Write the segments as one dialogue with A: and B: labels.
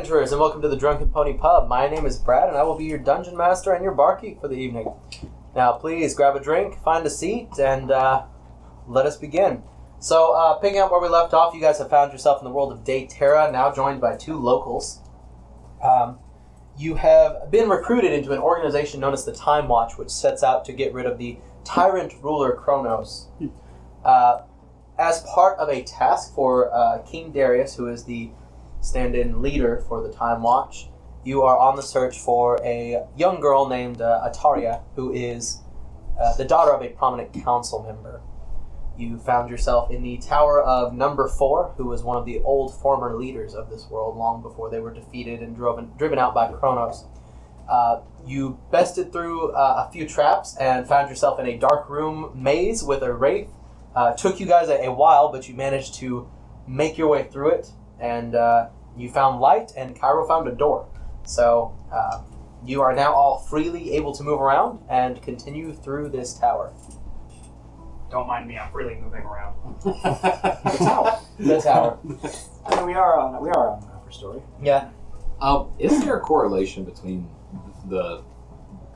A: adventurers, and welcome to the Drunken Pony Pub. My name is Brad, and I will be your dungeon master and your barkeep for the evening. Now, please grab a drink, find a seat, and let us begin. So, picking up where we left off, you guys have found yourself in the world of Daytera, now joined by two locals. You have been recruited into an organization known as the Time Watch, which sets out to get rid of the tyrant ruler Kronos. As part of a task for King Darius, who is the stand-in leader for the Time Watch, you are on the search for a young girl named Ataria, who is the daughter of a prominent council member. You found yourself in the Tower of Number 4, who was one of the old former leaders of this world long before they were defeated and driven out by Kronos. You bested through a few traps and found yourself in a dark room maze with a wraith. Took you guys a while, but you managed to make your way through it, and you found light, and Cairo found a door. So you are now all freely able to move around and continue through this tower.
B: Don't mind me, I'm freely moving around.
A: The tower. The tower.
C: I mean, we are on the upper story.
A: Yeah.
D: Is there a correlation between the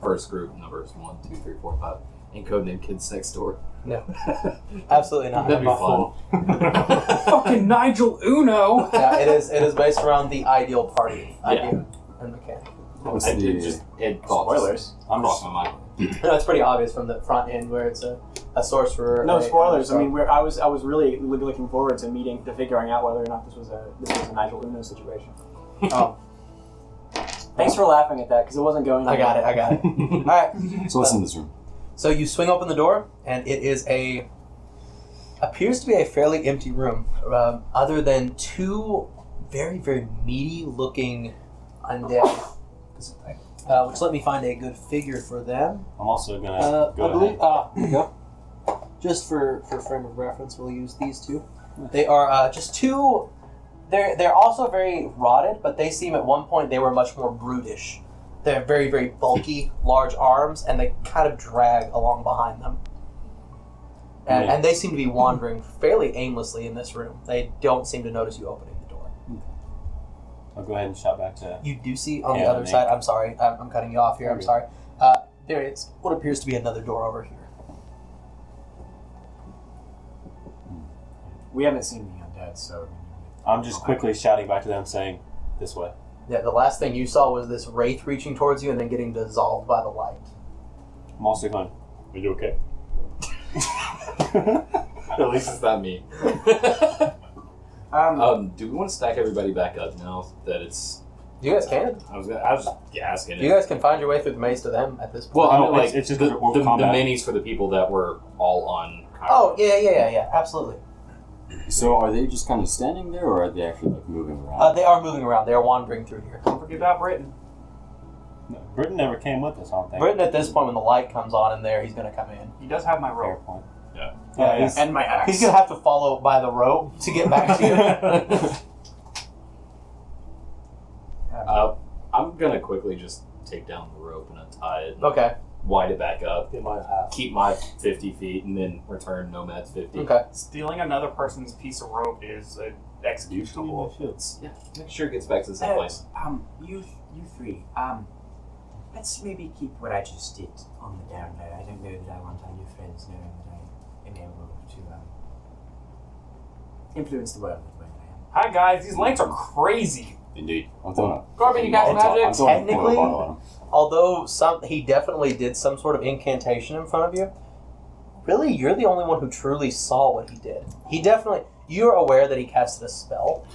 D: first group, numbers 1, 2, 3, 4, 5, and Codename Kids Next Door?
A: No. Absolutely not.
D: That'd be fun.
B: Fucking Nigel Uno!
A: Yeah, it is based around the ideal party idea and mechanic.
C: Spoilers.
D: I'm crossing my mind.
A: No, it's pretty obvious from the front end where it's a sorcerer.
C: No spoilers. I mean, I was really looking forward to figuring out whether or not this was a Nigel Uno situation. Oh. Thanks for laughing at that because it wasn't going.
A: I got it. All right.
E: So what's in this room?
A: So you swing open the door, and it is appears to be a fairly empty room, other than two very, very meaty-looking undead. Which let me find a good figure for them.
E: I'm also gonna go
A: I believe.
E: ahead.
A: Here you go. Just for frame of reference, we'll use these two. They are just two. They're also very rotted, but they seem at one point they were much more brutish. They're very, very bulky, large arms, and they kind of drag along behind them. And they seem to be wandering fairly aimlessly in this room. They don't seem to notice you opening the door.
E: I'll go ahead and shout back to...
A: You do see on the other side, I'm sorry, I'm cutting you off here, I'm sorry. There is what appears to be another door over here.
C: We haven't seen the undead, so...
E: I'm just quickly shouting back to them saying, this way.
A: Yeah, the last thing you saw was this wraith reaching towards you and then getting dissolved by the light.
E: I'm also going, are you okay?
D: At least it's not me. Do we want to stack everybody back up now that it's...
A: You guys can.
D: I was just asking.
A: You guys can find your way through the maze to them at this point.
D: Well, I mean,
E: No,
D: like,
E: it's just
D: the
E: combat.
D: minis for the people that were all on...
A: Oh, yeah, absolutely.
E: So are they just kind of standing there, or are they actually like moving around?
A: They are moving around. They are wandering through here.
B: Don't forget about Britain.
E: No, Britain never came with us, I don't think.
A: Britain, at this point, when the light comes on in there, he's going to come in.
B: He does have my
E: Fair
B: rope.
E: point.
A: Yeah,
C: And my axe.
A: he's going to have to follow by the rope to get back to you.
D: I'm going to quickly just take down the rope and untie it.
A: Okay.
D: Wind it back up.
E: They might have.
D: Keep my 50 feet and then return Nomad's 50.
A: Okay.
B: Stealing another person's piece of rope is executable.
D: Yeah, make sure it gets back to the same place.
F: You three, let's maybe keep what I just did on the down low. I don't know that I want our new friends knowing that I am able to influence the world with what I am.
B: Hi guys, these lights are crazy.
E: Indeed. I'm throwing
B: Corbin, you got magic?
A: Technically,
E: a
A: although he definitely did some sort of incantation in front of you, really, you're the only one who truly saw what he did. You're aware that he casted a spell,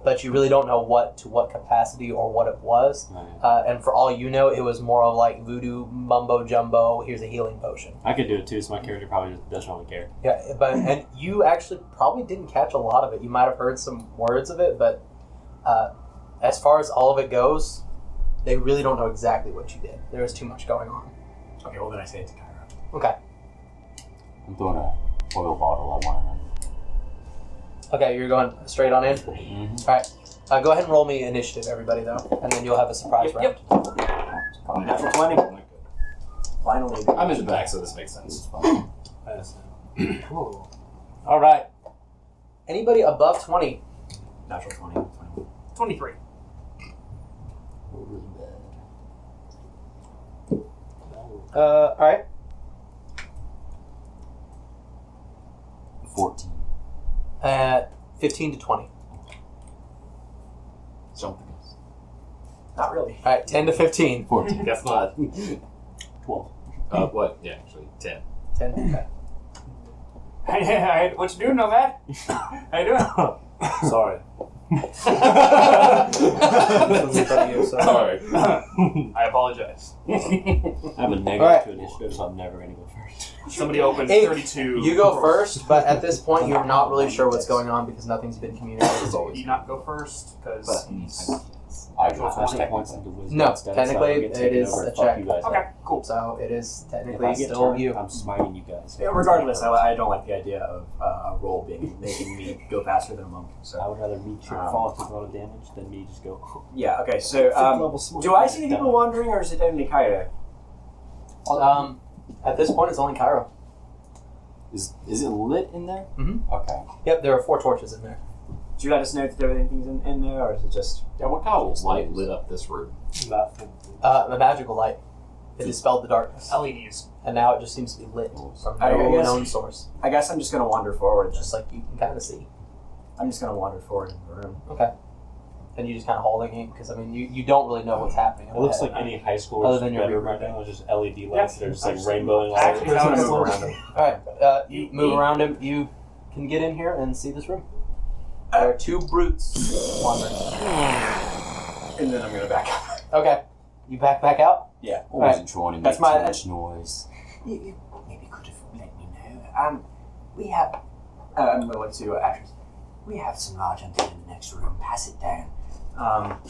A: but you really don't know to what capacity or what it was. And for all you know, it was more of like voodoo, mumbo jumbo, here's a healing potion.
E: I could do it too, so my character probably just doesn't really care.
A: Yeah, and you actually probably didn't catch a lot of it. You might have heard some words of it, but as far as all of it goes, they really don't know exactly what you did. There was too much going on.
C: Okay, well then I say it to Cairo.
A: Okay.
E: I'm throwing a oil bottle at one of them.
A: Okay, you're going straight on in?
E: Mm-hmm.
A: Alright. Go ahead and roll me initiative, everybody, though. And then you'll have a surprise round.
C: Natural 20. Finally.
D: I'm in the back, so this makes sense.
A: Alright. Anybody above 20?
C: Natural 20.
B: 23.
A: All right.
E: 14.
A: 15 to 20.
D: Something.
C: Not really.
A: All right, 10 to 15.
E: 14.
D: Guess not.
E: 12.
D: What? Yeah, actually, 10.
A: 10. Okay.
B: Hey, what you doing, Nomad? How you doing?
G: Sorry.
D: Sorry.
B: I apologize.
G: I have a negative
A: Alright.
G: to initiative, so I'm never going to go first.
B: Somebody opened
A: Hey,
B: 32.
A: You go first, but at this point, you're not really sure what's going on because nothing's been communicated.
B: So you not go first? Because
E: I
B: Go
E: got
B: first.
E: 20 points into wisdom.
A: No,
E: instead,
A: technically,
E: so I get
A: it
E: taken
A: is
E: over.
A: a
E: Fuck
A: check.
E: You guys
B: okay,
E: up.
B: cool.
A: So it is
E: If
A: technically
E: I get
A: still
E: turned,
A: you.
E: I'm smiting you guys.
C: Yeah, regardless, I don't like the idea of a roll making me go faster than a monk.
G: I
C: So
G: would rather meet your fall take a lot of damage than me just go.
C: yeah, okay. So do I see any people wandering, or is it only Cairo?
A: At this point, it's only Cairo.
E: Is it lit in there?
A: Mhm.
E: Okay.
A: Yep, there are 4 torches in there.
C: Do you let us know that everything's in there, or is it just?
D: Yeah, what kind of light lit up this room?
G: About 15.
A: A magical light. It dispelled the darkness.
B: LEDs.
A: And now it just seems to be lit from
C: I
A: no
C: guess-
A: known source.
C: I guess I'm just gonna wander forward.
A: Just like you can kind of see.
C: I'm just gonna wander forward in the room.
A: Okay. And you just kind of holding it because, I mean, you don't really know what's happening.
G: It looks like any high school
A: Other than your
G: bedroom
A: reroute.
G: right now. It's just LED lights that are just like
B: Actually,
G: rainbowing all
B: actually,
G: over.
B: that
C: I'm
B: was
C: gonna move around him.
A: Alright, you move around him. You can get in here and see this room. There are 2 brutes wandering.
C: And then I'm gonna back up.
A: Okay. You back out?
C: Yeah.
E: I wasn't trying to make
C: That's
E: too
C: my-
E: much noise.
F: You maybe could have let me know. We have.
C: I'm gonna look to actors.
F: We have some large undead in the next room. Pass it down.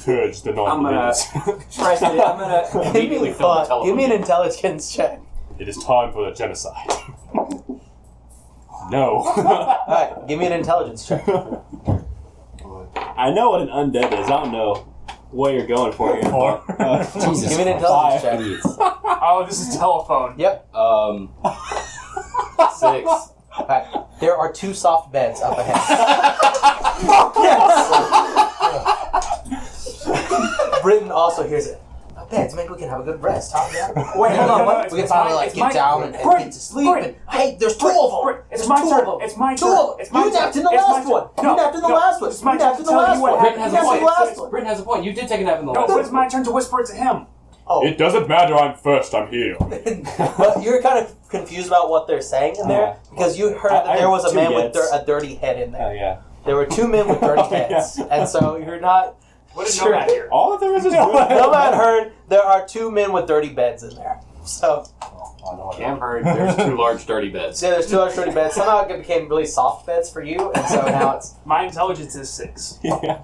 G: Purge the
C: I'm gonna
G: non-believers.
C: press it. I'm gonna.
D: Immediately fill the telephone.
A: Give me an intelligence check.
G: It is time for the genocide. No.
A: Alright, give me an intelligence check.
G: I know what an undead is. I don't know what you're going for here.
E: Jesus
A: Give me an
E: Christ.
A: intelligence check.
E: Idiots.
B: Oh, this is telephone.
A: Yep.
D: 6.
A: Alright. There are 2 soft beds up ahead. Britain also hears it. Beds, maybe we can have a good rest, huh? Yeah.
C: Wait, hold on.
B: No,
C: What?
B: it's
A: We can
B: my-
A: finally like
B: it's
A: get
B: my-
A: down and
B: Brit,
A: get to sleep.
B: Brit,
A: And hey, there's 2 of them.
B: Brit, it's
A: There's
B: my
A: 2
B: turn.
A: of them.
B: It's my
A: 2
B: turn.
A: of them.
B: It's my
A: You
B: turn.
A: napped in the
B: It's my
A: last
B: turn.
A: one.
B: No,
A: You napped in the
B: no,
A: last one.
B: it's my
A: You
B: turn
A: napped
B: to
A: in the
B: tell you
A: last
B: what
A: one.
D: Britain has
A: You
D: a
A: napped in the last
D: point.
A: one.
D: Britain has a point. You did take a nap in the
B: No,
D: last
B: but
D: one.
B: it's my turn to whisper it to him.
A: Oh,
G: It doesn't matter. I'm first. I'm here.
A: but you're kind of confused about what they're saying in there because you heard that
G: I
A: there was a
G: have
A: man
G: 2
A: with
G: gets.
A: a dirty head in
G: Oh
A: there.
G: yeah.
A: There were 2 men with dirty heads, and so you're not.
B: What did
A: Sure.
B: Nomad hear?
G: All of there is
A: Nomad heard there are 2 men with dirty beds in there. So
D: Cam heard there's 2 large dirty beds.
A: yeah, there's 2 large dirty beds. Somehow it became really soft beds for you, and so now it's
B: My intelligence is 6.
G: Yeah.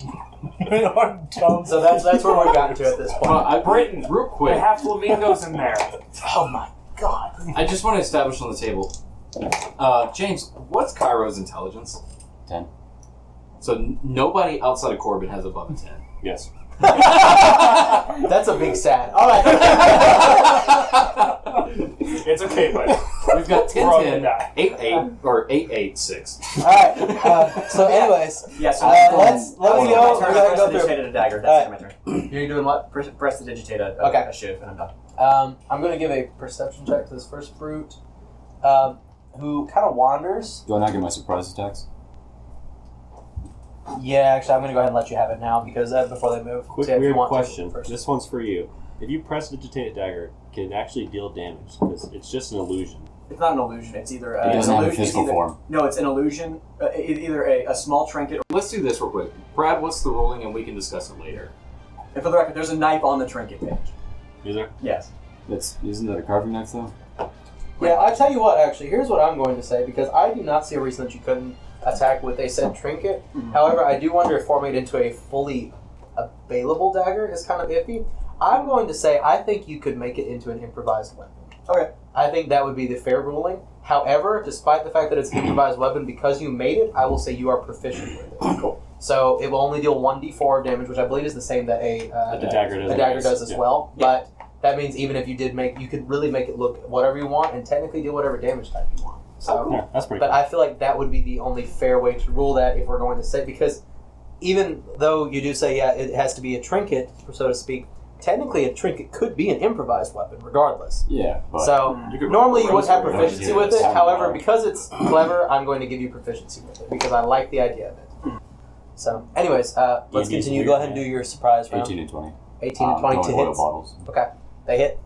A: so that's where we've gotten to at this
D: Well,
A: point.
D: Britain, real
B: They
D: quick,
B: have flamingos in there.
A: Oh my god!
D: I just want to establish on the table. James, what's Cairo's intelligence?
E: 10.
D: So nobody outside of Corbin has above a 10.
G: Yes.
A: That's a big sad. All right.
B: It's okay, but
D: We've got 10,
B: We're all
D: 10,
B: gonna die.
D: 8, 8, or 8, 8, 6.
A: All right. So, anyways,
C: Yeah. So
A: let's
C: my
A: go.
C: turn.
A: We're gonna
C: Press
A: go
C: the
A: through.
C: digitated dagger.
A: Alright.
C: That's my turn.
A: You're doing what?
C: Press the digitate a
A: Okay.
C: shiv, and I'm done.
A: I'm going to give a perception check to this first brute, who kind of wanders.
E: Do I not get my surprise attacks?
A: Yeah, actually, I'm going to go ahead and let you have it now because before they move.
G: Quick
A: So if you
G: weird
A: want to
G: question.
A: first.
G: This one's for you. If you press Digitated Dagger, can it actually deal damage? Because it's just an illusion.
C: It's not an illusion. It's either
E: It
C: an
E: doesn't have a
C: illusion.
E: physical form.
C: No, it's an illusion. Either a small trinket.
D: Let's do this real quick. Brad, what's the rolling, and we can discuss it later.
C: And for the record, there's a knife on the trinket page.
G: Is there?
C: Yes.
E: Isn't that a carving knife though?
A: Yeah, I tell you what. Actually, here's what I'm going to say because I do not see a reason that you couldn't attack with a said trinket.
C: Mhm.
A: However, I do wonder if forming it into a fully available dagger is kind of iffy. I'm going to say I think you could make it into an improvised weapon.
C: Okay.
A: I think that would be the fair ruling. However, despite the fact that it's an improvised weapon, because you made it, I will say you are proficient with it.
C: Cool.
A: So it will only deal 1d4 of damage, which I believe is the same that
G: The dagger does.
A: a dagger does as
G: Yeah.
A: well. But that means even if you did you could really make it look whatever you want and technically do whatever damage type you want. So,
G: Yeah, that's pretty
A: but
G: cool.
A: I feel like that would be the only fair way to rule that if we're going to say, because even though you do say, yeah, it has to be a trinket, so to speak, technically a trinket could be an improvised weapon, regardless.
E: Yeah, but
A: So
D: could
A: normally you would have
D: roast it.
A: proficiency
E: Yeah,
A: with it.
E: yeah.
A: However, because it's clever, I'm going to give you proficiency with it because I like the idea of it. So, anyways, let's
G: D&D is
A: continue.
G: weird,
A: Go ahead and
G: man.
A: do your surprise round.
E: 18 and 20.
A: 18 and 20 to
E: going oil
A: hits.
E: bottles.
A: Okay, they hit.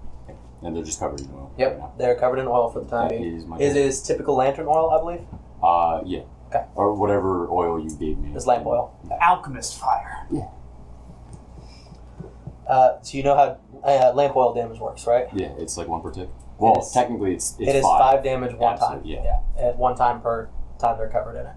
E: And they're just covered in oil.
A: Yep,
E: right now.
A: they're covered in oil for the time
E: That
A: being.
E: is my
A: It
E: turn.
A: is typical lantern oil, I believe.
E: Yeah.
A: Okay.
E: Or whatever oil you gave me.
A: It's lamp oil.
B: Alchemist fire.
A: So you know how lamp oil damage works, right?
E: Yeah, it's like 1 per tick. Well,
A: is-
E: technically it's
A: It is
E: 5.
A: 5 damage one time.
E: Absolutely, yeah.
A: At one time per time they're covered in it.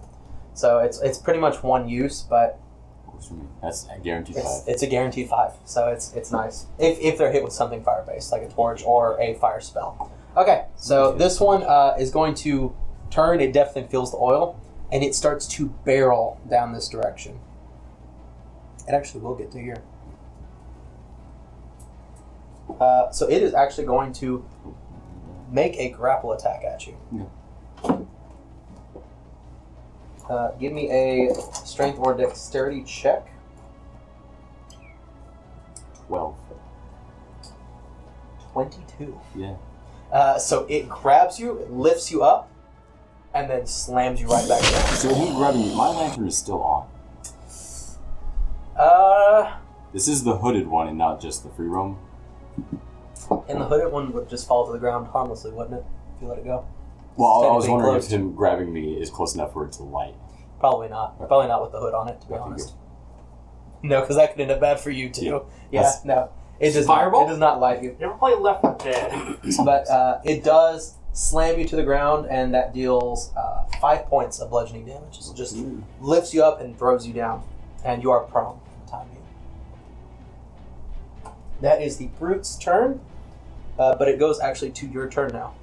A: So it's pretty much one use, but
E: Works for me. That's a guaranteed 5.
A: it's a guaranteed 5. So it's nice if they're hit with something fire based, like a torch or a fire spell. Okay, so this one is going to turn. It definitely feels the oil, and it starts to barrel down this direction. It actually will get to here. So it is actually going to make a grapple attack at you. Give me a strength or dexterity check.
E: 12.
A: 22.
E: Yeah.
A: So it grabs you, it lifts you up, and then slams you right back down.
E: So him grabbing me, my lantern is still on. This is the hooded one and not just the free roam.
A: And the hooded one would just fall to the ground harmlessly, wouldn't it? If you let it go.
E: Well, I
A: It's
E: was wondering
A: closed.
E: if him grabbing me is close enough for it to light.
A: Probably not. Probably not with the hood on it, to be
E: Okay,
A: honest. No, because that could end up bad for you too. Yeah,
E: That's-
A: no. It does
D: Fireball?
A: Not, it does not light you.
B: You ever play Left 4 Dead?
A: But it does slam you to the ground, and that deals 5 points of bludgeoning damage. So it just lifts you up and throws you down, and you are prone for the time being. That is the brute's turn, but it goes actually to your turn now.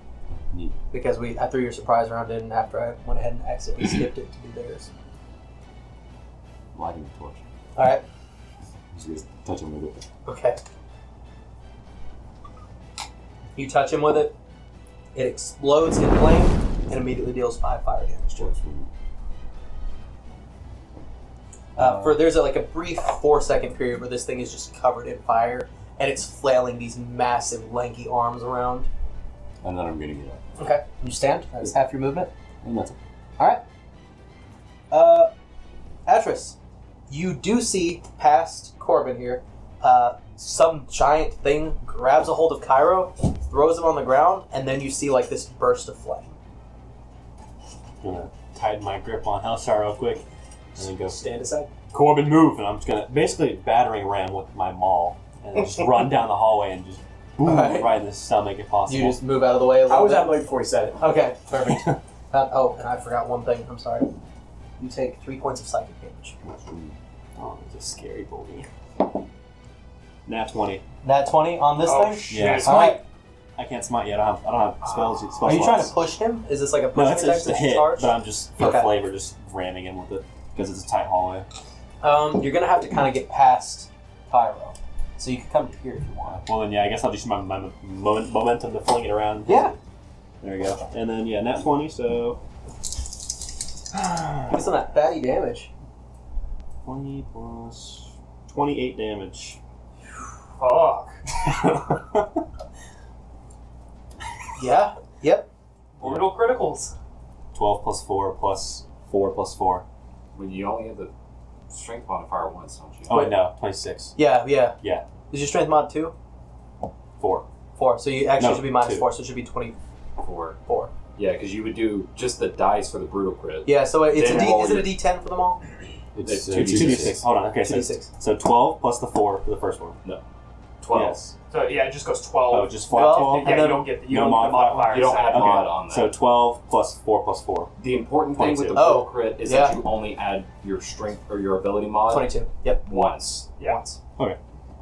E: Neat.
A: Because I threw your surprise round in after I went ahead and accidentally skipped it to do theirs.
E: Lighting the torch.
A: Alright,
E: Just touch him with it.
A: okay. You touch him with it, it explodes in flame, and immediately deals 5 fire damage to it.
E: Works for me.
A: There's like a brief 4-second period where this thing is just covered in fire, and it's flailing these massive, lanky arms around.
E: And then I'm gonna get up.
A: Okay, you stand. That's half your movement.
E: And that's it.
A: All right. Atris, you do see past Corbin here. Some giant thing grabs a hold of Cairo, throws him on the ground, and then you see like this burst of flame.
G: Gonna tighten my grip on Hellstar real quick, and then go,
C: Stand aside.
G: Corbin, move! And I'm just gonna basically battering ram with my maul, and then just run down the hallway and just boom
A: Alright.
G: right in the stomach if possible.
A: You just move out of the way a little
C: I was
A: bit.
C: out of the way before he said it.
A: Okay, perfect. And I forgot one thing. I'm sorry. You take 3 points of psychic damage.
G: Oh, it's a scary bully. Nat 20.
A: Nat 20 on this
B: Oh,
A: thing?
B: shit.
G: Yeah.
A: All right.
G: I can't smite yet. I don't have spells.
A: Are you trying to
G: slots.
A: push him? Is this like a
G: No,
A: pushing
G: it's
A: attack
G: just a
A: that you
G: hit,
A: charge?
G: but I'm just for
A: Okay.
G: flavor, just ramming in with it because it's a tight hallway.
A: You're gonna have to kind of get past Pyro, so you can come to here if you want.
G: Well, then yeah, I guess I'll just use my momentum to fling it around.
A: Yeah.
G: There we go. And then yeah, nat 20. So
A: Give me some of that fatty damage.
G: 20 plus 28 damage.
B: Fuck.
A: Yeah. Yep.
B: Orbital criticals.
G: 12 plus 4 plus 4 plus 4.
D: When you only have the strength modifier once, don't you?
G: Oh wait, no, 26.
A: Yeah. Yeah.
G: Yeah.
A: Is your strength mod 2?
G: 4.
A: 4. So you actually
G: No,
A: should be minus
G: 2.
A: 4. So it should be 24.
D: Four. Yeah, because you would do just the dice for the brutal crit.
A: Yeah. So it's
D: Then
A: a D.
D: roll
A: Is it a
D: your-
A: D10 for them all?
E: It's
G: 2d6. Hold on. Okay, so
A: 2d6.
G: so 12 plus the 4 for the first one.
D: 12.
G: Yes.
B: So yeah, it just goes 12.
G: Oh, just flat
A: 12?
G: 12.
B: yeah,
A: and
B: you
A: then
B: don't get the, you
G: no
B: don't get the
G: modifier.
B: modifiers.
D: You don't add
G: Okay.
D: mod on that.
G: So 12 plus 4 plus 4.
D: The important thing with the
G: 22.
D: brutal
A: Oh,
D: crit is
A: yeah.
D: that you only add your strength or your ability mod
A: 22. Yep.
D: once.
B: Yeah.
A: Once.
G: Okay.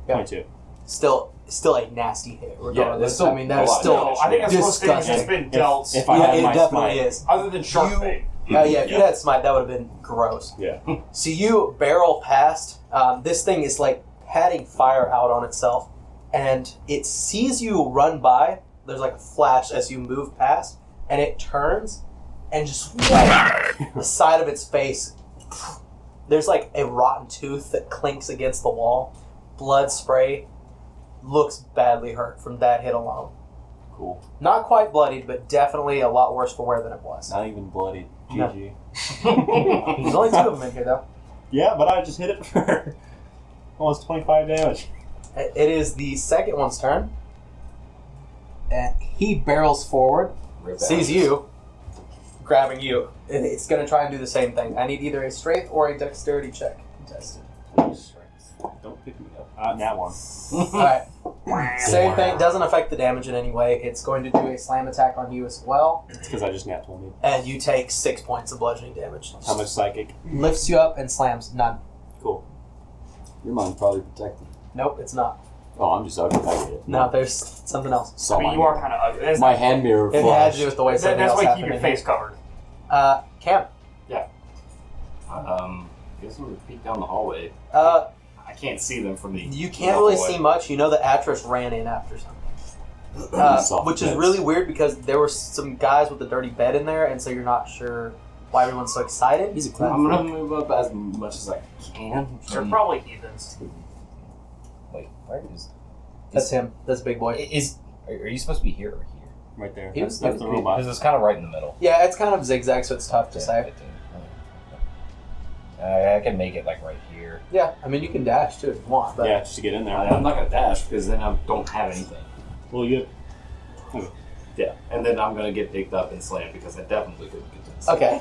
A: Yeah.
G: 22.
A: Still a nasty hit. Regardless.
D: still
A: I mean, that
D: a
A: is
D: lot of
A: still.
D: damage.
B: No, I think that's the most damage
A: disgusting.
B: that's been dealt.
G: If I
A: Yeah,
G: had
A: it
G: my
A: definitely
G: smite,
A: is.
B: other than Shark Bait.
A: Yeah, if you
G: Yeah.
A: had smite, that would have been gross.
G: Yeah.
A: So you barrel past. This thing is like patting fire out on itself, and it sees you run by. There's like a flash as you move past, and it turns and just the side of its face. There's like a rotten tooth that clinks against the wall, blood spray, looks badly hurt from that hit alone.
G: Cool.
A: Not quite bloodied, but definitely a lot worse for wear than it was.
G: Not even bloody.
A: No.
G: GG.
A: There's only 2 of them in here, though.
G: Yeah, but I just hit it for almost 25 damage.
A: It is the second one's turn. And he barrels forward, sees you, grabbing you. And it's going to try and do the same thing. I need either a strength or a dexterity check contested.
G: Don't pick me up. That one.
A: Alright. Same thing. Doesn't affect the damage in any way. It's going to do a slam attack on you as well.
G: It's because I just nat 20.
A: And you take 6 points of bludgeoning damage.
G: How much psychic?
A: Lifts you up and slams. None.
G: Cool.
E: Your mind's probably protected.
A: Nope, it's not.
E: Oh, I'm just ugly. I get it.
A: No, there's something else.
E: Saw
B: I mean,
E: my
B: you are
E: hair.
B: kind of ugly. That's
E: My
B: not-
E: hand mirror
A: It had
E: flashed.
A: to do with the way something
B: That's
A: else
B: why you keep
A: happened
B: your
A: in
B: face covered.
A: here. Cam.
D: Guess I'm gonna peek down the hallway. I can't see them from the.
A: You can't really
D: hallway.
A: see much. You know that Atris ran in after something.
E: Soft
A: Which is
E: beds.
A: really weird because there were some guys with a dirty bed in there, and so you're not sure why everyone's so excited.
E: He's a clown.
D: I'm gonna move up as much as I can.
B: They're probably heathens.
H: Wait, where is?
A: That's him. That's Big Boy.
H: Are you supposed to be here or here?
G: Right there.
A: He was-
G: That's the robot.
H: Because it's kind of right in the middle.
A: Yeah, it's kind of zigzag, so it's tough to say.
H: I can make it like right here.
A: Yeah, I mean, you can dash too if you want, but
G: Yeah, just to get in there.
D: I'm not gonna dash because then I don't have anything.
G: Well, you
D: Yeah, and then I'm gonna get picked up and slammed because I definitely couldn't get to this.
A: okay.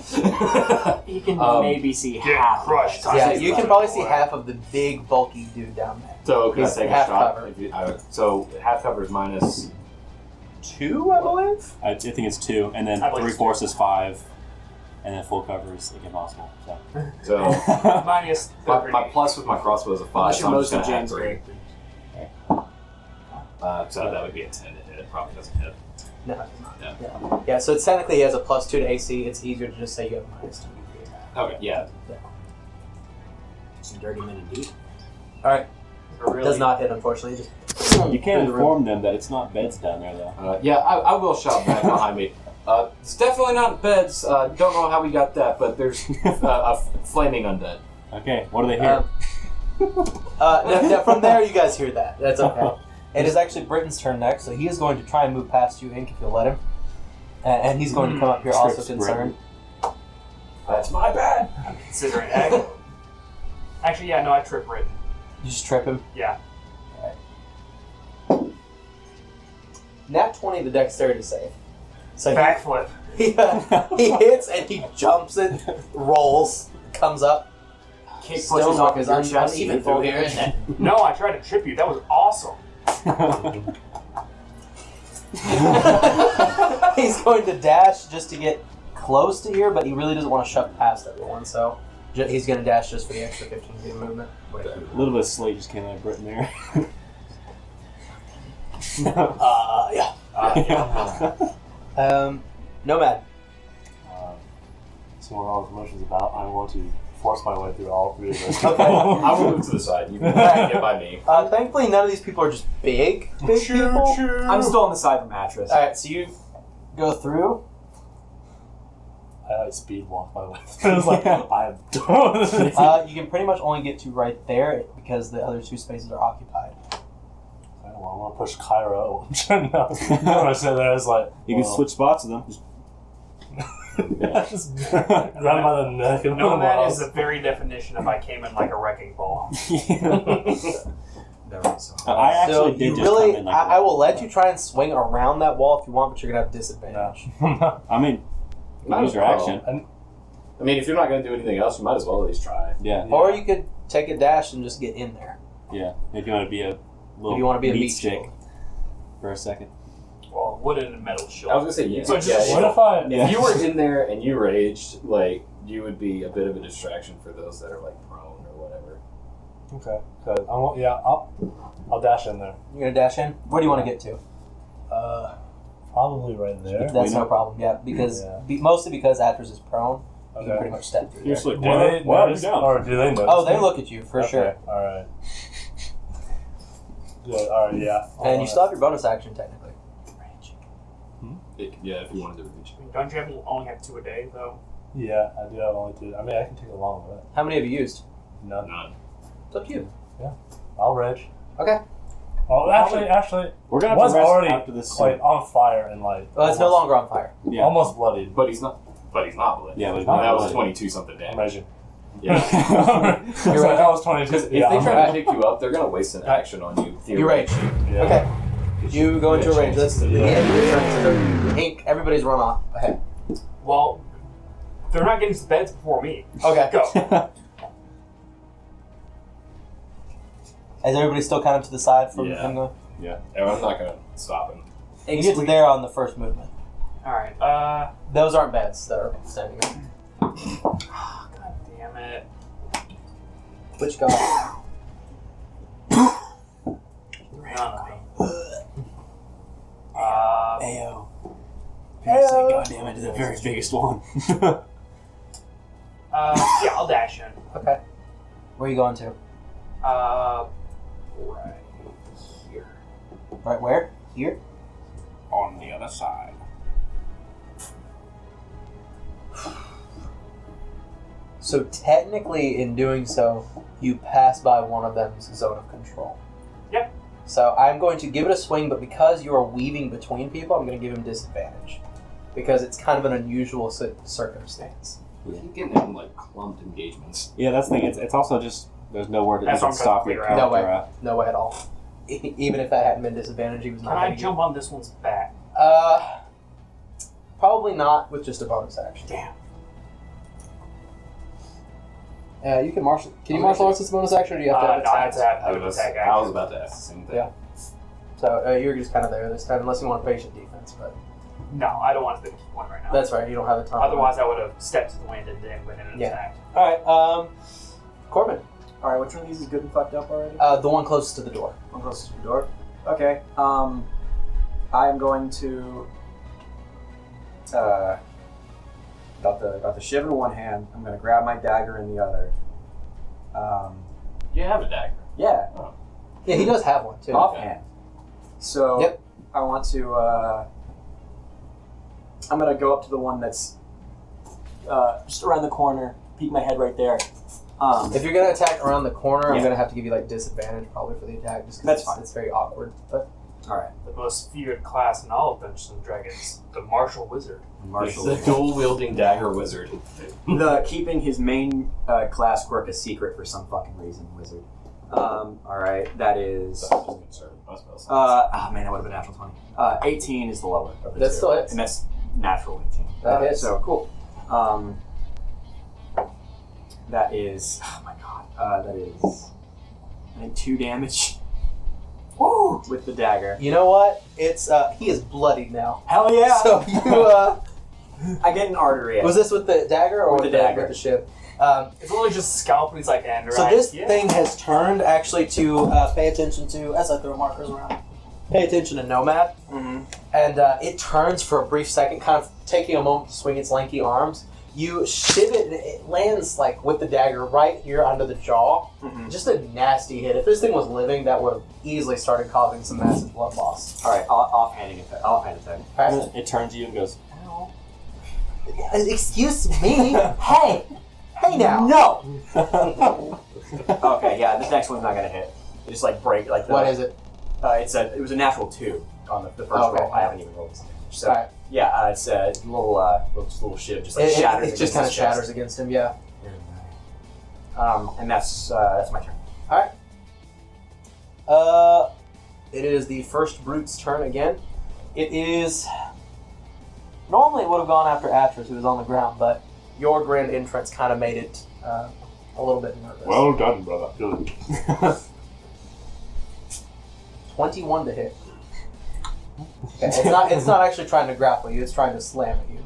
C: You can maybe see
B: Get
C: half.
B: crushed.
A: Yeah, you can probably see half of the big, bulky dude down there.
D: So can I
A: He's
D: take a
A: half
D: shot?
A: cover.
D: So half cover is minus.
A: 2, I believe?
G: I think it's 2, and then
B: I believe
G: 3/4 is 5, and then full cover is like impossible. So.
D: So
B: Minus
D: my plus with my crossbow is a 5.
C: Unless
D: So
C: you're
D: I'm
C: most
D: just
C: of
D: gonna add
C: James
D: 3. So that would be a 10 to hit. It probably doesn't hit.
A: No, it's not.
D: Yeah.
A: Yeah, so it's technically he has a +2 to AC. It's easier to just say you have -2 to attack.
D: Okay. Yeah.
C: Some dirty men indeed.
A: Alright,
B: Really?
A: does not hit, unfortunately. Just
G: You can't
A: through the room.
G: inform them that it's not beds down there, though.
D: Yeah. I will shout back behind me. It's definitely not beds. Don't know how we got that, but there's a flaming undead.
G: Okay, what do they hear?
A: No, from there, you guys hear that. That's okay. It is actually Britton's turn next, so he is going to try and move past you, Ink, if you'll let him. And he's going to come up here also
G: Trips
A: concerned.
D: That's my bad.
B: I'm considering Actually, yeah, no, I trip Britton.
A: You just trip him.
B: Yeah.
A: Nat 20 the dexterity save. So
B: Backflip.
A: he hits and he jumps it, rolls, comes up.
C: Kick
A: Still
C: pushes
A: not
C: off his
A: as
C: own chest.
A: uneven here, isn't it?
B: No, I tried to trip you. That was awesome.
A: He's going to dash just to get close to here, but he really doesn't want to shove past everyone, so he's going to dash just for the extra 15 feet of movement.
G: A little bit of slate just came out of Britain there.
A: Yeah. Nomad.
I: So what all the motion's about, I'm going to force my way through all 3 of those.
A: Okay.
D: I will move to the side. You can get by me.
A: Thankfully, none of these people are just big people.
C: I'm still on the side of the mattress.
A: Alright, so you go through.
I: I like speed walk my way through. It's like, I'm done.
A: You can pretty much only get to right there because the other 2 spaces are occupied.
I: I don't know, I'm going to push Cairo. No, when I said that, I was like,
G: You can
I: well,
G: switch spots with them.
I: just grab him by the neck and
B: No,
I: pull him
B: that
I: off.
B: is the very definition of I came in like a wrecking ball.
G: I actually
A: So
G: did
A: you
G: just
A: really,
G: come in like
A: I will let you try and swing around that wall if you want, but you're gonna have disadvantage.
G: I mean,
D: Might
G: use
D: as
G: your
D: well.
G: action.
D: I mean, if you're not going to do anything else, you might as well at least try.
G: Yeah,
A: Or you could take a dash and just get in there.
G: yeah. If you want to be a little
A: If you want to be a
G: meat
A: meat
G: stick
A: stick.
G: for a second.
B: Well, wooden and metal shield.
D: I was going to say, yeah.
B: So just-
D: yeah,
I: What if I...
G: Yeah.
D: If you were in there and you raged, like, you would be a bit of a distraction for those that are, like, prone or whatever.
I: Okay, good. I'll dash in there.
A: You're gonna dash in? Where do you want to get to?
I: Probably right there.
A: That's no problem, yeah. Because
I: Yeah.
A: mostly because Atris is prone, you can
I: Okay.
A: pretty much step through
G: You're
A: there.
G: just like,
I: Do
G: why
I: they
G: are you
I: notice,
G: down?
I: or do they notice?
A: Oh, they
I: me?
A: look at you, for
I: Okay,
A: sure.
I: alright. Good, alright, yeah.
A: And you still have your bonus action, technically.
D: Yeah, if you wanted to reach.
B: Don't you only have 2 a day, though?
I: Yeah, I do have only 2. I mean, I can take a long way.
A: How many have you used?
I: None.
D: None.
A: It's up to you.
I: I'll reg.
A: Okay.
I: Oh, actually,
G: We're gonna
I: was
G: have to rest
I: already
G: after this.
I: like on fire and like
A: Well, it's no
I: almost-
A: longer on fire.
G: Yeah.
I: almost bloodied.
D: But he's not blood.
G: Yeah, but he's
D: that
G: not
D: was
G: bloody.
D: 22 something damage.
I: Imagine.
G: Yeah.
I: You're right. That was 22.
D: Because if
I: Yeah,
D: they
I: I'm
D: try
I: right.
D: to pick you up, they're gonna waste an action on you.
A: You rage.
I: Yeah.
A: Okay. You go into a range. Let's the
G: Yeah.
A: end of your turn. So Ink, everybody's run off ahead.
B: Well, they're not getting to beds before me.
A: Okay.
B: Go.
A: Is everybody still kind of to the side from
G: Yeah.
A: him going?
D: And I'm not gonna stop him.
A: You get to there on the first movement.
B: Alright,
A: Those aren't beds that are standing there.
B: God damn it.
A: Which guy?
B: None of them.
A: Ayo.
G: God damn it, the very biggest one.
B: Yeah, I'll dash in.
A: Okay. Where are you going to?
B: Right here.
A: Right where? Here?
B: On the other side.
A: So technically, in doing so, you pass by one of them's zone of control.
B: Yep.
A: So I'm going to give it a swing, but because you are weaving between people, I'm going to give him disadvantage. Because it's kind of an unusual circumstance.
D: We keep getting in like clumped engagements.
G: Yeah, that's the thing. It's also just there's nowhere to
B: That's
G: you
B: what
G: can
B: I'm
G: stop
B: trying
G: your
B: to figure out.
A: No
G: character
A: way.
G: at.
A: No way at all. Even if that hadn't been disadvantage, he was not
B: Can I
A: hitting you.
B: jump on this one's back?
A: Probably not with just a bonus action.
B: Damn.
A: You can martial. Can you martial arts as a bonus action, or do you have to have
B: No, I
A: attacks?
B: have to
D: I
B: have
D: was,
B: attack
D: I was
B: action.
D: about to ask the same thing.
A: Yeah. So you're just kind of there this time, unless you want patient defense. But
B: No, I don't want to finish one right now.
A: that's right. You don't have a ton.
B: Otherwise, I would have stepped to the wind and then went in and
A: Yeah.
B: attacked.
A: All right. Corbin,
C: Alright, which one of these is good and fucked up already?
A: the one closest to the door.
C: One closest to the door. Okay. I am going to got the shiv in one hand. I'm gonna grab my dagger in the other.
D: You have a dagger.
C: Yeah,
A: Yeah, he does have one too.
C: offhand. So
A: Yep.
C: I want to. I'm gonna go up to the one that's just around the corner. Peek my head right there.
A: If you're gonna attack around the corner, I'm
C: Yeah.
A: gonna have to give you like disadvantage probably for the attack, just 'cause
C: That's
A: it's,
C: fine.
A: it's very awkward. But
C: All right,
B: The most feared class in all of Dungeons and Dragons, the Martial Wizard.
C: Marshall.
D: The dual wielding dagger wizard.
C: The keeping his main class quirk a secret for some fucking reason, wizard. All right, that is.
D: Oh
C: Man, that would have been natural 20. 18 is the lower of the
A: That
C: two.
A: still hits.
C: And that's natural 18.
A: That hits.
C: So cool. That is. Oh my god. That is. I think 2 damage. Woo! With the dagger.
A: you know what? It's he is bloodied now.
C: Hell yeah!
A: So you
C: I get an artery.
A: was this with the dagger or
C: With the dagger.
A: with the shiv?
B: It's literally just scalp, and he's like, and
A: So
B: right.
A: this
B: Yeah.
A: thing has turned actually to pay attention to as I throw markers around. Pay attention to Nomad,
C: Mm-hmm.
A: and it turns for a brief second, kind of taking a moment to swing its lanky arms. You shiv it, and it lands like with the dagger right here under the jaw.
C: Mm-hmm.
A: Just a nasty hit. If this thing was living, that would have easily started causing some massive blood loss.
C: Alright, offhand attack. Offhand attack.
A: All right.
G: It turns to you and goes,
A: Excuse me. Hey now.
C: No! Okay, yeah, this next one's not gonna hit. It just like break like the,
A: What is it?
C: it was a natural 2 on the first
A: Okay.
C: roll. I haven't even rolled this damage. So
A: All right.
C: yeah, it's a little shiv just like shatters.
A: It just kind of shatters against him. Yeah.
C: And that's my turn.
A: It is the first brute's turn again. It is. Normally, it would have gone after Atris, who was on the ground, but your grand entrance kind of made it a little bit nervous.
I: Well done, brother. Good.
A: 21 to hit. Okay, it's not actually trying to grapple you; it's trying to slam at you.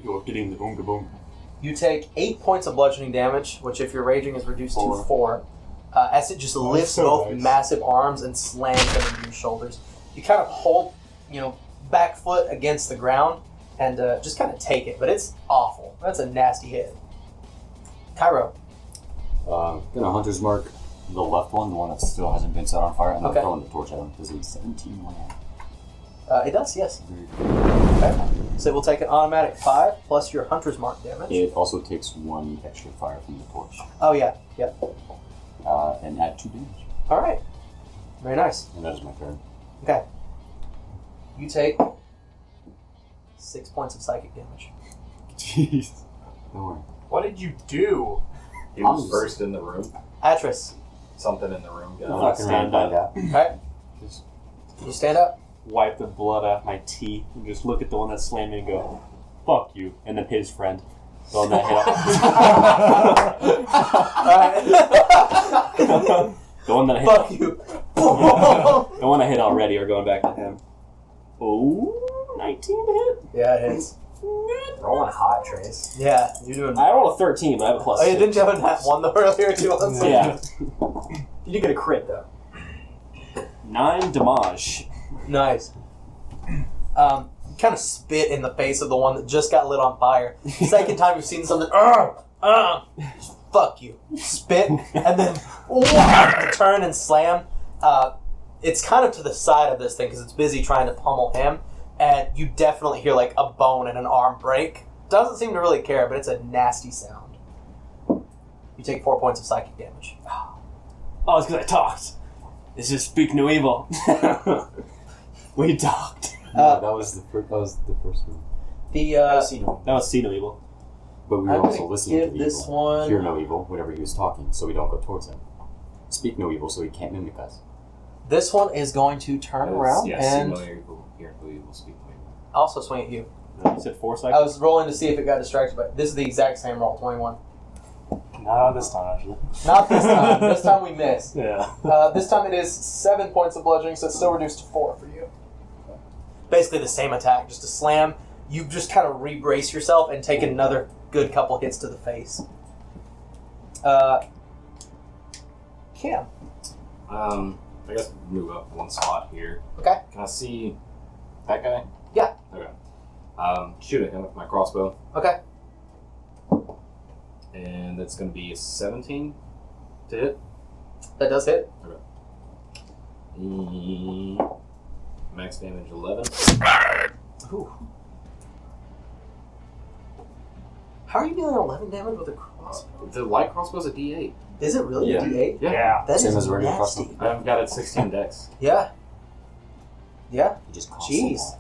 I: You're getting the boonga boom.
A: You take 8 points of bludgeoning damage, which, if you're raging, is reduced to 4. As it just lifts
I: so
A: both
I: nice.
A: massive arms and slams them into your shoulders. You kind of hold, back foot against the ground and just kind of take it, but it's awful. That's a nasty hit. Cairo.
E: Gonna Hunter's Mark the left one, the one that still hasn't been set on fire, and then
A: Okay.
E: throwing the torch at him. Does it 17 land?
A: It does, yes.
E: Very good.
A: Okay. So it will take an automatic 5 plus your Hunter's Mark damage.
E: It also takes 1 extra fire from the torch,
A: Oh, yeah. Yep.
E: and add 2 damage.
A: All right. Very nice.
E: And that is my turn.
A: Okay. You take 6 points of psychic damage.
E: Jeez. Don't worry.
B: What did you do?
D: He was first in the room.
A: Atris.
D: Something in the room.
G: I'm
D: Got
G: not
E: Fucking around,
G: stand
E: find
G: up.
E: out.
A: Alright. You stand up.
G: Wipe the blood off my teeth and just look at the one that's slamming and go, fuck you, and then hit his friend. The one that hit.
A: Alright.
G: The one that hit.
A: Fuck you.
G: The one I hit already are going back to him. Oh, 19 to hit.
A: Yeah, it hits.
C: Rolling hot, Trace.
A: Yeah, you're doing.
G: I rolled a 13, but I have a plus.
A: Oh, yeah,
G: 6.
A: didn't you have a nat 1 though earlier too?
G: Yeah.
C: You did get a crit, though.
G: 9 damage.
A: Nice. Kind of spit in the face of the one that just got lit on fire. Second time you've seen something, fuck you. Spit, and then turn and slam. It's kind of to the side of this thing because it's busy trying to pummel him, and you definitely hear like a bone and an arm break. Doesn't seem to really care, but it's a nasty sound. You take 4 points of psychic damage.
G: Oh, it's because I talked. It's just speak no evil. We talked.
E: No, that was the first one.
G: That was see no evil.
E: But we
A: I'm
E: were also
A: gonna
E: listening to
A: give
E: the
A: this
E: evil.
A: one-
E: Hear no evil, whatever he was talking, so we don't go towards him. Speak no evil, so he can't mimic us.
A: This one is going to turn around
D: Yeah,
A: and
D: see no evil, hear no evil, speak no evil.
A: also swing at you.
G: You said 4
A: I
G: seconds?
A: was rolling to see if it got distracted, but this is the exact same roll, 21.
I: Not this time, actually.
A: Not this time. This time we missed.
I: Yeah.
A: This time it is 7 points of bludgeoning, so it's still reduced to 4 for you. Basically the same attack, just a slam. You just kind of re-brace yourself and take another good couple hits to the face. Cam.
D: I guess move up one spot here.
A: Okay.
D: Can I see that guy?
A: Yeah.
D: Okay. Shoot at him with my crossbow.
A: Okay.
D: And that's going to be a 17 to hit.
A: That does hit.
D: Max damage 11.
A: Ooh. How are you dealing 11 damage with a crossbow?
D: The light crossbow's a D8.
A: Is it really
E: Yeah.
A: a D8?
B: Yeah.
A: That
E: Same
A: is
E: as a regular
A: nasty.
E: crossbow.
D: I've got it 16 dex.
A: Yeah. Yeah.
E: He just costs
A: Jeez.
E: a lot.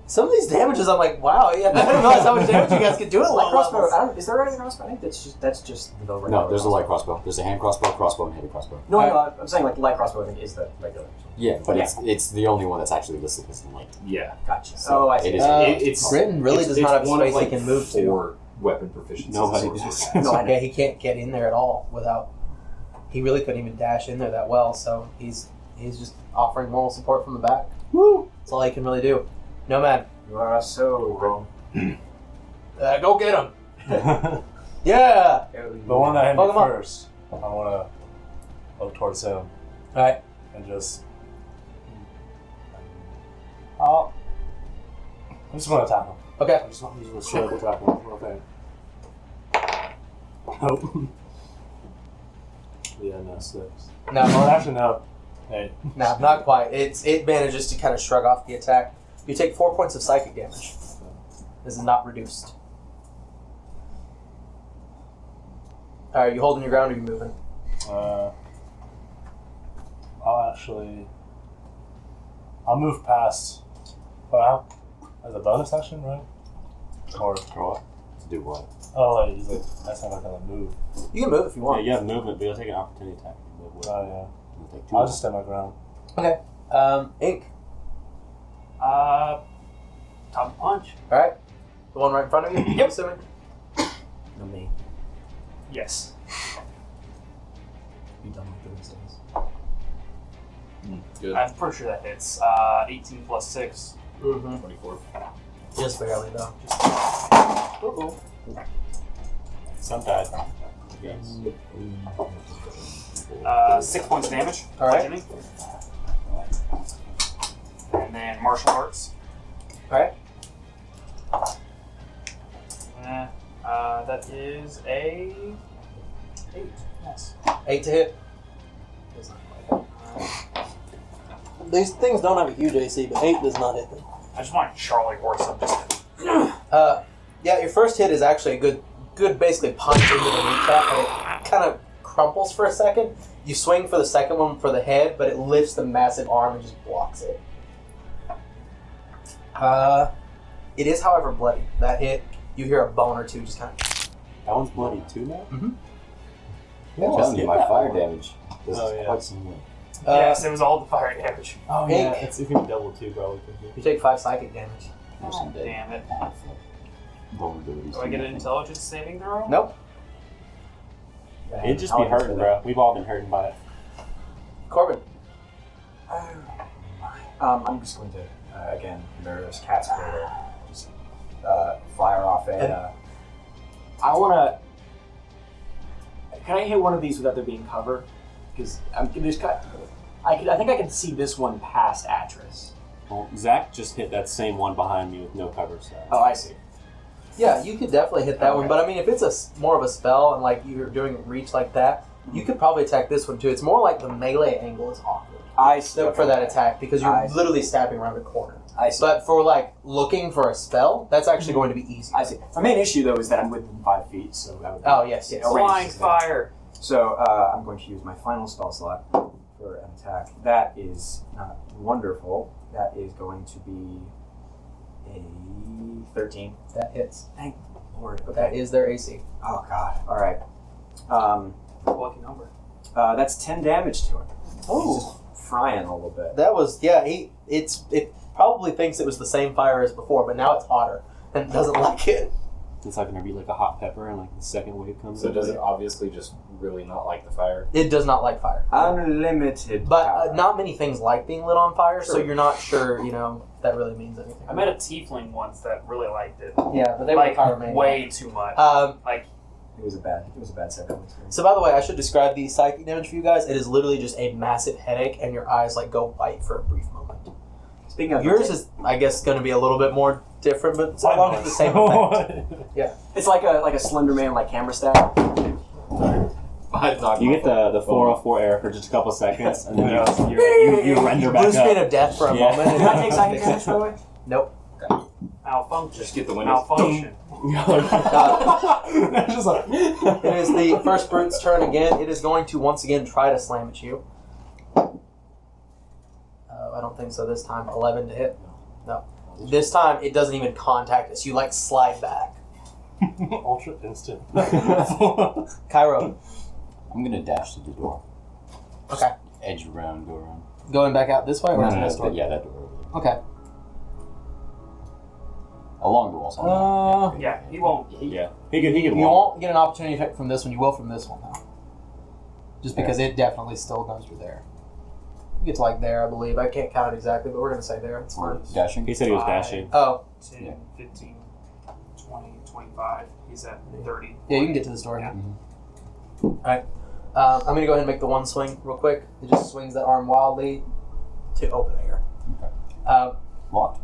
A: Some of these damages, I'm like, wow, yeah, I didn't realize how much damage you guys could do at
C: Light
A: low
C: crossbow.
A: levels.
C: Is there any crossbow? I think that's just the regular.
E: No, there's a light crossbow. There's a hand crossbow, and heavy crossbow.
C: No, I'm saying like light crossbow. I think is the regular.
E: Yeah, but
C: Yeah.
E: it's the only one that's actually listed as light.
D: Yeah.
C: Gotcha.
E: So
C: I see.
E: it is-
D: It's
A: Britain really does not have
D: one of,
A: space he can move to.
D: 4 weapon proficiencies.
G: Nobody
D: Sorcerer
G: does.
D: has.
C: No, I know.
A: Yeah, he can't get in there at all without. He really couldn't even dash in there that well, so he's just offering moral support from the back. Woo! That's all he can really do. No man,
C: You are so wrong.
A: go get him. Yeah.
I: The one that hit me
A: Fuck him up.
I: first, I want to go towards him
A: All right.
I: and just. I'm just going to attack him.
A: Okay.
I: I'm just going to straight up attack him. Okay. Nope. Yeah, no, 6.
A: No,
I: Oh, actually, no. 8.
A: no, not quite. It manages to kind of shrug off the attack. You take 4 points of psychic damage. This is not reduced. All right, you holding your ground or you moving?
I: I'll move past. Well, as a bonus action, right? Or
E: what? To do what?
I: oh, wait, he's like that's not gonna move.
A: You can move if you
G: Yeah,
A: want.
G: you have movement, but you'll take an opportunity attack.
I: Oh yeah.
E: You'll take 2.
I: I'll just stand my ground.
A: Okay. Ink.
B: Top punch.
A: All right. The one right in front of you.
B: Yep.
A: I'm assuming.
C: No me.
B: Yes.
C: You done with those things.
D: Good.
B: I'm pretty sure that hits. 18 plus 6.
A: Mm-hmm.
D: 24.
A: Just barely though. Just. Uh-oh.
G: Some died. Yes.
B: 6 points of damage.
A: All right.
B: Bludgeoning. And then martial arts.
A: All right.
B: That is a 8. Yes.
A: 8 to hit. These things don't have a huge AC, but 8 does not hit them.
B: I just want Charlie horse him just
A: Yeah, your first hit is actually a good basically punch into the kneecap, and it kind of crumples for a second, You swing for the second one for the head, but it lifts the massive arm and just blocks it. It is, however, bloody. That hit, you hear a bone or two just kind of...
G: That one's bloody too now?
A: Mm-hmm.
E: I'm telling you, my fire damage is quite similar.
B: Yes, it was all the fire damage.
G: Oh,
A: yeah,
G: it's going to be double too, probably.
A: You take 5 psychic damage.
B: Oh, damn it.
E: Vulnerabilities.
B: Do I get an intelligence saving throw?
A: Nope.
G: It'd just be hurting, bro. We've all been hurting by it.
A: Corbin.
C: I'm just going to, again, nervous cat's cradle, just fire off a... I want to... Can I hit one of these without there being cover? Because I think I can see this one past Atris.
G: Well, Zach just hit that same one behind me with no cover, so...
C: Oh, I see.
A: Yeah, you could definitely hit that one, but I mean, if it's more of a spell and like you're doing reach like that, you could probably attack this one too. It's more like the melee angle is awkward.
C: I see.
A: For that attack because you're literally stabbing around a corner.
C: I see.
A: But for like looking for a spell, that's actually going to be easy.
C: I see. My main issue though is that I'm within 5 feet, so that would be
A: yes.
B: Flying fire.
C: So I'm going to use my final spell slot for an attack. That is not wonderful. That is going to be a 13.
A: That hits.
C: Thank Lord. Okay.
A: That is their AC.
C: Oh God. All right.
B: Lucky number.
C: That's 10 damage to him.
A: Oh.
C: He's just frying a little bit.
A: That was it probably thinks it was the same fire as before, but now it's hotter and doesn't like it.
G: It's not going to be like a hot pepper and like the second wave comes
D: So
G: in.
D: does it obviously just really not like the fire?
A: It does not like fire.
C: Unlimited.
A: But
C: power.
A: not many things like being lit on fire, so
C: Sure.
A: you're not sure, if that really means anything.
B: I met a tiefling once that really liked it.
A: Yeah, but they were
B: Like,
A: pyromaniac.
B: way too much.
A: Like,
C: It was a bad second experience.
A: so by the way, I should describe the psychic damage for you guys. It is literally just a massive headache, and your eyes go white for a brief moment.
C: Speaking of
A: Yours is, I guess, going to be a little bit more different, but it's along with the same effect.
C: it's like a Slender Man camera staff.
G: You get the 404 error for just a couple seconds, and then you render back
A: Blue screen
G: up.
A: of death for a
G: Yeah.
A: moment.
C: Did I take psychic damage, by the way?
A: Nope.
B: Malfunction.
D: Just get the windows.
B: Malfunction.
G: Just like,
A: It is the first brute's turn again. It is going to once again try to slam at you. I don't think so this time. 11 to hit. No. This time it doesn't even contact us. You slide back.
I: Ultra instant.
A: Cairo.
E: I'm gonna dash to the door.
A: Okay.
E: Edge around, go around.
A: Going back out this way or
E: No,
A: to
E: no,
A: this door?
E: yeah, that door over there.
A: Okay.
E: Along the walls.
B: Yeah, he won't.
G: yeah, he can
A: You
G: walk.
A: won't get an opportunity effect from this one. You will from this one, though. Just because it definitely still knows you're there. You get to there, I believe. I can't count it exactly, but we're going to say there. It's fine.
E: Dashing.
G: He said he was dashing.
A: Oh.
B: 10,
E: Yeah.
B: 15, 20, 25. He's at 30.
A: Yeah, you can get to this door now.
E: Mhm.
A: Alright. I'm going to go ahead and make the one swing real quick. It just swings that arm wildly to open air.
E: Okay. Locked.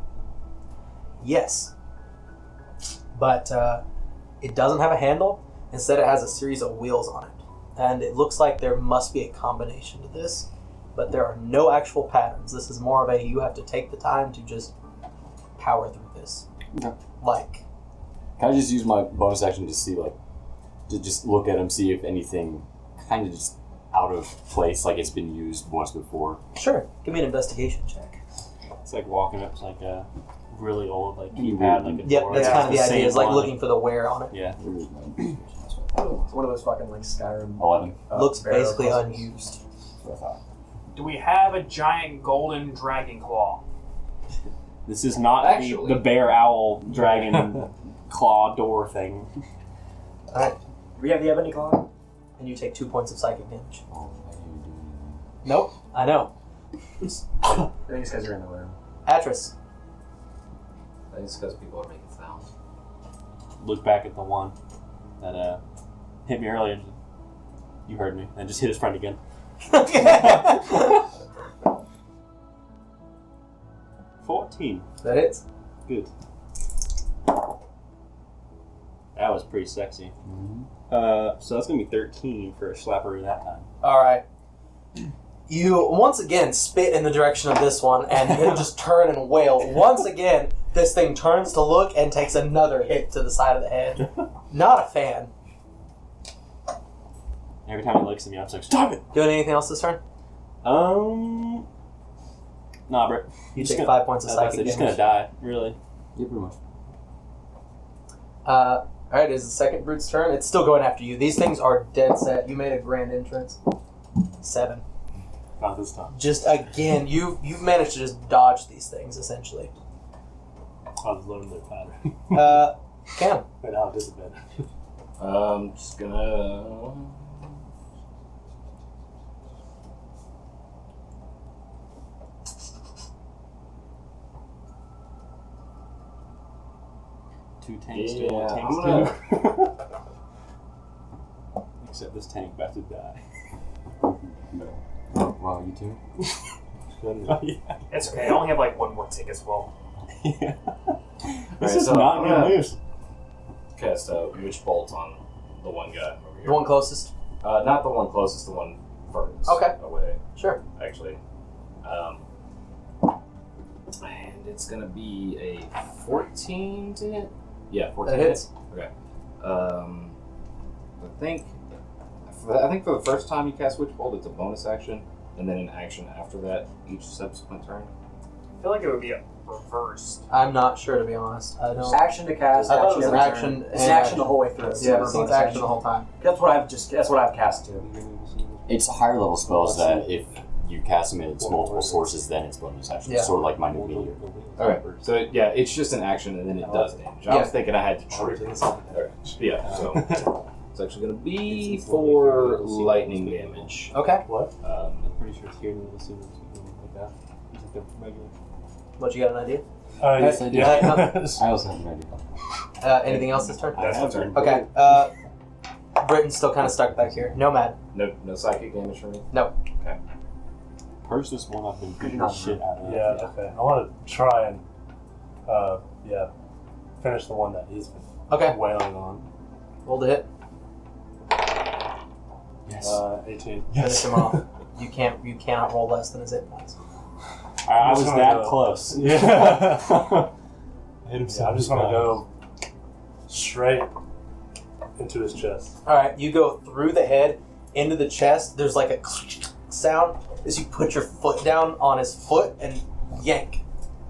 A: Yes. But it doesn't have a handle. Instead, it has a series of wheels on it. And it looks like there must be a combination to this. But there are no actual patterns. This is more of a you have to take the time to just power through this.
E: Okay. Can I just use my bonus action to see, to just look at him, see if anything kind of just out of place, it's been used once before?
A: Sure. Give me an investigation check.
G: It's like walking up to a really old keypad, a
A: Yep,
G: door.
A: that's kind of the
G: It's
A: idea.
G: same
A: Is
G: one.
A: looking for the wear on it.
G: Yeah.
E: Where is my investigation? That's
C: It's one of those fucking Skyrim.
E: 11.
A: Looks
C: barrel
A: basically
C: puzzles.
A: unused.
E: That's what I thought.
B: Do we have a giant golden dragon claw?
G: This is not
D: Actually-
G: the bear owl dragon claw door thing.
A: Alright.
C: Do we have the ebony claw?
A: And you take 2 points of psychic damage.
E: Oh, I didn't do anything.
A: Nope. I know.
C: I think these guys are in the room.
A: Atris.
D: I think it's because people are making sounds.
G: Look back at the one that hit me earlier. You heard me. And just hit his friend again. 14.
A: That it?
G: Good. That was pretty sexy.
E: Mm-hmm.
G: So that's gonna be 13 for a slapperoo that time.
A: Alright. You once again spit in the direction of this one and then just turn and wail. Once again, this thing turns to look and takes another hit to the side of the head. Not a fan.
G: Every time he looks at me, I'm just like, stop it!
A: Doing anything else this turn?
G: Nah, Brett.
A: You
G: Just
A: take
G: gonna-
A: 5 points of
G: I was about to
A: psychic
G: say, just gonna
A: damage.
G: die, really.
E: Yeah, pretty much.
A: Alright, it's the second brute's turn. It's still going after you. These things are dead set. You made a grand entrance. 7.
I: Not this time.
A: Just again, you've managed to just dodge these things essentially.
I: I've learned their pattern.
A: Cam.
I: Right now, disadvantage.
D: Just gonna.
G: Two tanks,
D: Yeah,
G: two
D: I'm
G: tanks,
D: gonna-
G: two. Except this tank about to die.
E: Oh, wow, you too?
B: It's okay. I only have like one more tick as well.
G: Yeah.
D: Alright,
G: This is
D: so
G: not
D: I'm
G: good
D: gonna
G: news.
D: cast a witch bolt on the one guy over here.
A: The one closest.
D: Not the one closest, the one furthest
A: Okay.
D: away,
A: Sure.
D: actually. And it's gonna be a 14 to hit. Yeah, 14
A: That hits.
D: Okay. I think for the first time you cast Witch Bolt, it's a bonus action, and then an action after that each subsequent turn.
B: I feel like it would be reversed.
A: I'm not sure, to be honest. I don't.
C: Action to cast.
A: I thought it
C: action
A: was an
C: every
A: action
C: turn. It's
A: and
C: an action
A: action.
C: the whole way through. It's
A: Yeah,
C: never
A: it's
C: bonus
A: action the whole time.
C: That's what I've cast too.
E: It's higher level spells that if you cast them in its multiple sources, then it's bonus action.
A: Yeah.
E: Sort of like Mind of Meteor.
D: Okay, so yeah, it's just an action, and then it does damage. I was thinking I had to trigger. Okay. Yeah, so it's actually going to be 4 lightning damage.
A: Okay.
I: What?
G: I'm pretty sure it's here and we'll see like that. It's like the regular.
A: What, you got an idea?
E: Yes, I do.
A: Yeah.
E: I also have an idea.
A: Anything else this turn?
D: That's my turn.
A: Okay. Britain's still kind of stuck back here. Nomad.
D: No psychic damage for me?
G: Purge this one up and beat the
C: enough.
G: shit out of it.
I: Yeah, okay. I want to try and, finish the one that he's been
A: Okay.
I: wailing on.
A: Roll to hit.
G: Yes.
I: 18.
A: Finish him off. You cannot roll less than his hit points.
G: I was
I: just gonna
G: that
I: go-
G: close.
I: Yeah.
G: Hit him
I: Yeah, I'm just gonna go straight into his chest.
A: Alright, you go through the head, into the chest. There's like a sound as you put your foot down on his foot and yank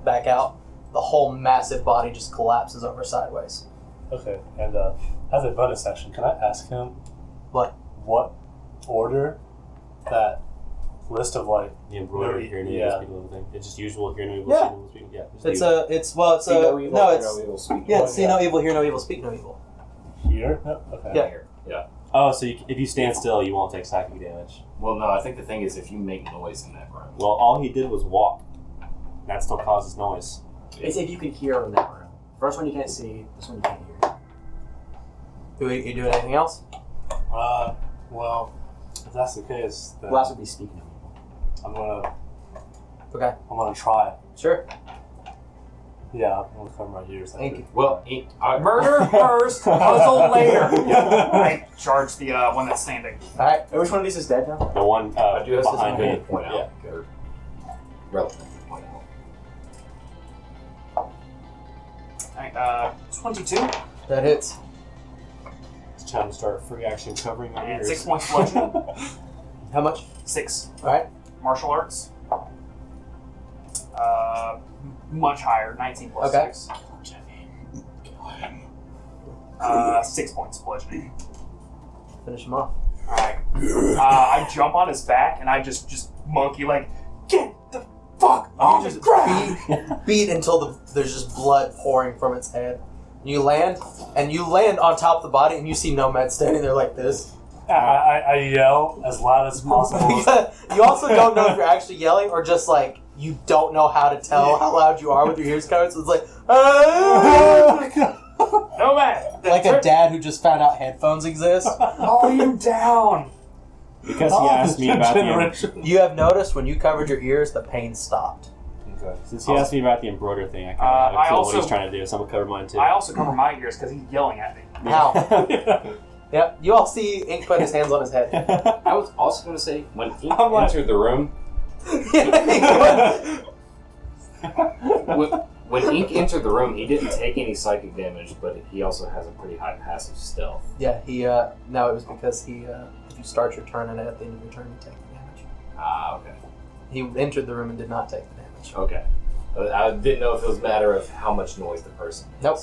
A: back out. The whole massive body just collapses over sideways.
I: Okay, and as a bonus action, can I ask him
A: What?
I: order that list of like
G: The embroidery here and
I: Yeah.
G: speak a little thing. It's just usual here and
A: Yeah.
G: speak. Yeah. just
A: It's
G: do it.
D: See no evil,
A: no,
D: hear
A: it's
D: no evil, speak
A: yeah.
D: no
A: It's see no evil, hear no evil, speak no evil.
I: here? No? Okay.
A: Yeah.
D: Yeah.
G: Oh, so if you stand still, you won't take psychic damage.
D: Well, no, I think the thing is if you make noise in that room.
G: Well, all he did was walk. That still causes noise.
C: It's if you can hear in that room. First one you can't see. This one you can't hear.
A: You doing anything else?
I: Well, if that's the case, then
C: Last would be speaking.
I: I'm gonna try it.
A: Sure.
I: Yeah, I'm gonna cover my ears.
A: Thank you.
D: Well,
B: Murder first, puzzle later. I charge the one that's standing.
A: All right.
C: Which one of these is dead now?
G: The one
D: I do have
G: behind
D: something
G: me.
D: to point out. Or relevant to point out.
B: 22
A: That hits.
G: It's time to start free action covering our
B: and
G: ears.
B: 6 points bludgeoning.
A: How much?
B: 6
A: All right.
B: martial arts. Much higher, 19 plus
A: Okay.
B: 6. 6 points bludgeoning.
A: Finish him off.
B: Alright. I jump on his back and I just monkey like, get the fuck off
A: You
B: the
A: just
B: ground!
A: beat until there's just blood pouring from its head. You land on top of the body, and you see Nomad standing there like this.
I: I yell as loud as possible.
A: You also don't know if you're actually yelling or just like you don't know how to tell how loud you are with your ears covered. So it's like,
B: Nomad!
A: like a dad who just found out headphones exist.
B: Volume down!
G: Because he asked me about the
A: You have noticed when you covered your ears, the pain stopped.
I: Okay.
G: since he asked me about the embroider thing, I kind of
B: I
G: have a clue what
B: also-
G: he's trying to do, so I'm gonna cover mine too.
B: I also cover my ears because he's yelling at me.
A: How? Yep. You all see Ink put his hands on his head.
D: I was also going to say, when Ink
I: I'm like-
D: entered the room, when Ink entered the room, he didn't take any psychic damage, but he also has a pretty high passive stealth.
A: Yeah. He. No, it was because he You start your turn, and at the end of your turn, you take the damage.
D: Ah, okay.
A: He entered the room and did not take the damage.
D: Okay. I didn't know if it was a matter of how much noise the person makes.
A: Nope.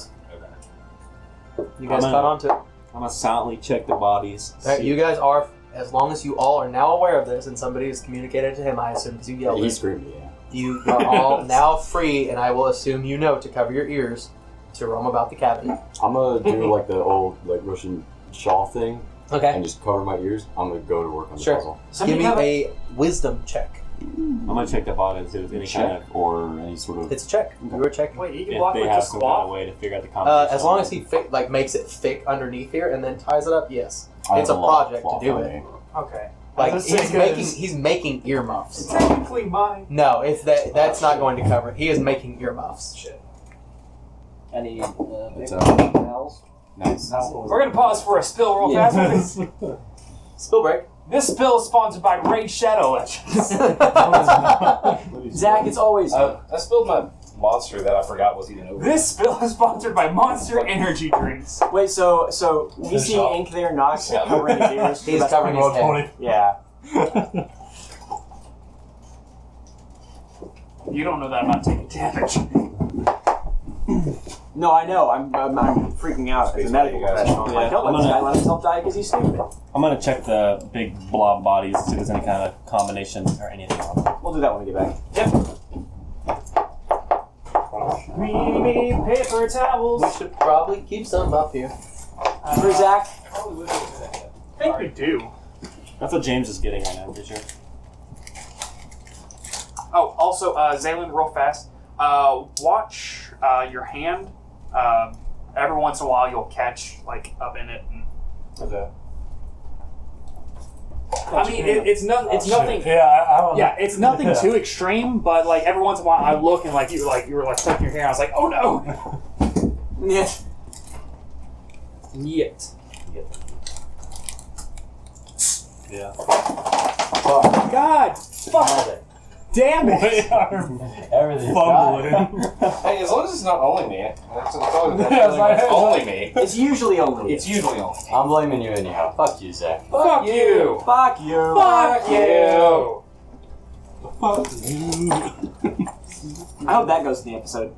D: Okay.
A: You guys
G: I'm
A: caught on to it.
G: I'm gonna silently check the bodies.
A: All right, you guys are, as long as you all are now aware of this, and somebody has communicated to him, I assume, because you yelled
E: He
A: it,
E: screamed me, yeah.
A: you are all now free, and I will assume you know to cover your ears to roam about the cabin.
E: I'm gonna do like the old like Russian shawl thing
A: Okay.
E: and just cover my ears. I'm gonna go to work on the
A: Sure.
E: puzzle.
A: Give me a wisdom check.
G: I'm gonna check the bodies if there's any kind of
E: Or any sort of
A: It's a check. You were checking.
B: Wait, you can
G: if
B: block
G: they
B: with
G: have
B: just
G: some kind of
B: squat?
G: way to figure out the combination.
A: As long as he makes it thick underneath here and then ties it up, yes.
E: I
A: It's
E: have
A: a
E: lot of
A: project
E: cloth
A: to do
E: on
A: it.
E: me.
B: Okay.
A: Like
B: Let's say
A: he's making earmuffs.
B: Technically mine.
A: No, if that's not going to cover it. He is making earmuffs.
D: Shit.
J: Any
E: It's,
J: towels?
E: Nice.
B: We're gonna pause for a spill real fast.
A: Spill break.
B: This spill is sponsored by Raid Shadow Legends.
J: Zach, it's always
D: I spilled my monster that I forgot was even over.
B: This spill is sponsored by Monster Energy Drinks.
J: Wait. So we see ink there, not covering his ears.
A: He's
J: That's
A: covering his
J: pretty-
A: head.
J: Yeah.
B: You don't know that I'm not taking damage.
J: No, I know. I'm freaking out as a medical
D: you guys.
J: professional. I'm like, don't let this guy let himself die because he's stupid.
G: I'm gonna check the big blob bodies to see if there's any kind of combination or anything on them.
J: We'll do that when we get back.
B: We need paper towels.
A: We should probably keep some up here.
J: For Zach,
B: I think we do.
G: That's what James is getting right now, I'm pretty sure.
B: Oh, also, Zaylen, real fast. Watch your hand. Every once in a while, you'll catch like up in it. And,
I: Okay.
B: I mean, it's nothing.
I: Yeah, I don't know.
B: Yeah, it's nothing too extreme, but like every once in a while, I look and like you were like tucking your hair. I was like, oh no.
J: yeah.
B: Yet.
I: Yeah.
B: God, fuck, damn it.
I: Everything's fumbling.
D: Hey, as long as it's not only me. It's always
I: Yeah, it's
D: only me.
J: It's usually only.
D: It's usually only me.
E: I'm blaming you anyhow. Fuck you, Zach.
B: Fuck you.
J: Fuck you.
B: Fuck you.
J: I hope that goes in the episode.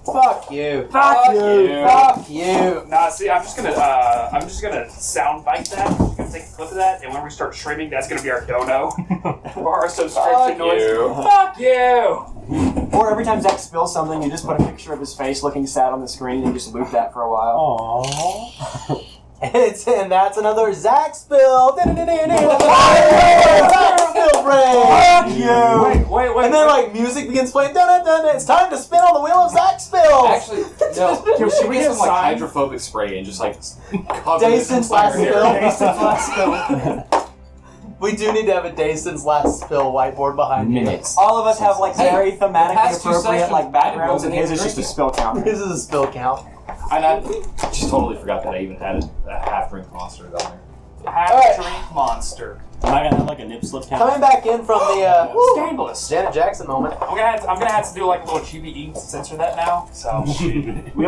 A: Fuck you.
J: Fuck you.
A: Fuck you.
B: Nah, see, I'm just gonna sound bite that. I'm just gonna take a clip of that, and when we start streaming, that's gonna be our dono for our subscription noise.
D: you.
B: Fuck you.
J: Or every time Zach spills something, you just put a picture of his face looking sad on the screen and just loop that for a while.
I: Aww.
A: And that's another Zach spill. Zach spill break.
J: Fuck you.
B: Wait.
A: And then like music begins playing. Dun, dun, dun, dun. It's time to spin on the wheel of Zach spills.
D: Actually, no. Should we get some like
B: sign?
D: hydrophobic spray and just like cover
A: Day
D: this
A: since
D: entire
A: last
D: area?
A: spill. We do need to have a day since last spill whiteboard behind you.
E: Minutes.
J: All of us have like very thematically
D: past two
J: appropriate
D: sessions,
J: like
D: I
J: backgrounds, and
D: didn't
J: his is just a
D: drink
J: spill counter.
A: This is a spill count.
D: And I just totally forgot that I even had a half drink monster down there.
B: Half
A: Alright.
B: drink monster.
G: Am I gonna have like a nip slip count?
A: Coming back in from the
B: Scandalous.
A: Janet Jackson moment.
B: I'm gonna have to do like a little GBE to censor that now. So
J: We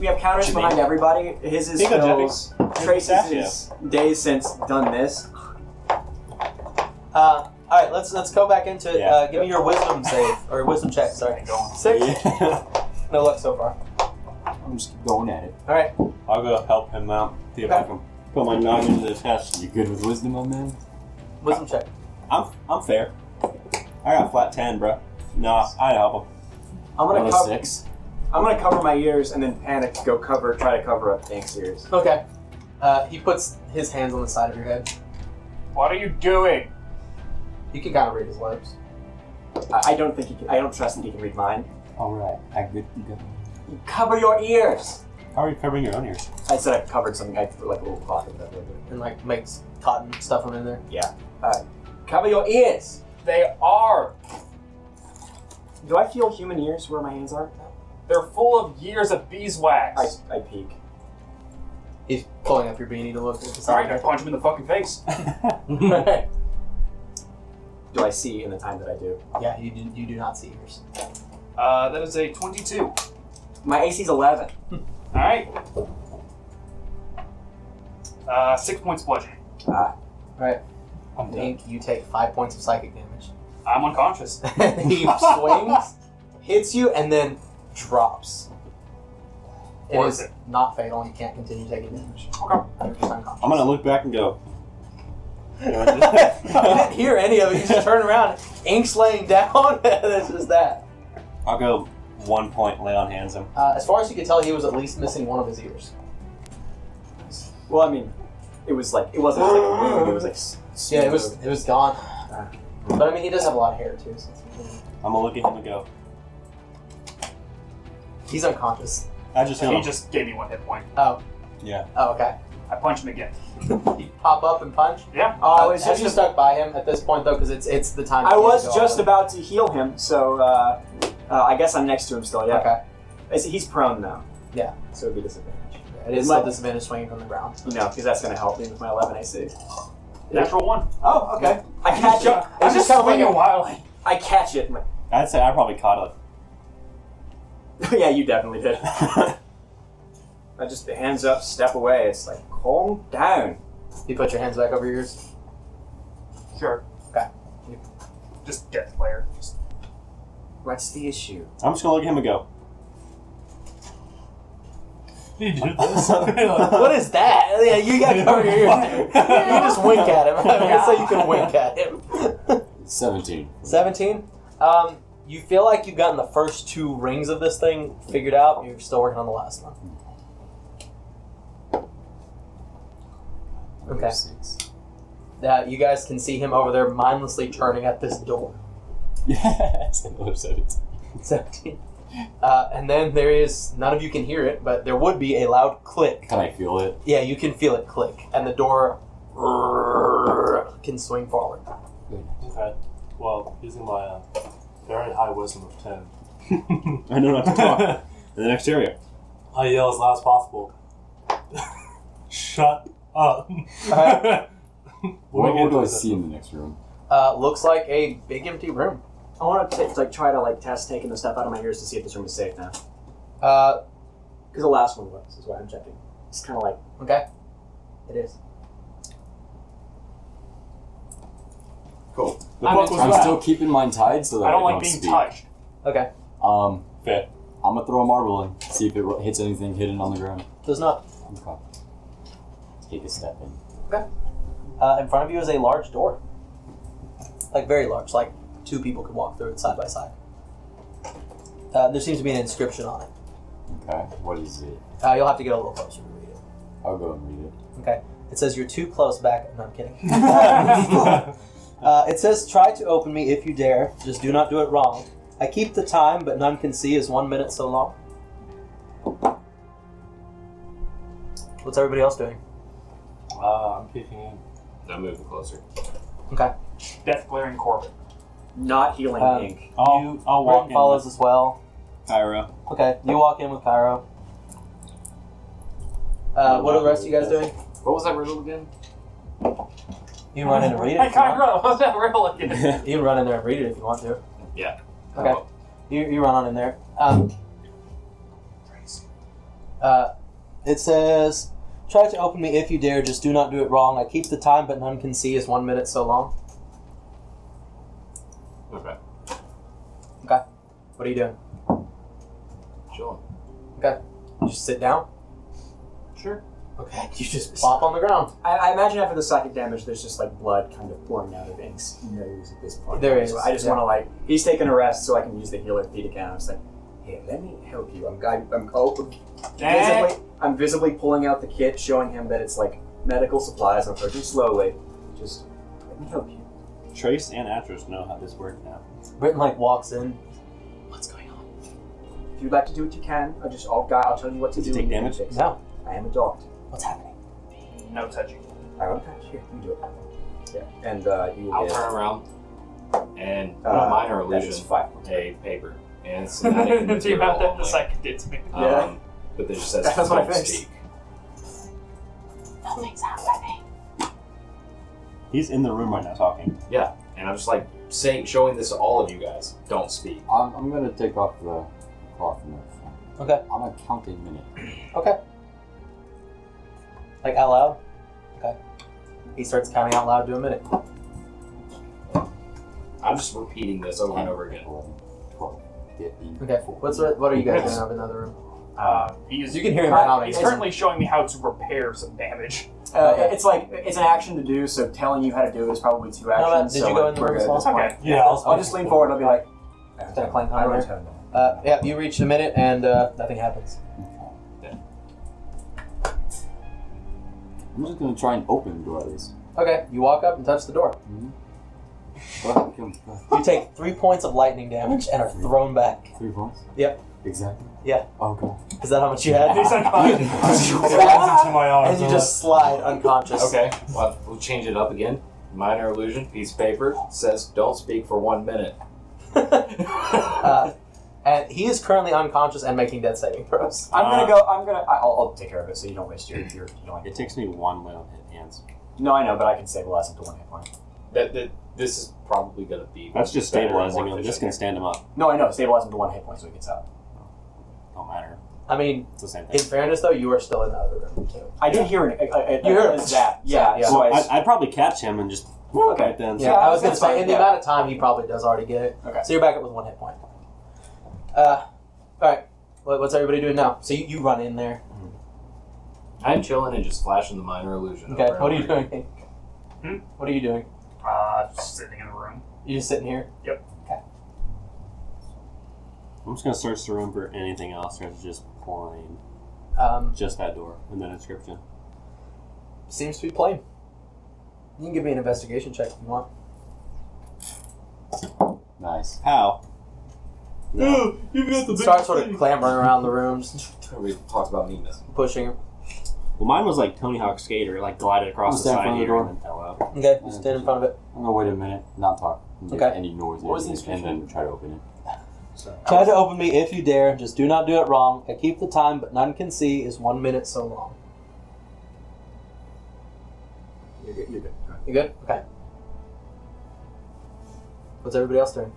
J: have counters behind everybody. His is
G: Here you go,
J: spills. Trace's is days since done this.
A: All right, let's go back into it.
G: Yeah.
A: Give me your wisdom save or wisdom check. Sorry, 6. No luck so far.
E: I'm just going at it.
A: All right,
G: I'll go help him out. See if I can put my noggin to the test.
E: You good with wisdom on that?
A: wisdom check.
G: I'm fair. I got flat 10, bro. No, I'd help him.
J: I'm gonna
E: Another
J: cover.
E: 6.
J: I'm gonna cover my ears and then panic to go try to cover up Hank's ears.
A: Okay. He puts his hands on the side of your head.
B: what are you doing?
A: You can kind of read his lips.
J: I don't think he can. I don't trust that he can read mine.
E: Alright, I good to go.
J: Cover your ears.
G: How are you covering your own ears?
J: I said I covered something. I put like a little cloth in that.
A: And like makes cotton stuff them in there.
J: Cover your ears.
B: They are.
J: Do I feel human ears where my hands are?
B: They're full of years of beeswax.
J: I peek.
A: He's pulling up your beanie to look at the
B: Sorry, I
A: side.
B: punch him in the fucking face.
J: Do I see in the time that I do?
A: Yeah, you do not see yours.
B: That is a 22.
J: My AC's 11.
B: All right. 6 points bludgeoning.
A: Right.
I: I'm dead.
A: Ink, you take 5 points of psychic damage.
B: I'm unconscious.
A: He swings, hits you, and then drops. It
B: Or
A: is
B: is it?
A: not fatal. You can't continue taking damage.
B: Okay.
A: You're just unconscious.
G: I'm gonna look back and go.
A: You didn't hear any of it. You just turn around. Ink's laying down. That's just that.
G: I'll go 1 point, lay on hands him.
A: As far as you can tell, he was at least missing one of his ears.
J: Well, I mean, it wasn't just like a wound. It was like
A: Yeah, it was gone. But I mean, he does have a lot of hair too. So
G: I'm gonna look at him and go.
A: he's unconscious.
G: I just
B: He
G: him.
B: just gave me 1 hit point.
A: Oh.
G: Yeah.
A: Oh, okay.
B: I punch him again.
A: You pop up and punch.
B: Yeah.
J: I was
A: Have
J: just-
A: you stuck by him at this point though? Because it's the time.
J: I
A: he
J: was
A: has to go
J: just
A: on.
J: about to heal him, so I guess I'm next to him still. Yeah.
A: Okay.
J: He's prone now.
A: Yeah.
J: So it'd be disadvantage.
A: It is still disadvantage swinging from the ground.
J: You know, because that's going to help me with my 11 AC.
B: Natural 1.
J: Oh, okay. I catch it.
B: I'm just
J: kind of
B: swinging
J: like
B: wildly.
J: I catch it.
G: I'd say I probably caught
J: Yeah, you definitely did. I just hands up, step away. It's like, calm down.
A: You put your hands back over your ears.
B: Sure.
A: Okay.
B: Just get player. Just
J: What's the issue?
G: I'm just gonna look at him and go.
I: You do this?
A: What is that? Yeah, you got to cover your ears. You just wink at him. I mean, so you can wink at him.
E: 17.
A: 17. You feel like you've gotten the first 2 rings of this thing figured out. You're still working on the last one. Okay.
E: 6.
A: You guys can see him over there mindlessly turning at this door.
E: Yes, another 17.
A: 17. And then there is, none of you can hear it, but there would be a loud click.
E: Can I feel it?
A: Yeah, you can feel it click. And the door can swing forward.
I: Okay. Well, using my very high wisdom of 10,
G: I know not to talk. In the next area.
I: I yell as loud as possible. Shut up.
E: What do I see in the next room?
A: Looks like a big empty room.
J: I want to try to test taking the stuff out of my ears to see if this room is safe now.
A: Uh,
J: Because the last one was, is why I'm checking. It's kind of like,
A: okay. It is.
G: Cool. The
B: I'm
G: fuck was
E: I'm
G: that?
E: still keeping mine tied so that
B: I don't like being
E: speak.
B: touched.
A: Okay.
G: Fair.
E: I'm gonna throw a marble in, see if it hits anything hidden on the ground.
A: Does not.
E: Okay. Take a step in.
A: In front of you is a large door. Like, very large. Like, 2 people could walk through it side by side. There seems to be an inscription on it.
E: Okay. What is it?
A: You'll have to get a little closer to read it.
E: I'll go and read it.
A: Okay. It says you're too close back. No, I'm kidding. It says, try to open me if you dare. Just do not do it wrong. I keep the time, but none can see is 1 minute so long. What's everybody else doing?
I: I'm peeking in.
D: I'm moving closer.
A: Okay.
B: Death glaring Corbin.
J: not healing ink.
G: I'll walk
A: Britton
G: in
A: follows
G: with
A: as well.
G: Kyra.
A: Okay, you walk in with Cairo. What are the rest of you guys doing?
D: What was that riddle again?
A: You can run in and read it.
B: Hey,
A: If you want.
B: Kyra, what's that riddle again?
A: You can run in there and read it if you want to.
D: Yeah.
A: Okay. You run on in there. It says, try to open me if you dare, just do not do it wrong. I keep the time, but none can see is 1 minute so long.
D: Okay.
A: Okay. What are you doing?
D: Chilling.
A: Okay. You just sit down?
B: Sure.
A: Okay. You just plop on the ground.
J: I imagine after the psychic damage, there's just like blood kind of pouring out of Ink's nose at this point.
A: There is,
J: So I just
A: yeah.
J: want to he's taking a rest, so I can use the healer feat again. I was like, here, let me help you. I'm visibly pulling out the kit, showing him that it's like medical supplies. I'm approaching slowly. Just let me help you.
G: Trace and Atros know how this works now.
A: Britton walks in. What's going on?
J: If you'd like to do what you can, I'll tell you what to
G: Does
J: do.
G: he take
J: and you
G: damage?
J: fix it.
A: No.
J: I am a doctor.
A: What's happening?
B: No touching.
J: I won't touch you. You do it. Yeah, and you will
D: I'll
J: get.
D: turn around and put a minor
J: that is
D: illusion,
J: 5 points.
D: a paper, and somatic
B: Do you
D: material
B: have that? The
D: only.
B: psychic did to me.
J: Yeah.
D: But it just says
J: That's what I
D: don't
J: fixed.
D: speak.
A: Nothing's happening.
G: He's in the room right now talking.
D: Yeah, and I'm just showing this to all of you guys. Don't speak.
E: I'm gonna take off the cloth and everything.
A: Okay.
E: I'm gonna count a minute.
A: Okay. Like out loud? Okay. He starts counting out loud to a minute.
D: I'm just repeating this over and over again.
E: 11, 12, 15.
A: Okay. What are you guys doing up in the other room?
B: You
A: can hear him counting.
B: He's currently showing me how to repair some damage.
J: It's like it's an action to do, so telling you how to do it is probably 2 actions.
A: Did
J: so
A: you go in the
J: we're
A: room
J: good
A: as
J: at this
A: well?
J: point.
B: Okay.
I: Yeah,
J: I'll just lean forward. I'll be like,
A: Gonna clank
J: I
A: on there.
J: return that.
A: Yeah, you reach a minute and nothing happens.
E: I'm just gonna try and open the door at least.
A: Okay, you walk up and touch the door.
E: Go ahead, go ahead.
A: You take 3 points of lightning damage and are thrown back.
E: 3 points?
A: Yep.
E: Exactly?
A: Yeah.
E: Okay.
A: Is that how much you had?
I: He's unconscious. Grabs into my arms.
A: And you just slide unconscious.
D: Okay, well, we'll change it up again. Minor illusion, piece of paper, says don't speak for 1 minute.
A: And he is currently unconscious and making death saving throws.
J: I'll take care of it so you don't waste your healing.
G: It takes me 1 little hit hands.
J: No, I know, but I can stabilize him to 1 hit point.
D: This is probably going to be...
G: That's just
D: better and
G: stabilizing
D: more
G: him. Just gonna
D: efficient.
G: stand him up.
J: No, I know. Stabilize him to 1 hit point so he gets out.
G: Don't matter.
A: I mean,
G: It's the same
A: in
G: thing.
A: fairness though, you are still in the other room too.
J: I did hear
A: You heard
J: a
A: it.
J: zap. Yeah,
A: Yeah.
J: so
G: I'd probably catch him and just
J: Okay.
G: right then.
A: Yeah, I was going to
J: that's
A: say,
J: fine,
A: in the
J: yeah.
A: amount of time, he probably does already get it.
J: Okay.
A: So you're back up with 1 hit point. Alright. What's everybody doing now? So you run in there.
D: I'm chilling and just flashing the minor illusion.
A: Okay,
D: over and
A: what are you
D: over
A: doing?
B: Hmm?
A: What are you doing?
B: Just sitting in a room.
A: You just sitting here?
G: I'm just gonna search the room for anything else, or it's just plain. Just that door and then inscription.
A: Seems to be plain. You can give me an investigation check if you want.
E: Nice.
G: How?
I: You've got the
A: Start sort of clambering around the rooms,
D: Everybody talks about me missing.
A: pushing him.
G: Well, mine was like Tony Hawk Skater, it, like glided across the
E: Stand in
G: side
E: front of the
G: here
E: door.
G: and then fell out.
A: Okay, you stand in front of it.
E: I'm gonna wait a minute, not talk. Make
A: Okay.
E: any noise
A: What was the
E: and then try to open it.
A: Try to open me if you dare. Just do not do it wrong. I keep the time, but none can see is 1 minute so long.
J: You're good. You're good.
A: You good? Okay. What's everybody else doing?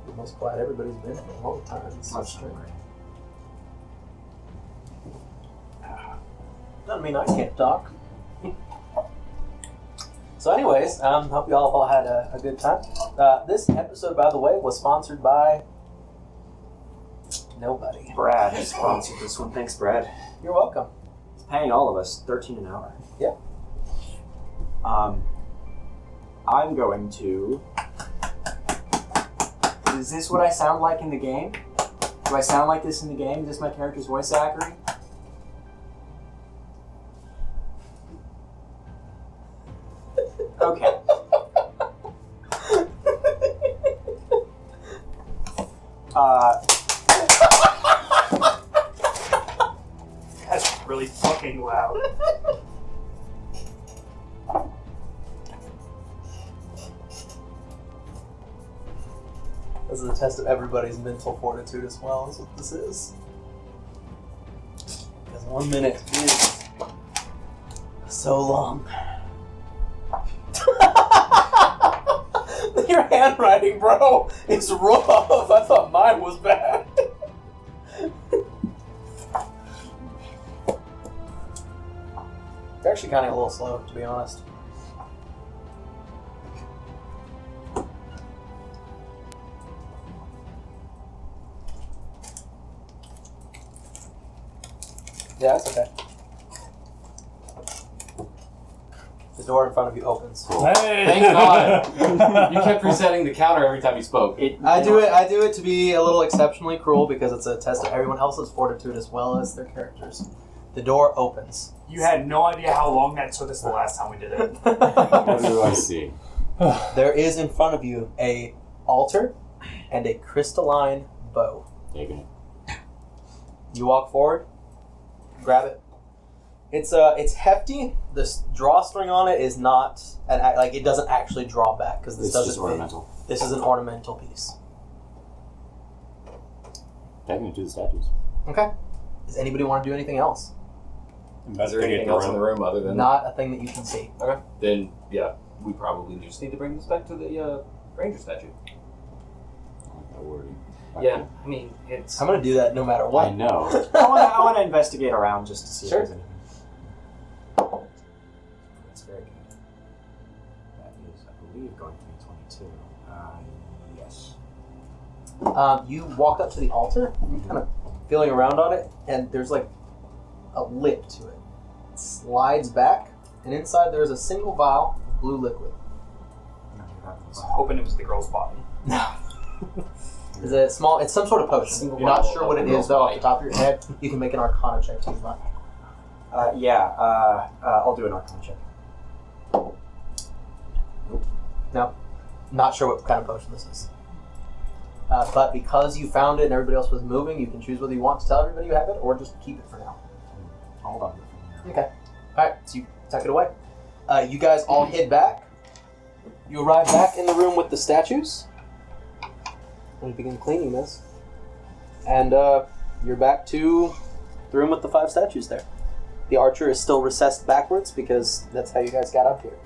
A: The most quiet everybody's been in a long time. It's so strange. Doesn't mean I can't talk. So anyways, hope you all had a good time. This episode, by the way, was sponsored by nobody.
J: Brad sponsored this one. Thanks, Brad.
A: You're welcome.
J: He's paying all of us $13 an hour.
A: Yeah.
J: I'm going to. Is this what I sound like in the game? Do I sound like this in the game? Is this my character's voice accurate? Okay.
B: That's really fucking loud.
A: This is a test of everybody's mental fortitude as well, is what this is. Because 1 minute is so long. Your handwriting, bro, is rough. I thought mine was bad. They're actually kind of a little slow, to be honest. Yeah, that's okay. The door in front of you opens.
I: Hey!
D: Thank God. You kept resetting the counter every time you spoke.
A: I do it to be a little exceptionally cruel because it's a test of everyone else's fortitude as well as their characters. The door opens.
B: You had no idea how long that took us the last time we did it.
E: What do I see?
A: There is in front of you a altar and a crystalline bow.
E: Taking it.
A: You walk forward, grab it. It's hefty. This drawstring on it is not it doesn't actually draw back because this
E: It's
A: doesn't.
E: just ornamental.
A: This is an ornamental piece.
E: Taking it to the statues.
A: Okay. Does anybody want to do anything else?
D: Is there anything else in the room other than
A: Not a thing that you can see.
D: Okay. Then, yeah, we probably just need to bring this back to the ranger statue.
E: that wording.
B: Yeah, I mean, it's.
A: I'm gonna do that no matter what.
E: I know.
J: I want to investigate around just to see
A: Sure.
J: if there's anything. That's very good. That is, I believe, going to be 22. Yes.
A: You walked up to the altar, kind of feeling around on it, and there's like a lip to it. It slides back, and inside there is a single vial of blue liquid.
B: I was hoping it was the girl's body.
A: No. It's a small. It's some sort of potion. You're not sure what it is though off the top of your head. You can make an Arcana check to find.
J: I'll do an Arcana check.
A: No, not sure what kind of potion this is. But because you found it and everybody else was moving, you can choose whether you want to tell everybody you have it or just keep it for now.
J: Hold on.
A: Okay. All right. So you tuck it away. You guys all head back. You arrive back in the room with the statues. I'm gonna begin cleaning this, and you're back to the room with the 5 statues there. The archer is still recessed backwards because that's how you guys got up here.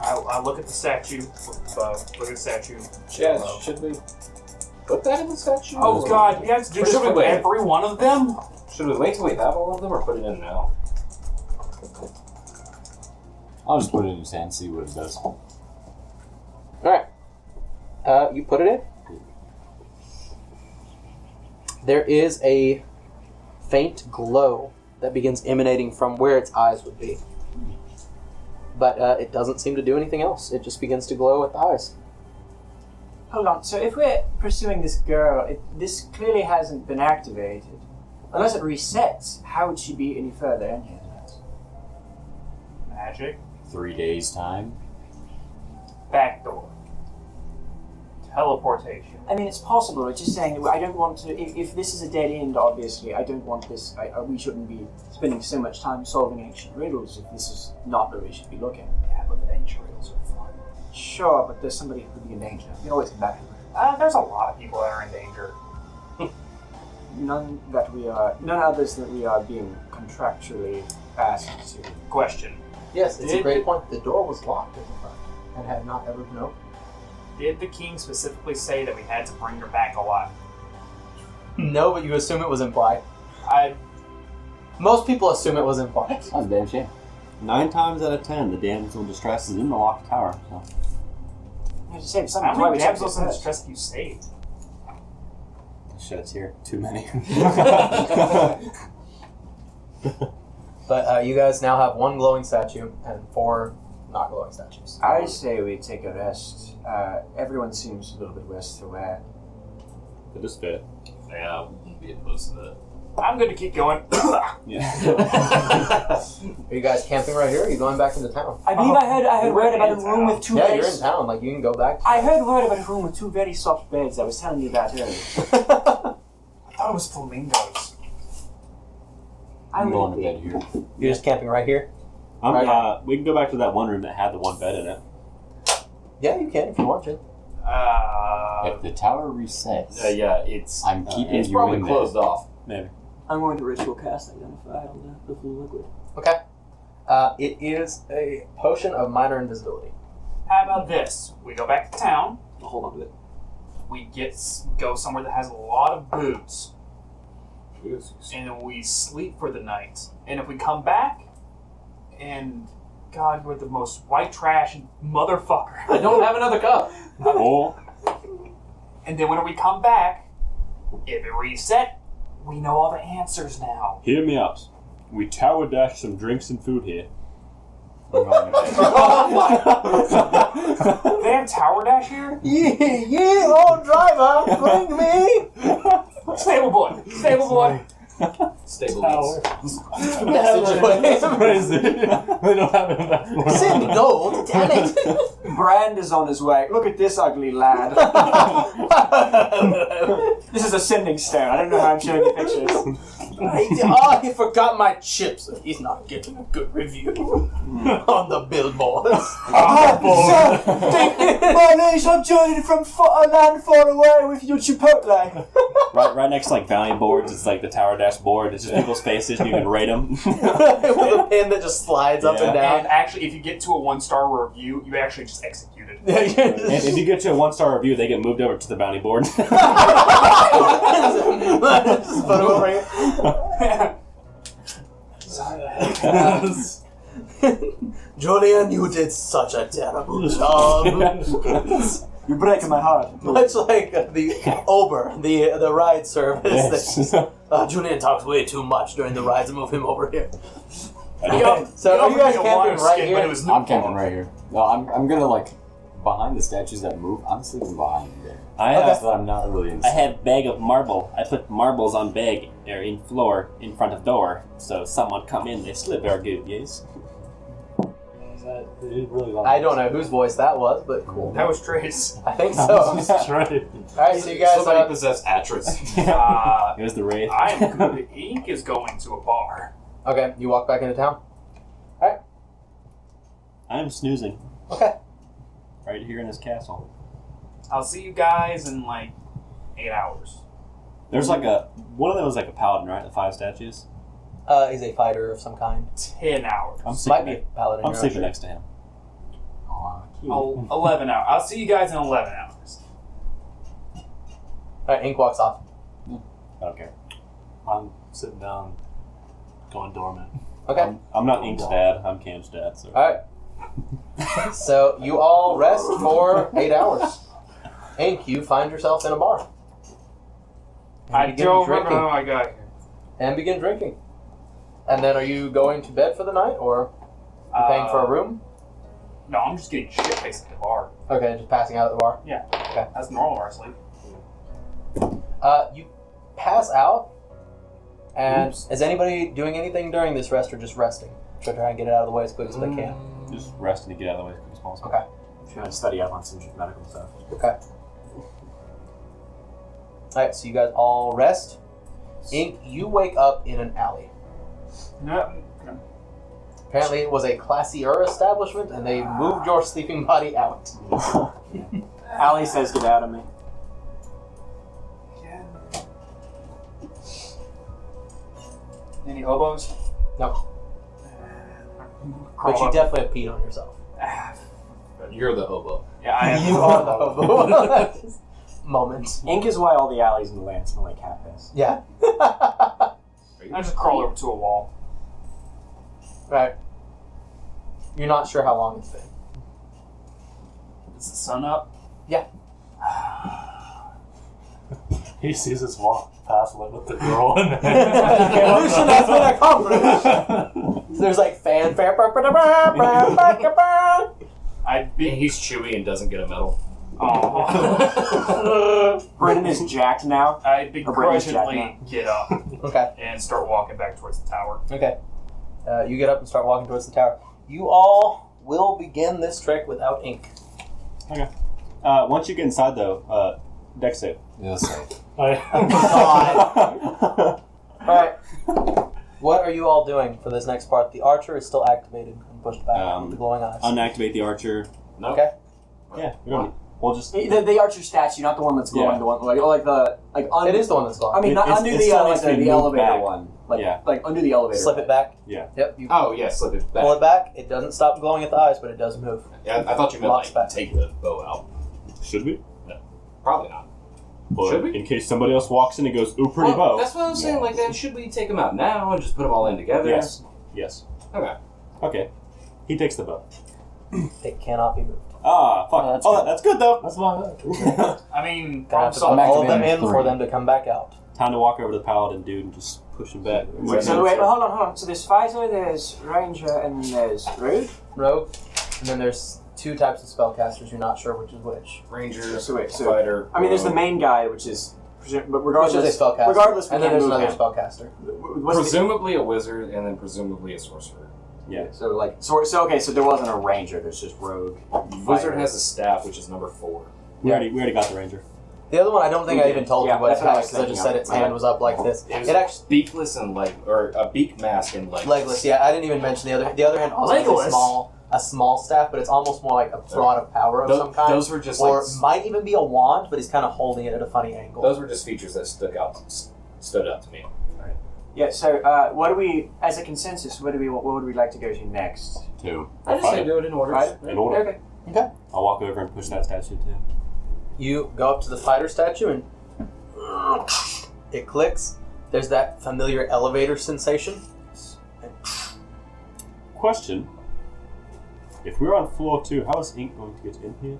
B: I look at the statue. Look at the statue.
D: Yeah, should we put that in the statue?
B: Oh God, you have to do
D: Or
B: this
D: should we
B: for
D: wait?
B: every one of them?
D: Should we wait till we have all of them or put it in now?
E: I'll just put it in your sand, see what it does.
A: Alright. You put it in. There is a faint glow that begins emanating from where its eyes would be. But it doesn't seem to do anything else. It just begins to glow at the eyes.
J: Hold on. So if we're pursuing this girl, this clearly hasn't been activated. Unless it resets, how would she be any further in here?
B: Magic.
E: 3 days time.
B: Backdoor. Teleportation.
J: I mean, it's possible. We're just saying that I don't want to. If this is a dead end, obviously, I don't want this. We shouldn't be spending so much time solving ancient riddles if this is not where we should be looking.
B: Yeah, but the ancient riddles are fun.
J: Sure, but there's somebody who could be in danger. You can always come back to it.
B: There's a lot of people that are in danger.
J: None others that we are being contractually asked to.
B: Question.
A: Yes, it's a great point. The door was locked at the front and had not ever been opened.
B: Did the king specifically say that we had to bring her back alive?
A: No, but you assume it was implied.
B: I
A: Most people assume it was implied.
E: That's a damn shame.
G: 9 times out of 10, the damsel in distress is in the locked tower. So.
J: I just say
B: How
J: something. Why
B: many
J: we have
B: damsels
J: to
B: in
J: first.
B: distress have you saved?
G: Shit, it's here. Too many.
A: But you guys now have 1 glowing statue and 4 not glowing statues.
J: I say we take a rest. Everyone seems a little bit worse for wear.
G: It is fit.
D: Yeah, I wouldn't be opposed to that.
B: I'm good to keep going.
G: Yeah.
A: Are you guys camping right here or are you going back into town?
J: I believe I heard word about a room with 2
A: Yeah,
J: very.
A: you're in town. Like, you can go back.
J: I heard word about a room with 2 very soft beds. I was telling you that earlier.
B: I thought it was flamingos.
E: I'm going to bed here.
A: You're just camping right here?
G: We can go back to that one room that had the 1 bed in it.
A: Yeah, you can if you want to.
E: If the tower resets,
D: Yeah, it's
E: I'm keeping
D: it's
E: you
D: probably
E: in
D: closed
E: there.
D: off.
G: Maybe.
J: I'm going to ritual cast identify on the blue liquid.
A: Okay. It is a potion of minor invisibility.
B: How about this? We go back to town.
J: I'll hold on to it.
B: We go somewhere that has a lot of booze. And then we sleep for the night. And if we come back, and God, we're the most white trash motherfucker.
D: I don't have another cup.
G: Or
B: And then when we come back, if it reset, we know all the answers now.
G: hear me out. We tower dash some drinks and food here.
B: They have Tower Dash here?
A: Yeah, old driver, bring me!
B: Stable boy. Stable boy.
D: Stable
G: Tower.
A: Message
G: That's crazy. They don't have it back.
A: Send gold, damn it!
J: Brand is on his way. Look at this ugly lad. This is a sending stone. I don't know how I'm showing you pictures.
A: He forgot my chips. He's not getting a good review on the billboards.
J: Mayonnaise, I'm joining from a land far away with your Chipotle.
G: Right next to like bounty boards, it's like the tower dashboard. It's just people's faces, and you can rate them.
A: With a pin that just slides up and down.
B: And actually, if you get to a 1-star review, you actually just execute it.
G: And if you get to a 1-star review, they get moved over to the bounty board.
A: Just put him over here. Julian, you did such a terrible job.
J: You're breaking my heart.
A: Much like the Uber, the ride service.
G: Yes.
A: Julian talks way too much during the rides. Move him over here.
B: Yup.
A: So are you guys
B: He offered me a
A: camping
B: water
A: right
B: skin,
A: here?
B: but it was
E: I'm camping right here. No, I'm gonna like behind the statues that move. I'm sleeping behind there.
G: I
E: So I'm not really
G: I
E: inside.
G: have bag of marble. I put marbles on bag or in floor in front of door. So someone come in, they slip very good, yes.
I: Is that it really long?
A: I don't know whose voice that was, but cool.
B: That was Trace.
A: I think so.
I: That's right.
A: Alright, so you guys.
D: Somebody possessed Atris.
G: It was the wraith.
B: Ink is going to a bar.
A: Okay, you walk back into town.
G: I'm snoozing
A: Okay.
G: right here in this castle.
B: I'll see you guys in like 8 hours.
G: There's like one of them was like a paladin, right? The 5 statues.
A: He's a fighter of some kind.
B: 10 hours.
G: I'm
A: Might
G: sleeping.
A: be a paladin.
G: I'm
A: you're not
G: sleeping
A: sure.
G: next to him.
B: Oh, 11 hours. I'll see you guys in 11 hours.
A: Alright, Ink walks off.
G: I don't care.
I: I'm sitting down, going dormant.
A: Okay.
G: I'm not Ink's dad. I'm Cam's dad. So.
A: Alright. So you all rest for 8 hours. Ink, you find yourself in a bar. And
B: I
A: begin
B: don't remember
A: drinking.
B: how I got here.
A: And begin drinking. And then are you going to bed for the night, or you paying for a room?
B: No, I'm just getting shit faced at the bar.
A: Okay, just passing out at the bar.
B: That's normal where I sleep.
A: You pass out, and is anybody doing anything during this rest, or just resting? Try and get it out of the way as quick as they can.
G: Just resting to get out of the way as quick as possible.
A: Okay.
C: Trying to study up on some medical stuff.
A: Okay. Alright, so you guys all rest. Ink, you wake up in an alley.
B: No.
A: Apparently it was a classier establishment, and they moved your sleeping body out.
J: Allie says, "Get out of me."
B: Any hobos?
A: No. But you definitely have peed on yourself.
D: You're the hobo.
B: Yeah, I am.
A: You are the hobo. Moment.
C: Ink is why all the alleys in the land smell like cat piss.
A: Yeah.
B: I just crawl over to a wall.
A: Right. You're not sure how long it's been.
B: Is the sun up?
I: He sees us walk past like with the girl in there.
A: Evolution has been accomplished. There's like fanfare.
B: I'd be.
D: He's chewy and doesn't get a medal.
B: Oh.
C: Brennan is jacked now.
B: I
C: Or Brandon's
B: begrudgingly get up
A: Okay.
B: and start walking back towards the tower.
A: Okay. You get up and start walking towards the tower. You all will begin this trek without Ink.
G: Once you get inside, though, deck save.
E: Yes.
A: Alright. What are you all doing for this next part? The archer is still activated and pushed back with the glowing eyes.
G: Unactivate the archer.
D: No.
A: Okay.
G: Yeah, we'll just.
J: The archer statue, not the one that's glowing.
G: Yeah.
J: The one like
A: It is the one that's glowing.
J: I mean, not
G: It's-
J: under
G: it
J: the
G: still
J: like
G: needs to be
J: the
G: moved
J: elevator
G: back.
J: one. Like
G: Yeah.
J: like under the elevator.
A: Slip it back.
G: Yeah.
A: Yep. You
D: Oh, yeah, slip it back.
A: pull it back. It doesn't stop glowing at the eyes, but it does move.
D: Yeah, I thought you meant
A: Locks
D: like
A: back.
D: take the bow out.
G: Should we?
D: Probably not.
G: But
D: Should we?
G: in case somebody else walks in and goes, "Ooh, pretty bow."
D: That's what I was saying. Like, then should we take them out now and just put them all in together?
G: Yes. Yes.
D: Okay.
G: Okay. He takes the bow.
A: It cannot be moved.
G: Ah, fuck.
A: Oh, that's
G: Oh,
A: good.
G: that's good though.
I: That's fine.
B: I mean,
A: Gonna have to put
B: problem
A: all of them
E: activating
A: in for
E: 3.
A: them to come back out.
G: Time to walk over to the paladin dude and just push him back.
J: So wait, hold on. So there's fighter, there's ranger, and there's rogue.
A: Rogue. And then there's 2 types of spellcasters. You're not sure which is which.
D: Ranger,
J: So wait, so
D: fighter.
J: I mean, there's the main guy, which is, but
A: Which
J: regardless,
A: is a spellcaster.
J: regardless, we
A: and then
J: can't
A: there's
J: move
A: another
J: him.
A: spellcaster.
J: What's the-
D: presumably a wizard, and then presumably a sorcerer.
J: So like, so okay, so there wasn't a ranger. There's just rogue.
D: Wizard has a staff, which is number 4.
G: We already got the ranger.
A: The other one, I don't think I even told
J: Yeah,
A: you what it
J: that's what I
A: had
J: was
A: because I just
J: thinking
A: said
J: of.
A: its hand was up like this.
D: It was
A: It actually
D: beakless and or a beak mask and legless.
A: legless. Yeah, I didn't even mention the other. The other hand also has
B: Legolas?
A: a small staff, but it's almost more like a rod of power of some kind.
D: Those were just
A: Or might even be a wand, but he's kind of holding it at a funny angle.
D: those were just features that stood out to me.
J: Yeah. So, what do we, as a consensus, what would we like to go to next?
E: 2.
D: I just say do it in order.
J: Right?
G: In order.
J: Okay.
A: Okay.
G: I'll walk over and push that statue too.
A: You go up to the fighter statue and it clicks. There's that familiar elevator sensation.
G: Question: if we're on floor 2, how is Ink going to get in here?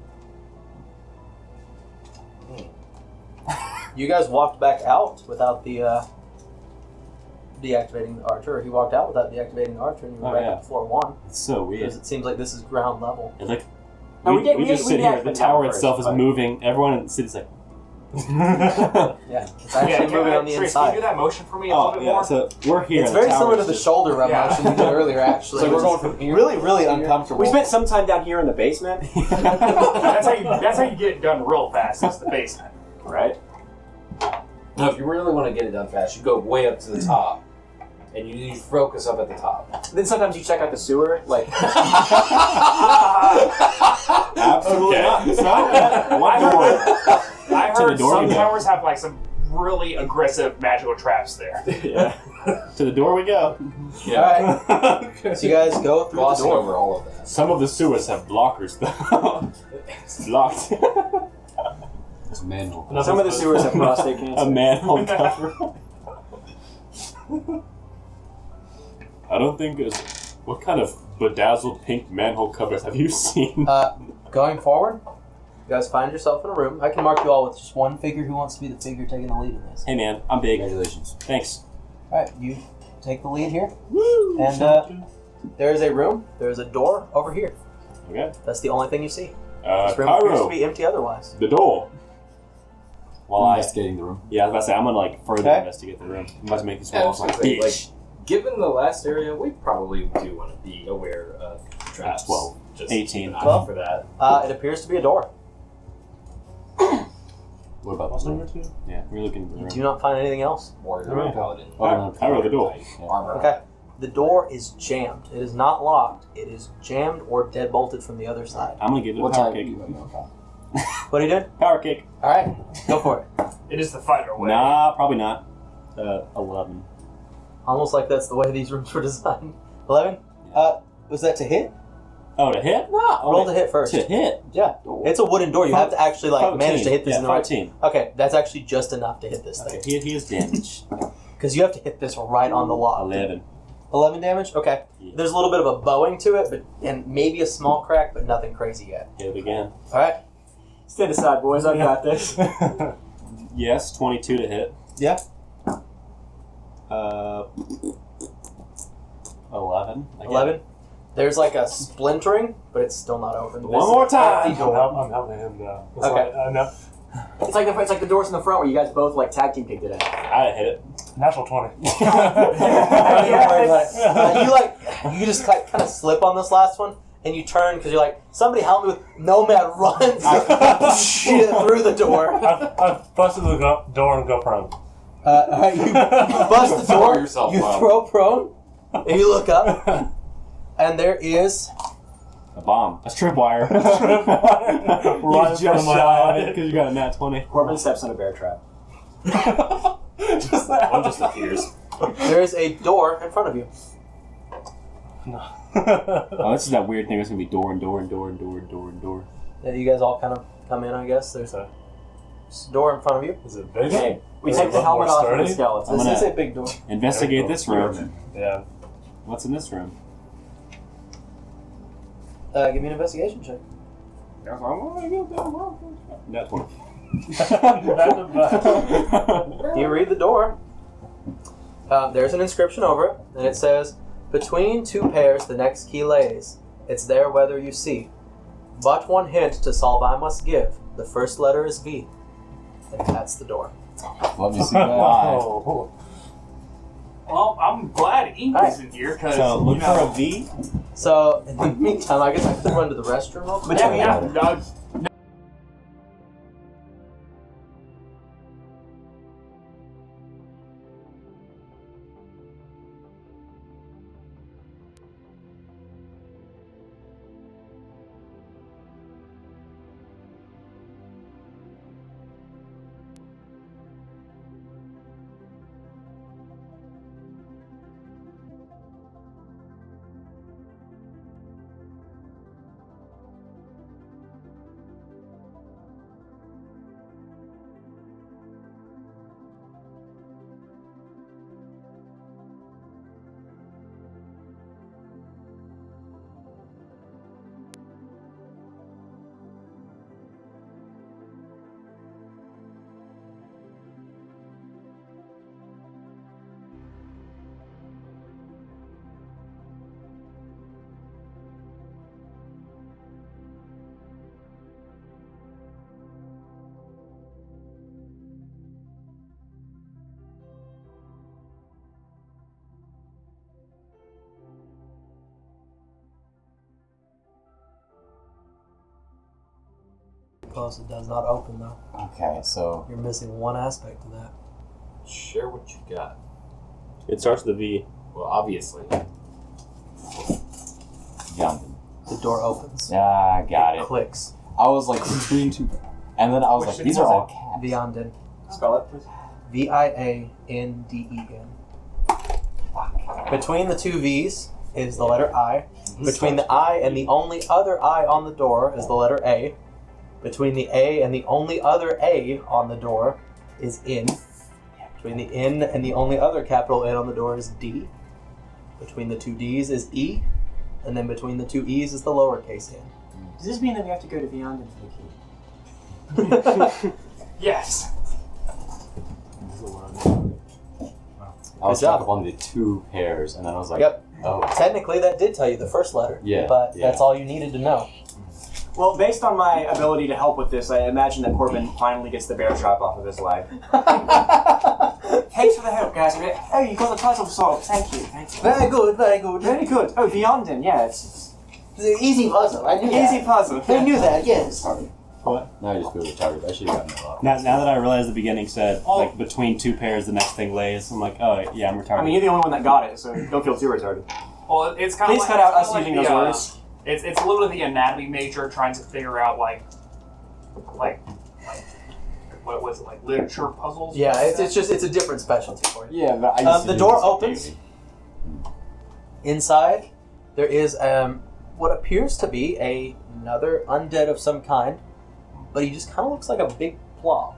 A: You guys walked back out without the deactivating the archer, or he walked out without deactivating the archer, and you were
G: Oh,
A: back
G: yeah.
A: up to floor 1.
G: It's so weird.
A: Because it seems like this is ground level.
G: It's like
J: No,
G: we,
J: we did-
G: we
J: we-
G: just
J: we
G: sit here. The
J: deactivated
G: tower
J: that first,
G: itself is
J: but-
G: moving. Everyone in the city's like,
A: Yeah, it's actually moving on the
B: Trace, can you do
A: inside.
B: that motion for me a
G: oh
B: little bit
G: yeah.
B: more?
G: So we're here.
A: It's
G: and the
A: very
G: tower
A: similar to
G: is
A: the
G: just-
A: shoulder rub
B: Yeah.
A: motion you did earlier, actually.
D: So we're
A: which
D: going
A: is
D: from here.
A: really, really uncomfortable.
J: We spent some time down here in the basement,
B: That's how you get it done real fast. It's the basement.
J: right?
D: No, if you really want to get it done fast, you go way up to the top, and you focus up at the top.
J: Then sometimes you check out the sewer, like.
G: Absolutely not. So,
B: I
G: what door?
B: I
G: To the
B: heard
G: door
B: some
G: we go.
B: towers have like some really aggressive magical traps there.
G: Yeah. To the door we go.
A: Alright, so you guys go through the
D: Glossing
A: door.
D: over all of that.
G: Some of the sewers have blockers though. It's blocked.
E: It's manhole.
J: Some of the sewers have prostate
G: A
J: cancer.
G: manhole cover. I don't think it's. What kind of bedazzled pink manhole covers have you seen?
A: Going forward, you guys find yourself in a room. I can mark you all with just one figure who wants to be the figure taking the lead in this.
G: Hey man, I'm big.
E: Congratulations.
G: Thanks.
A: Alright, you take the lead here.
G: Woo!
A: And there is a room. There is a door over here.
G: Okay.
A: That's the only thing you see. This room appears to
G: Cairo,
A: be empty otherwise.
G: the door. While I,
E: Investigating the room.
G: yeah, I was about to say, I'm gonna like further
A: Okay.
G: investigate the room. I'm about to make this
D: Yeah, I
G: walls
D: was
G: like
D: gonna say,
G: bitch.
D: Given the last area, we probably do want to be aware of traps.
G: 12.
D: Just
G: 18.
D: keep an eye
A: 12?
D: for that.
A: It appears to be a door.
E: What about
G: What's
E: the door?
G: number 2? Yeah, we're looking at the
A: You
G: room.
A: do not find anything else.
D: Warrior
G: Alright.
D: paladin.
G: Cairo, the door.
D: Armor.
A: Okay. The door is jammed. It is not locked. It is jammed or deadbolted from the other side.
G: I'm gonna give it a
E: What
G: power
E: type?
G: kick.
A: What are you doing?
G: Power kick.
A: Alright, go for it.
B: It is the fighter way.
G: Nah, probably not. 11.
A: Almost like that's the way these rooms were designed. 11? Was that to hit?
G: Oh, to hit? No.
A: Roll to hit first.
G: To hit.
A: Yeah. It's a wooden door. You have to actually manage to hit this
G: yeah,
A: in the right.
G: 14.
A: Okay, that's actually just enough to hit this
G: Okay,
A: thing.
G: he is damaged.
A: Because you have to hit this right on the lock.
G: 11.
A: 11 damage? Okay.
G: Yeah.
A: There's a little bit of a bowing to it, and maybe a small crack, but nothing crazy yet.
G: Hit it again.
A: Alright.
J: Stand aside, boys. I got this.
G: Yes, 22 to hit.
A: Yeah.
G: 11. Again.
A: 11. There's like a splintering, but it's still not open.
G: One
A: This
G: more
A: empty
G: time.
A: door.
I: I'm helping him now. It's
A: Okay.
I: like, I know.
J: It's like the doors in the front where you guys both like tag team kicked it out.
G: I hit it.
I: Natural 20.
A: Don't worry about it. You just kind of slip on this last one, and you turn because you're like, somebody help me with. Nomad runs shit through the door.
I: I've busted the door and go prone.
A: Alright, you bust the
D: Throw
A: door,
D: yourself
A: you
D: out.
A: throw prone, and you look up, and there is
G: A bomb. A tripwire.
I: Right
G: You
I: in
G: just
I: front of my
G: shot
I: eye.
G: it because you got a nat 20.
J: Corbin steps on a bear trap.
I: Just that.
D: One just appears.
A: there is a door in front of you.
G: Oh, this is that weird thing. It's gonna be door and door and door and door and door and door.
A: That you guys all kind of come in, I guess. There's a door in front of you.
I: Is it big?
J: Okay, we
I: Is
J: take
I: it
J: the helmet
I: more
J: off of the
I: sturdy?
J: skeleton.
A: This
G: gonna-
A: is a big door.
G: Investigate this room.
I: Yeah.
G: What's in this room?
A: Give me an investigation check.
G: Nat 20.
I: Back to back.
A: You read the door. There's an inscription over it, and it says, "Between two pairs the next key lays. It's there whether you see. But one hint to solve I must give. The first letter is V." And that's the door.
E: Let me see that.
I: Oh.
B: Well, I'm glad Ink
A: Alright.
B: isn't here because
G: So look for a V.
A: So, in the meantime, I guess I could run to the restroom real quick.
B: Yeah.
A: close. It does not open though.
E: Okay, so
A: You're missing one aspect of that.
D: Share what you got.
G: It starts with a V.
D: Well, obviously.
E: Vianden.
A: The door opens.
E: Yeah, I got it.
A: Clicks.
E: I was like between two, and then I was
B: Which
E: like, these
B: was
E: are all
B: it?
E: cats.
A: Vianden.
J: Spell it, please.
A: Vianden. Between the two V's is the letter I. Between the I and the only other I on the door is the letter A. Between the A and the only other A on the door is in. Between the N and the only other capital N on the door is D. Between the two D's is E. And then between the two E's is the lowercase n.
J: Does this mean that we have to go to Vianden for the key?
B: Yes.
E: I was
A: Good job.
E: stuck up on the two pairs, and then I was like,
A: Yep.
E: oh.
A: Technically, that did tell you the first letter.
E: Yeah,
A: But
E: yeah.
A: that's all you needed to know.
J: Well, based on my ability to help with this, I imagine that Corbin finally gets the bear trap off of his leg. Thanks for the help, guys. Oh, you got the puzzle solved. Thank you. Thank you.
A: Very good, very good.
J: Very good. Oh, Vianden. Yeah, it's
A: It's an easy puzzle. I knew
J: easy puzzle.
A: I knew that, yes.
E: Sorry.
G: What?
E: Now I just feel retarded. I should have gotten that off.
G: Now that I realize the beginning said, like, between two pairs, the next thing lays, I'm like, oh, yeah, I'm retarded.
J: I mean, you're the only one that got it, so don't feel too retarded.
B: Well, it's kind of
J: Please
B: like,
J: cut out
B: it's
J: us
B: kinda
J: using
B: like
J: those
B: the,
J: words.
B: It's a little bit of the anatomy major trying to figure out like what was it, like literature puzzles?
A: Yeah, it's a different specialty for you.
E: Yeah, but I used to
A: The
E: do
A: door
E: this
A: opens.
E: daily.
A: Inside, there is what appears to be another undead of some kind, but he just kind of looks like a big blob.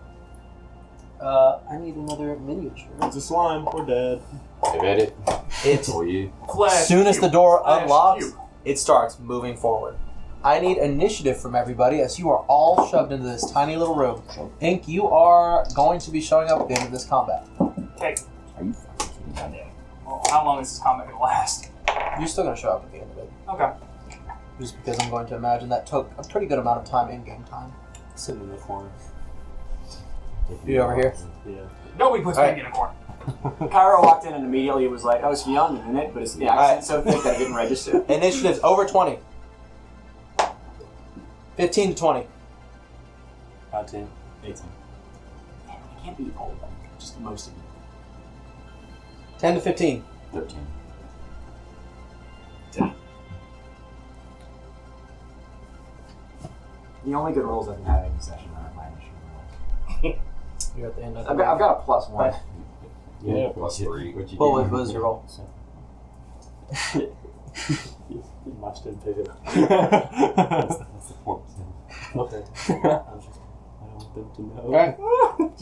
A: I need another miniature.
G: It's a slime. We're dead.
E: I bet it.
A: It,
E: For you.
B: Flash
A: as soon as the
B: cube.
A: door
B: Flash
A: unlocks,
B: cube.
A: it starts moving forward. I need initiative from everybody as you are all shoved into this tiny little room. Ink, you are going to be showing up at the end of this combat.
B: Okay.
E: Are you fucking kidding me?
B: Well, how long is this combat gonna last?
A: You're still going to show up at the end of it.
B: Okay.
A: Just because I'm going to imagine that took a pretty good amount of time in-game time.
G: Sitting in the corner.
A: You over here?
G: Yeah.
B: Nobody puts
A: Alright.
B: me in a corner.
J: Cairo walked in and immediately was like, oh, it's Vianden, isn't it? But it's the accent's so thick that it didn't register.
A: Initiative's over 20. 15 to 20.
G: 19.
E: 18.
J: Man, I can't be old. Just most of you.
A: 10 to 15.
E: 13.
J: The only good rolls I've been having in session are my initial rolls.
A: You're at the end of the
J: I've got a +1.
A: Right.
E: Yeah,
D: plus 3.
E: What'd you
A: What
E: get?
A: was your roll?
G: You must have picked it up.
E: That's the 4%.
G: Okay. I don't want them to know.
A: Alright.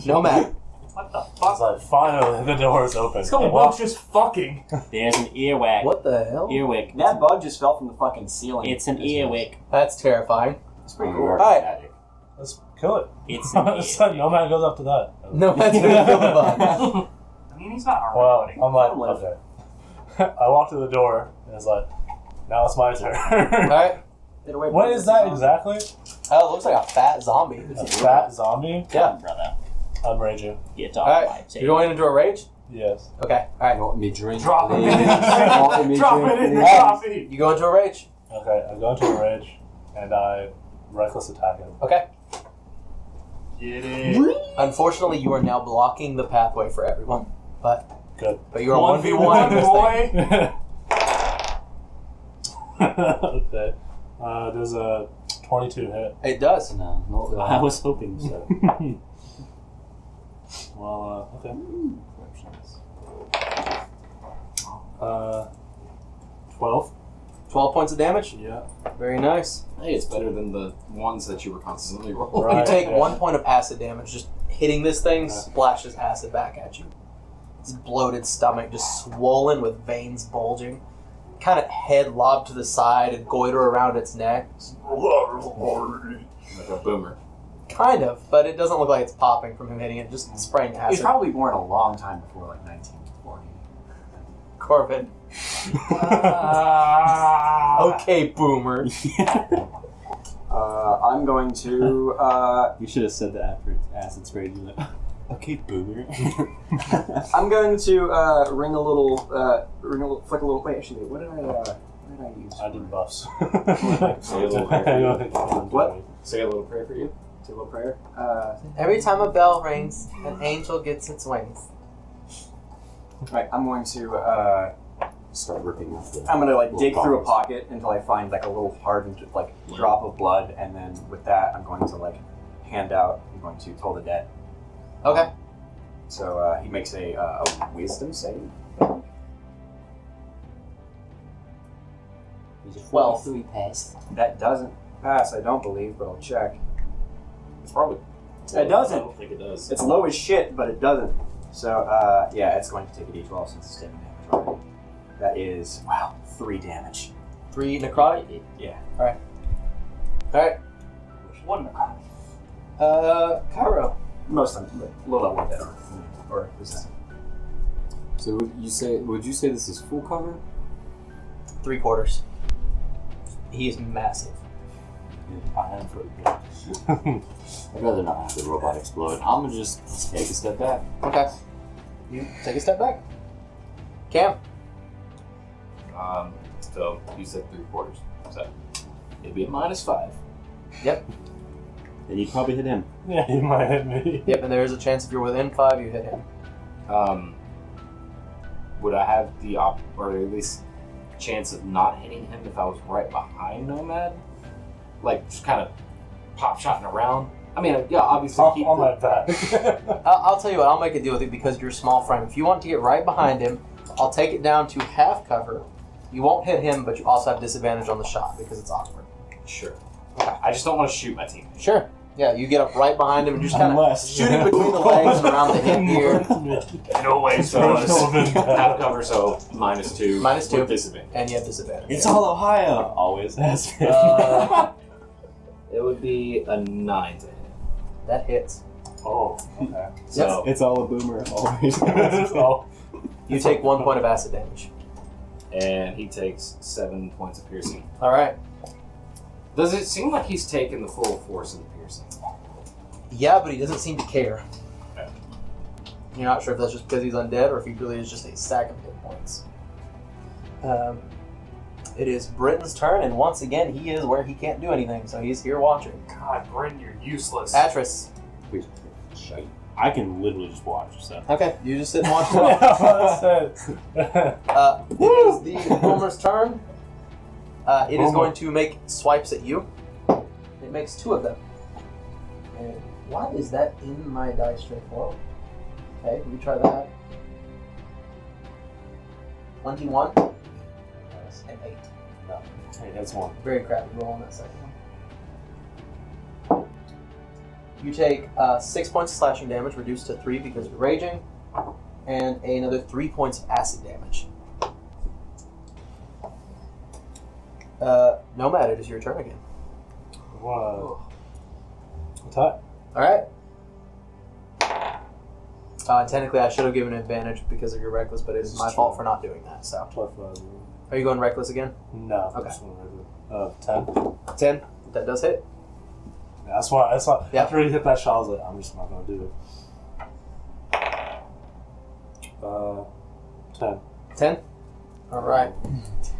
A: Nomad.
B: What the
I: It's
B: fuck?
I: like, finally, the door's open.
B: This couple
I: Well,
B: bugs just fucking.
G: There's an earwax.
A: What the hell?
G: Earwick.
J: That bug just fell from the fucking ceiling.
G: It's an earwick.
A: That's terrifying.
J: It's pretty
E: Oh,
J: cool.
E: you're
A: Alright.
E: magic.
I: let's kill it.
G: It's an
I: So Nomad goes up to that.
A: Nomad's gonna kill the bug.
B: I mean, he's not our
I: Well,
B: buddy.
I: I'm like,
J: Don't live.
I: okay. I walk to the door, and it's like, now it's my turn.
A: Alright.
J: Get away from
I: What
J: this
I: is that
J: zombie.
I: exactly?
A: Oh, it looks like a fat zombie.
I: A fat zombie?
A: Yeah.
G: brother.
I: I'm raging.
G: Get off
A: Alright.
G: my
A: You're going into a rage?
I: Yes.
A: Okay. Alright.
E: Let me drink.
B: Drop it
E: please.
B: in.
E: Let me
B: Drop
E: drink,
B: it in.
E: please.
B: Drop it.
A: You go into a rage?
I: Okay, I go into a rage, and I reckless attack him.
A: Okay.
B: Get it.
A: Unfortunately, you are now blocking the pathway for everyone. But
I: Good.
A: you are 1v1 in this thing.
I: Boy. Okay. There's a 22 hit.
A: It does.
E: No, not that.
G: I was hoping so.
I: Well, okay. 12.
A: 12 points of damage?
I: Yeah.
A: Very nice.
D: Hey, it's better than the ones that you were constantly rolling.
I: Right.
A: You take
I: yeah.
A: 1 point of acid damage. Just hitting this thing splashes acid back at you. Its bloated stomach just swollen with veins bulging. Kind of head lobbed to the side and goiter around its neck.
D: Like a boomer.
A: Kind of, but it doesn't look like it's popping from him hitting it. Just spraying
J: He was
A: acid.
J: probably born a long time before, like 1940.
A: Corvid. Okay, boomer.
J: I'm going to.
G: You should have said that after acid sprayed you. Like, okay, boomer.
J: I'm going to ring a little, flick a little. Wait, actually, what did I use?
I: I did buffs.
D: Say a little prayer for you.
J: What?
D: Say a little prayer for you.
J: Say a little prayer.
A: Every time a bell rings, an angel gets its wings.
J: Right, I'm going to
E: Start ripping off the.
J: I'm gonna like
E: little
J: dig through a
E: bombs.
J: pocket until I find like a little hardened like drop of blood, and then with that I'm going to like hand out. I'm going to toll the debt.
A: Okay.
J: So he makes a wisdom save.
A: 12.
E: passed.
J: That doesn't pass, I don't believe, but I'll check.
D: It's probably.
J: It
D: I
J: doesn't.
D: don't think it does.
J: It's low as shit, but it doesn't. So yeah, it's going to take a d12 since it's taking damage already. That is 3 damage.
A: 3 necrotic?
J: Yeah.
A: Alright.
B: One necrotic.
A: Cairo.
J: Most of them, but low level dead or resistant.
E: So would you say this is full cover?
A: 3/4. He is massive.
I: I am pretty good.
E: I'd rather not have the robot explode. I'm gonna just take a step back.
A: Okay. You take a step back. Cam.
D: So you said 3/4. So it'd be a -5.
A: Yep.
G: And you'd probably hit him.
I: Yeah, he might hit me.
A: Yep, and there is a chance if you're within 5, you hit him.
D: Would I have the or at least chance of not hitting him if I was right behind Nomad? Like just kind of pop shotting around. I mean, yeah, obviously keep
I: on
D: the,
I: my back.
A: I'll tell you what, I'll make a deal with you because you're a small frame. If you want to get right behind him, I'll take it down to half cover. You won't hit him, but you also have disadvantage on the shot because it's awkward.
D: Sure. I just don't want to shoot my team.
A: Sure. Yeah, you get up right behind him and just kind of
I: Unless-
A: shoot him between the legs and around the hip here.
D: No way. So
I: There's no event.
D: half cover, so -2.
A: -2.
D: With disadvantage.
A: And you have disadvantage.
G: It's all Ohio. Always has been.
D: It would be a 9 to hit.
A: That hits.
I: Oh, okay.
D: So
G: It's all a boomer. Always.
I: Oh,
A: You take 1 point of acid damage.
D: and he takes 7 points of piercing.
A: All right.
D: Does it seem like he's taken the full force of the piercing?
A: Yeah, but he doesn't seem to care.
D: Okay.
A: You're not sure if that's just because he's undead or if he really is just a stack of hit points. It is Britton's turn, and once again, he is where he can't do anything, so he's here watching.
B: God, Bryn, you're useless.
A: Atris.
E: Please, shite.
G: I can literally just watch. So
A: Okay, you just sit and watch.
I: that's it.
A: It is the Homer's turn. It is
I: Homer.
A: going to make swipes at you. It makes 2 of them. And why is that in my dice tray for? Okay, we try that. 21 and 8.
I: No. Hey, that's one.
A: Very crappy roll on that second one. You take 6 points of slashing damage, reduced to 3 because you're raging, and another 3 points of acid damage. Nomad, it is your turn again.
I: What? Attack.
A: Alright. Technically, I should have given an advantage because of your reckless, but it is my fault for not doing that. So, are you going reckless again?
I: No.
A: Okay.
I: 10.
A: 10. That does hit.
I: That's why.
A: Yeah.
I: After he hit that shot, I was like, I'm just not gonna do it. 10.
A: 10. All right.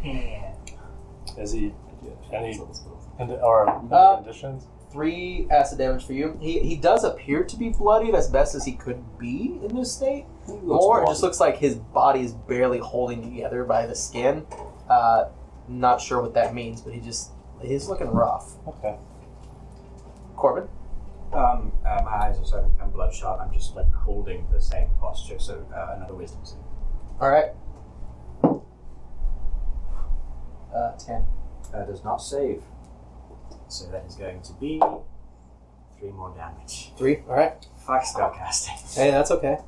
B: 10.
I: Is he any or conditions?
A: 3 acid damage for you. He does appear to be bloodied as best as he could be in this state. Or it just looks like his body is barely holding together by the skin. Not sure what that means, but he's looking rough.
I: Okay.
A: Corbin?
J: My eyes are starting to become bloodshot. I'm just like holding the same posture. So another wisdom save.
A: All right. 10.
J: Does not save. So that is going to be 3 more damage.
A: 3. All right.
J: Fuck spellcasting.
A: Hey, that's okay.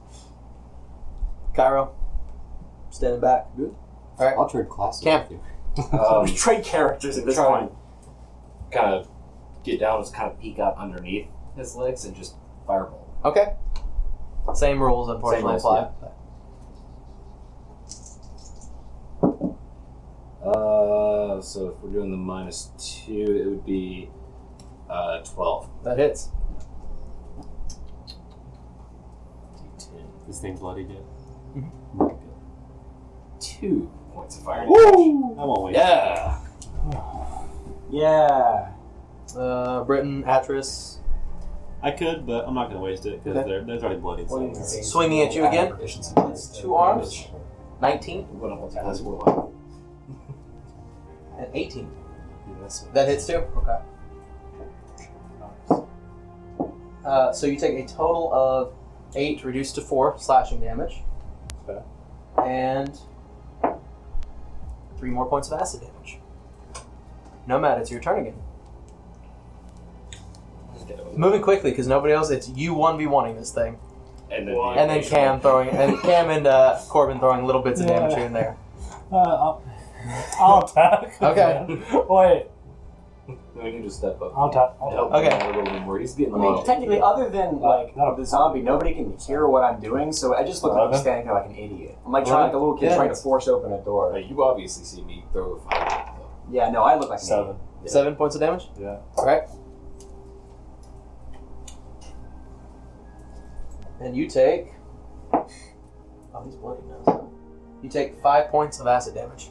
A: Cairo, standing back. Good. All right.
E: I'll trade classes
A: Cam.
E: with you.
J: We trade characters at this
D: try
J: point.
D: and kind of get down, just kind of peek up underneath his legs and just fireball.
A: Okay. Same rules, unfortunately,
D: rules,
A: apply.
D: So if we're doing the -2, it would be 12.
A: That hits.
E: This thing bloody good.
A: Mm-hmm.
D: 2 points of fire.
G: Woo! I won't wait.
D: Yeah.
J: Yeah.
A: Britton, Atris.
G: I could, but I'm not gonna waste it because there's already blood inside there.
A: Swinging at you again. It's 2 arms. 19
D: That's more
A: and 18. That hits too? Okay. So you take a total of 8 reduced to 4 slashing damage.
I: Okay.
A: And 3 more points of acid damage. Nomad, it's your turn again. Moving quickly because nobody else. It's you 1v1ing this thing,
D: and
A: then Cam throwing, and Cam and Corbin throwing little bits of damage here and there.
I: I'll attack.
A: Okay.
I: Wait.
D: We need to step up.
I: I'll attack.
D: Help
A: Okay.
D: him out a little bit more. He's getting
J: I mean,
D: low.
J: technically, other than like
I: that'll-
J: the zombie, nobody can hear what I'm doing, so I just look like I'm standing there like an idiot. I'm like trying like a little kid
A: Yeah.
J: trying to force open a door.
D: Hey, you obviously see me throw a fire.
J: Yeah, no, I look like an
I: 7.
J: idiot.
A: 7 points of damage.
I: Yeah.
A: All right. And you take. Oh, he's bloody now. So. You take 5 points of acid damage.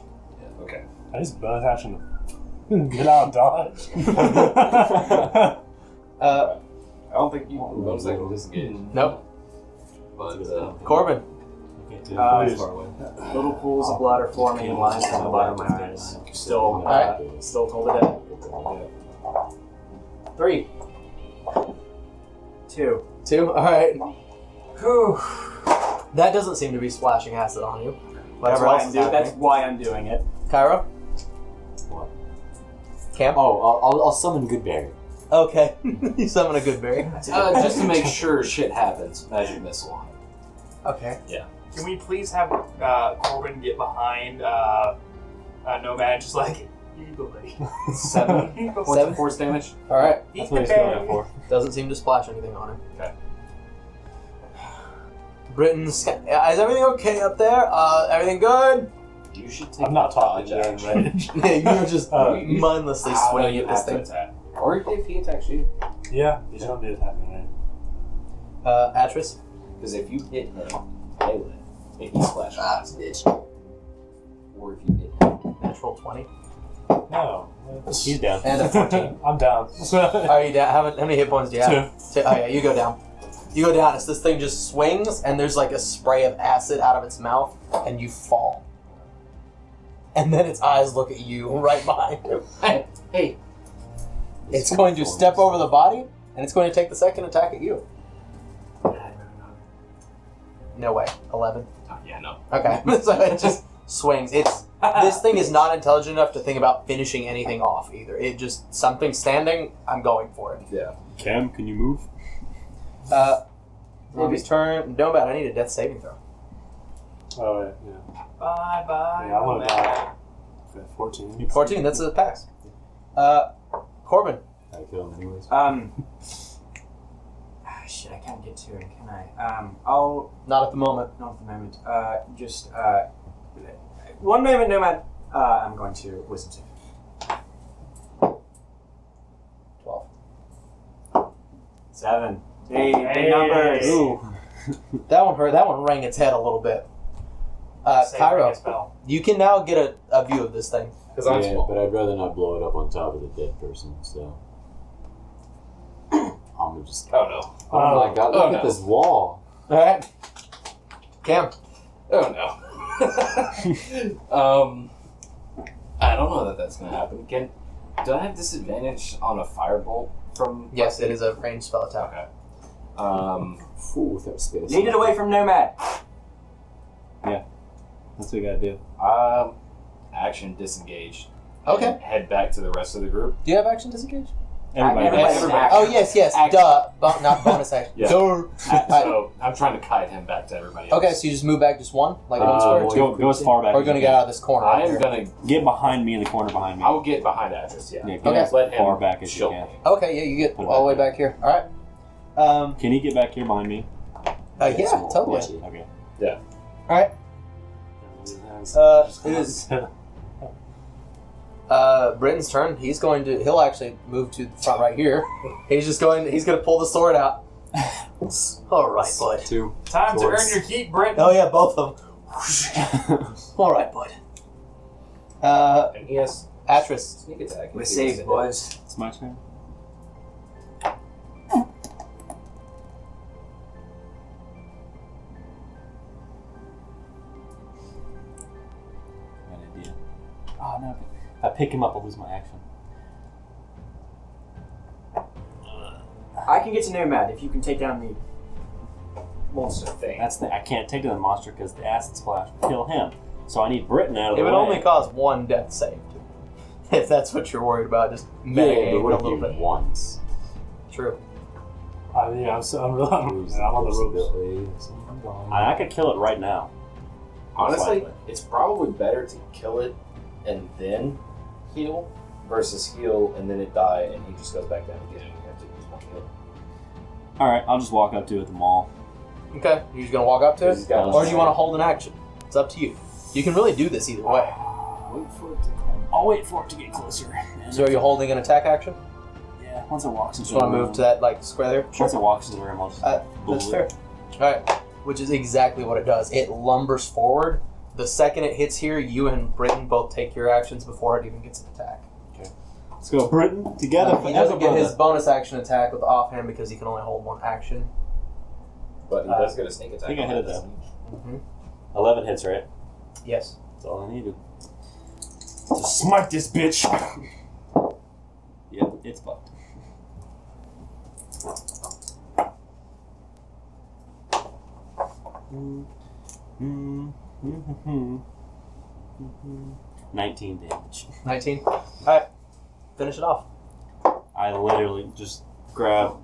D: Okay.
I: I just bonus action to get out and dodge.
D: I don't think you can bonus action disengage.
A: Nope.
D: But
A: Corbin.
J: Little pools of blood are forming in lines from the bottom of my eyes. Still,
A: Alright.
J: still told it dead.
A: 3.
J: 2.
A: 2. All right. Whew. That doesn't seem to be splashing acid on you.
J: That's
A: Whatever
J: why,
A: else
J: I'm
A: is
J: that's
A: happening.
J: why I'm doing it.
A: Cairo.
E: What?
A: Cam.
E: Oh, I'll summon Goodberry.
A: Okay. You summon a good berry.
D: just to make sure shit happens, magic missile on it.
A: Okay.
B: Can we please have Corbin get behind Nomad, just like, you go, buddy.
D: 7 points
A: Seven?
D: of force damage.
A: All right.
I: That's what he's going for.
A: Doesn't seem to splash anything on him.
D: Okay.
A: Britain's. Is everything okay up there? Everything good?
D: You should take
I: I'm not talking
D: dodge
I: to
D: action.
I: range.
A: Yeah, you're just mindlessly
D: Ah, no,
A: swinging
D: you
A: at this
D: have to
A: thing.
D: attack. Or if he attacks you.
I: Yeah, you don't be attacking range.
A: Atris.
D: Because if you hit him, I would. If he splashes acid. Or if you hit him.
A: Natural 20.
I: No.
G: He's down.
A: And a 14.
I: I'm down.
A: Are you down? How many hit points do you have?
I: 2.
A: Oh yeah, you go down. You go down as this thing just swings, and there's like a spray of acid out of its mouth, and you fall. And then its eyes look at you right behind you.
D: Hey.
A: It's going to step over the body, and it's going to take the second attack at you. No way. 11.
D: Oh, yeah, no.
A: Okay. So it just swings. This thing is not intelligent enough to think about finishing anything off either. It just, something standing, I'm going for it.
D: Yeah.
G: Cam, can you move?
A: Zombie's turn. No bad. I need a death saving throw.
I: Oh, yeah.
B: Bye bye.
I: Yeah, I want to
B: Nomad.
I: die. Okay, 14.
A: 14. That's a pass. Corbin.
E: I kill him anyways.
J: Shit, I can't get to it, can I? I'll
A: Not at the moment.
J: not at the moment. Just 1 moment, Nomad. I'm going to wisdom save.
A: 12.
J: 7. Hey, big numbers.
A: Ooh. That one hurt. That one rang its head a little bit. Cairo,
B: Spell.
A: you can now get a view of this thing.
D: Because I'm
E: Yeah,
D: small.
E: but I'd rather not blow it up on top of the dead person, so. I'm gonna just.
D: Oh, no.
E: Oh my god, look
D: Oh,
E: at
D: no.
E: this wall.
A: Alright. Cam.
D: Oh, no. I don't know that that's going to happen. Do I have disadvantage on a firebolt from...
A: Yes, it is a ranged spell attack.
D: Okay.
E: Fool without space.
J: Lead it away from Nomad.
G: That's what you gotta do.
D: Action disengage.
A: Okay.
D: And head back to the rest of the group.
A: Do you have action disengage?
J: Everybody.
A: Oh, yes.
J: Action.
A: Duh. Not bonus action.
D: Yeah.
A: Duh.
D: So I'm trying to kite him back to everybody else.
A: Okay, so you just move back just one? Like one square? or two?
G: Go as far back
A: Or
G: as
A: going to
G: you
A: get
G: can.
A: out of this corner?
D: I
A: right
D: am
A: here?
D: going to...
G: Get behind me in the corner behind me.
D: I'll get behind Atris, yeah.
G: Yeah, get
A: Okay.
G: as
D: Let him
G: far back as you
D: chill
G: can.
D: me.
A: Okay, yeah, you get
G: Put it
A: all the way
G: back
A: back here. Alright.
G: Can he get back here behind me?
A: Yeah, totally.
G: Okay.
A: Alright. It is Britain's turn. He'll actually move to the front right here. He's gonna pull the sword out. Alright, bud.
E: 2.
B: Time to
E: Swords.
B: earn your keep, Brit.
A: Oh yeah, both of them. Alright, bud.
D: And he has
A: Atris.
D: sneak attack.
J: We're safe, boys.
G: It's my turn. Oh no! If I pick him up, I'll lose my action.
J: I can get to Nomad if you can take down the monster thing.
G: That's the I can't take down the monster because the acid splash will kill him. So I need Britain out of
A: It
G: the
A: would
G: way.
A: only cause one death save, too. If that's what you're worried about, just
E: Yeah,
A: mitigating
E: but
A: a
E: what if
A: little
E: you
A: bit.
E: once?
A: True.
I: I'm on the ropes.
G: I could kill it right now.
D: Honestly,
G: Likely.
D: it's probably better to kill it and then heal versus heal and then it die and he just goes back down again and you have to use one hit.
G: All right, I'll just walk up to it at the mall.
A: Okay, you're just going to walk up to
D: Because
A: it?
D: he's got
A: Or do you want to hold an action? It's up to you. You can really do this either way.
G: Wait for it to come. I'll wait for it to get closer.
A: So are you holding an attack action?
G: Yeah, once it walks into
A: Just want
G: the
A: to
G: room.
A: move to that like square there?
G: Once it walks into the room, I'll just
A: That's
G: move
A: fair.
G: it.
A: Alright, which is exactly what it does. It lumbers forward. The second it hits here, you and Britain both take your actions before it even gets an attack.
G: Let's go, Britain, together
A: He
G: forever,
A: doesn't get his
G: brother.
A: bonus action attack with offhand because he can only hold one action.
D: But he does get a sneak attack.
G: I think I
D: on
G: hit it
D: that,
G: though.
A: Mm-hmm.
G: 11 hits, right?
A: Yes.
G: That's all I needed. Just smite this bitch! Yep, it's fucked. Mm, 19 damage.
A: 19. Alright, finish it off.
G: I literally just grab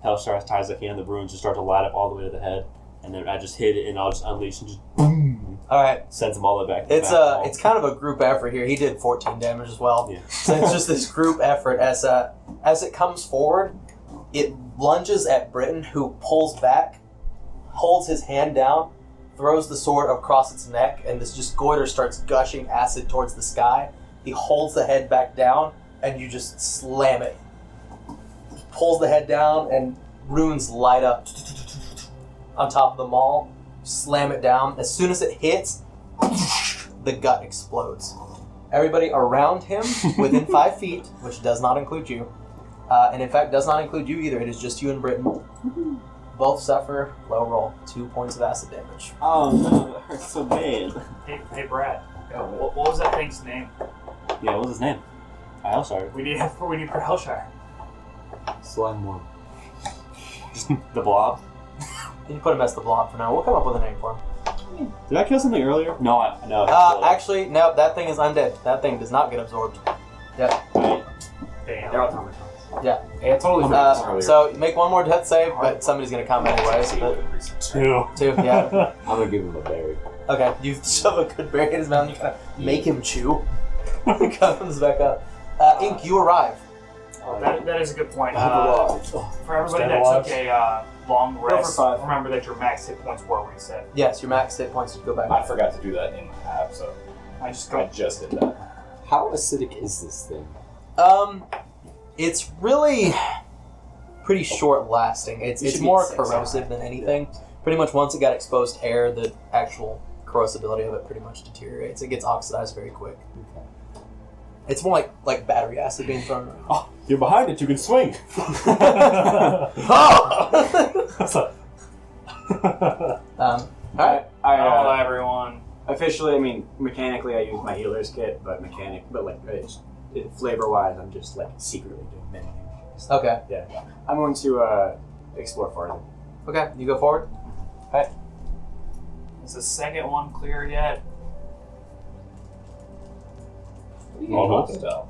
G: Hellstar as tight as I can. The runes just start to light up all the way to the head, and then I just hit it, and I'll just unleash and just boom,
A: Alright,
G: sends them all the way back. To
A: it's
G: the back
A: it's kind of a group effort here. He did 14 damage as well.
G: Yeah.
A: So it's just this group effort. As it comes forward, it lunges at Britain, who pulls back, holds his hand down, throws the sword across its neck, and this just goiter starts gushing acid towards the sky. He holds the head back down, and you just slam it. Pulls the head down, and runes light up on top of the maul. Slam it down. As soon as it hits, the gut explodes. Everybody around him, within 5 feet, which does not include you, and in fact does not include you either, it is just you and Britain, both suffer low roll 2 points of acid damage.
G: Oh no, that hurts so bad.
B: Hey Brad. What was that thing's name?
G: Yeah, what was his name? Hellstar.
B: We need for Hellshire.
E: Slime one.
G: Just the blob.
A: You can put him as the blob for now. We'll come up with a name for him.
G: Did I kill something earlier? No, I no.
A: Actually, no, that thing is undead. That thing does not get absorbed. Yep.
B: Damn.
J: They're automatons.
A: Yeah.
D: Yeah, I totally forgot this earlier.
A: So make one more death save, but somebody's going to come anyways. But
I: 2.
A: 2, yeah.
E: I'm gonna give him a berry.
A: Okay, you shove a good berry in his mouth and you kind of make him chew. He comes back up. Ink, you arrive.
B: That is a good point.
E: Oh,
B: For everybody
I: Stand
B: that
I: alive.
B: took a long
J: for
B: rest,
J: 5.
B: remember that your max hit points were reset.
A: Yes, your max hit points go back.
D: I forgot to do that in my app, so
B: I just
D: I
B: go.
D: just did that.
E: How acidic is this thing?
A: It's really pretty short lasting. It's
J: should be
A: more
J: at 6,
A: corrosive than anything. Pretty much once it got exposed to air, the actual corrosivity of it pretty much deteriorates. It gets oxidized very quick. It's more like battery acid being thrown around.
G: Oh, you're behind it. You can swing.
A: All right.
B: Hello, everyone.
J: Officially, I mean, mechanically, I use my healer's kit, but flavor-wise, I'm just like secretly doing many things.
A: Okay.
J: Yeah, I'm going to explore farther.
A: Okay. You go forward.
B: Is the second one clear yet?
D: What are you talking about?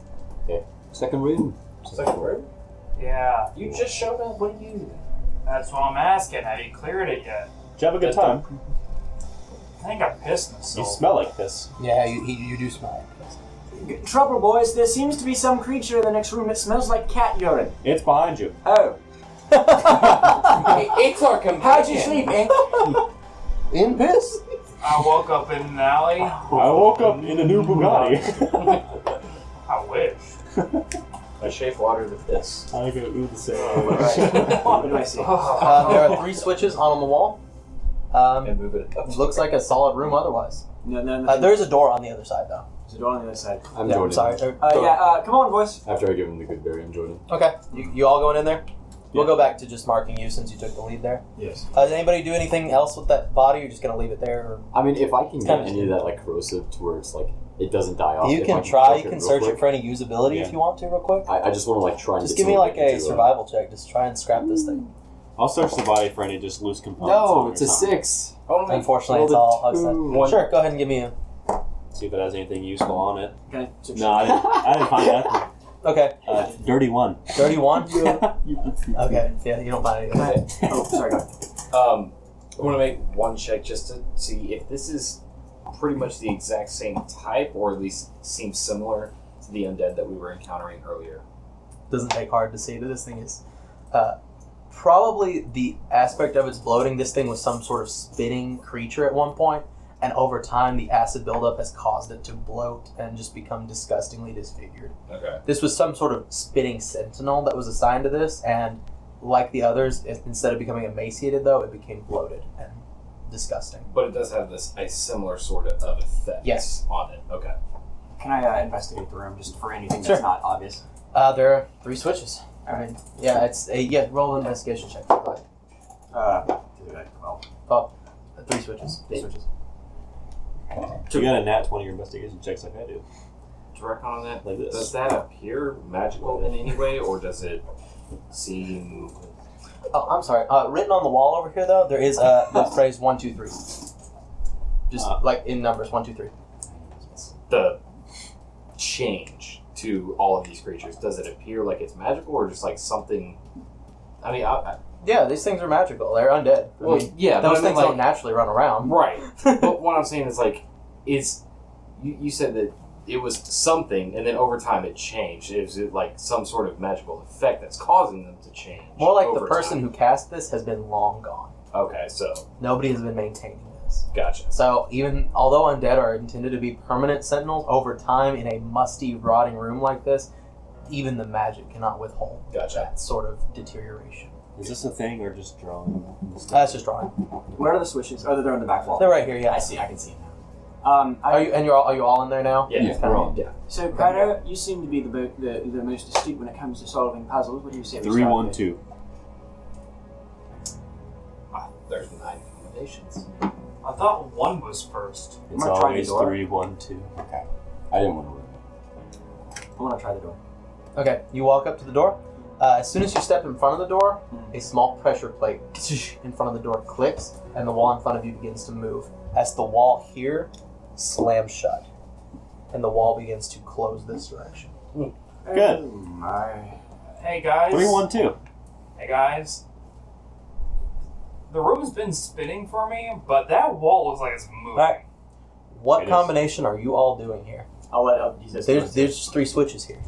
E: Second room.
D: Second word?
B: Yeah.
D: You just showed up. What do you?
B: That's what I'm asking. Have you cleared it yet?
G: Did you have a good time?
B: I think I pissed
G: You
B: myself.
G: smell like piss.
A: Yeah, you do smell it.
J: Trouble, boys. There seems to be some creature in the next room that smells like cat urine.
G: It's behind you.
J: Oh.
D: It's our companion.
J: How'd you sleep, Ink?
A: In piss?
B: I woke up in an alley.
G: I woke up in a new Bugatti.
B: I wish.
D: I shave water with this.
G: I go ooh the same.
J: What do I see?
A: There are 3 switches on the wall.
D: And move it up.
A: Looks like a solid room otherwise.
J: No.
A: There's a door on the other side though.
J: There's a door on the other side.
E: I'm
A: Yeah,
E: joining.
A: sorry.
J: Come on, boys.
E: After I give him the good berry, I'm joining.
A: Okay. You all going in there? We'll
G: Yeah.
A: go back to just marking you since you took the lead there.
J: Yes.
A: Does anybody do anything else with that body? Or you're just gonna leave it there? Or?
E: I mean, if I can
A: It's
E: get
A: kinda
E: any of that like corrosive to where it's like it doesn't die off.
A: You
E: If
A: can
E: I
A: try.
E: click
A: You can
E: real
A: search
E: quick,
A: it for any usability
G: Yeah.
A: if you want to, real quick.
E: I just want to like try and
A: Just
E: get
A: give me
E: some of
A: like
E: it
A: a
E: into,
A: survival check. Just try and scrap this thing.
G: I'll search the body for any just loose components.
E: No,
G: on it
E: it's
G: or
E: a
G: something.
E: 6.
A: Unfortunately,
E: rolled
A: it's
E: a
A: all hugs
E: two.
A: that. Sure, go ahead and give me a.
G: See if it has anything useful on it.
J: Can I search
G: No, I didn't find that.
A: Okay,
G: Dirty 1.
A: 31. Okay, yeah, you don't find anything.
J: Oh, sorry, go ahead.
D: I want to make one check just to see if this is pretty much the exact same type, or at least seems similar to the undead that we were encountering earlier.
A: Doesn't take hard to see that this thing is probably the aspect of its bloating. This thing was some sort of spitting creature at one point, and over time the acid buildup has caused it to bloat and just become disgustingly disfigured.
D: Okay.
A: This was some sort of spitting sentinel that was assigned to this, and like the others, instead of becoming emaciated though, it became bloated and disgusting.
D: But it does have a similar sort of effect
A: Yes.
D: on it. Okay.
J: Can I investigate the room just for anything
A: Sure.
J: that's not obvious?
A: There are 3 switches. I mean, yeah, it's a roll an investigation check. Go ahead.
J: Well,
A: 3 switches. 3 switches.
G: You got a nat 20 your investigation checks like I do.
D: Direct on that.
G: Like this.
D: Does that appear magical in any way, or does it seem?
A: Oh, I'm sorry. Written on the wall over here, though, there is the phrase 1, 2, 3. Just like in numbers 1, 2, 3.
D: The change to all of these creatures, does it appear like it's magical, or just like something? I mean,
A: Yeah, these things are magical. They're undead. I mean,
D: yeah,
A: those
D: but I mean,
A: things
D: like,
A: don't naturally run around.
D: right. But what I'm saying is like, you said that it was something, and then over time it changed. Is it like some sort of magical effect that's causing them to change?
A: More like the
D: over
A: person
D: time?
A: who cast this has been long gone.
D: Okay, so
A: Nobody has been maintaining this.
D: gotcha.
A: So even although undead are intended to be permanent sentinels, over time in a musty, rotting room like this, even the magic cannot withhold
D: Gotcha.
A: that sort of deterioration.
G: Is this a thing or just drawing?
A: That's just drawing.
J: where are the switches? Oh, they're on the back wall.
A: They're right here. Yeah.
J: I see. I can see them now.
A: Are you all in there now?
D: Yeah,
A: It's
D: we're
A: kinda-
D: all- yeah.
J: So, Crowder, you seem to be the most astute when it comes to solving puzzles. What do you say? we
G: 3,
J: start
G: 1,
J: with?
G: 2.
D: There's 9 combinations.
B: I thought 1 was first.
G: It's
J: gonna try the
G: always
J: door.
G: 3, 1, 2.
E: Okay. I didn't want to ruin it.
J: I want to try the door.
A: Okay, you walk up to the door. As soon as you step in front of the door, a small pressure plate in front of the door clicks, and the wall in front of you begins to move. As the wall here slams shut, and the wall begins to close this direction.
G: Good.
J: Oh, my.
B: Hey guys.
G: 3, 1, 2.
B: Hey guys. The room's been spinning for me, but that wall looks like it's moving.
A: Alright. What
G: It is.
A: combination are you all doing here?
J: I'll use this.
A: There's just 3 switches here.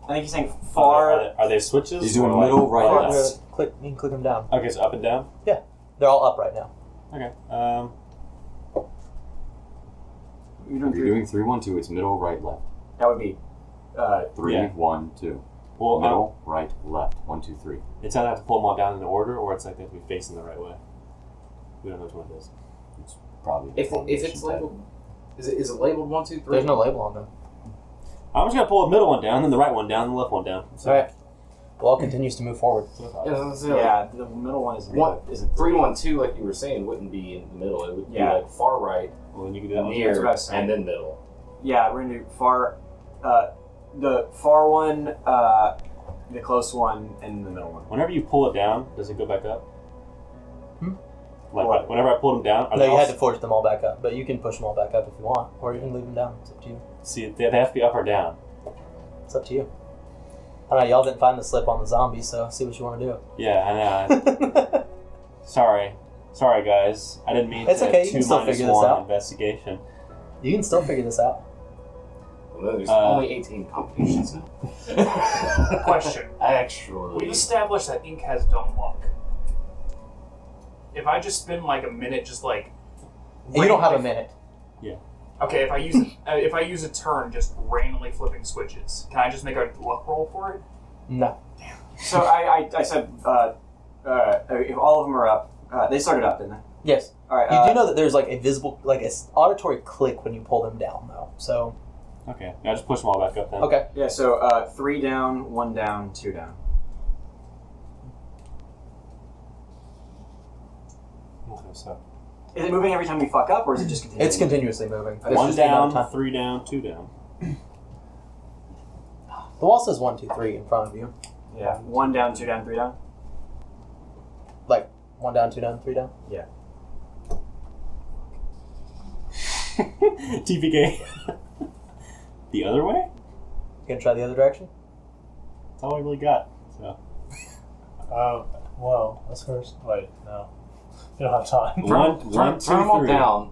J: I think he's saying far.
G: Are they switches?
E: He's doing
G: or like-
E: middle, right,
G: Oh,
E: left.
G: yes.
A: You can click them down.
G: Okay, so up and down?
A: They're all up right now.
G: Okay.
J: You're doing
E: If you're doing 3, 1, 2, it's middle, right, left.
J: That would be.
E: 3,
G: Yeah.
E: 1, 2.
G: Well,
E: Middle, right, left. 1, 2, 3.
G: it's either have to pull them all down in the order, or it's like they have to be facing the right way. We don't know which one it is.
E: Probably.
D: If it's labeled, is it labeled 1, 2, 3?
A: There's no label on them.
G: I'm just gonna pull the middle one down, then the right one down, the left one down. So,
A: Alright. The wall continues to move forward.
J: Yeah, the middle one is.
D: What?
J: Isn't
D: 3, 1, 2, like you were saying, wouldn't be in the middle. It would be
J: Yeah.
D: like far right,
G: Well, then you can do that one.
J: That's
D: near,
J: what I was saying.
D: and then middle.
J: Yeah, we're gonna do far. The far one, the close one, and the middle one.
G: Whenever you pull it down, does it go back up? Like
J: What?
G: whenever I pulled them down, are
A: No,
G: they
A: you
G: all
A: had to force them all back up, but you can push them all back up if you want, or you can leave them down. It's up to you.
G: see they have to be up or down.
A: It's up to you. I don't know, y'all didn't find the slip on the zombie, so see what you want to
G: Yeah, I know.
A: do.
G: Sorry, guys. I didn't mean
A: It's
G: to.
A: okay, you can
G: 2
A: still
G: minus
A: figure this
G: 1
A: out.
G: investigation.
A: You can still figure this out.
D: Well, there's
G: Uh,
D: only 18 combinations now.
B: Question. We
D: Actually,
B: established that ink has dumb luck. If I just spend like a minute, just like
A: You don't have a minute.
B: okay, if I use a turn just randomly flipping switches, can I just make a luck roll for it?
A: No.
J: So I said if all of them are up, they started up, didn't they?
A: Yes.
J: All right.
A: You do know that there's like a visible, like a auditory click when you pull them down, though. So
G: Okay, now just push them all back up then.
A: okay.
J: Yeah. So 3 down, 1 down, 2 down.
G: Okay, so
J: Is it moving every time we fuck up, or is it just continuing?
A: It's continuously moving. It's
G: One
A: just the amount of
G: down,
A: time.
G: 3 down, 2 down.
A: The wall says 1, 2, 3 in front of you.
J: Yeah. 1 down, 2 down, 3 down.
A: Like 1 down, 2 down, 3 down.
J: Yeah.
G: TPK. The other way?
A: You gonna try the other direction?
G: That's all I really got. So
I: Well, let's first. Wait, no. You don't have time.
G: one,
D: Turn them all
G: 3.
D: down,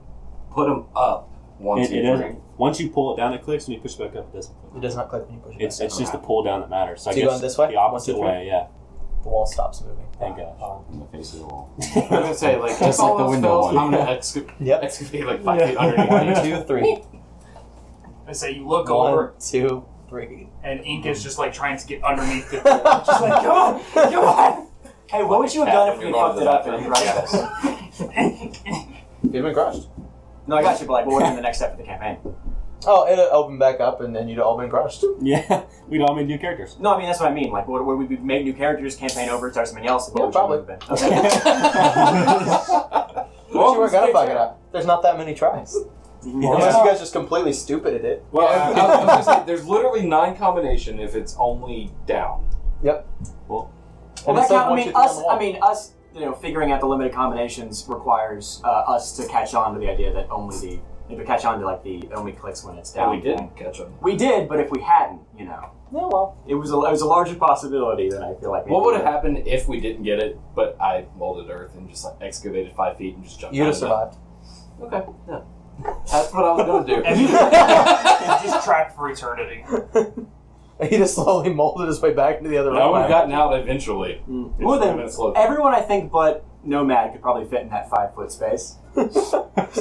D: put them up. 1, 2,
G: It
D: 3.
G: doesn't. Once you pull it down, it clicks. When you push it back up, it doesn't click.
A: It does not click when you push it.
G: It's
A: back.
G: just the pull down that matters. So I
A: So you
G: guess
A: going this way?
G: the opposite
A: 1, 2, 3?
G: way. Yeah.
A: The wall stops moving.
G: Thank God.
E: In the face of the wall.
D: I was gonna say, like,
E: Just
D: if all
E: like the
D: else
E: window
D: fails,
E: one.
D: I'm gonna
A: Yep.
D: excavate like 5 feet underneath.
A: 1, 2, 3.
B: I say you look
A: 1,
B: over,
A: 2, 3.
B: and Ink is just like trying to get underneath the door. Just like, come on, come on.
J: Hey, what would you have done if we
D: You're going
J: fucked
D: to
J: it
D: the
J: up and
D: bathroom.
J: crushed us?
A: You've been crushed.
J: No, I got you, but like, what would have been the next step of the campaign?
A: Oh, it'll open back up, and then you'd all been crushed.
G: Yeah. We'd all made new characters.
J: No, I mean, that's what I mean. Like, what would we make new characters, campaign over, start something else? What
A: Yeah,
J: would
A: probably.
J: you have been? Okay.
A: Well, you weren't gonna fuck it up. There's not that many tries. Unless you guys just completely stupid at it.
D: Well, I was gonna say, there's literally 9 combination if it's only down.
A: Yep.
G: Well,
A: And
J: Well,
A: it
J: that
A: says
J: count, I
A: 1,
J: mean,
A: 2, 3 on
J: us.
A: the wall.
J: I mean, us. You know, figuring out the limited combinations requires us to catch on to the idea that to catch on to like the it only clicks when it's down.
D: We didn't catch them.
J: We did, but if we hadn't, you know,
A: Yeah, well.
J: it was a larger possibility than I feel like.
D: What would have happened if we didn't get it, but I molded earth and just like excavated 5 feet and just jumped
A: You'd
D: down
A: have survived.
D: Okay, yeah. That's what I was gonna do.
B: And you just trapped for eternity.
A: He just slowly molded his way back into the other
D: I would
A: room.
D: have gotten out eventually. It
J: Well,
D: just would've
J: then,
D: been a slow-
J: everyone I think but Nomad could probably fit in that 5-foot space.
A: You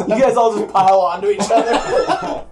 A: guys all just pile onto each other.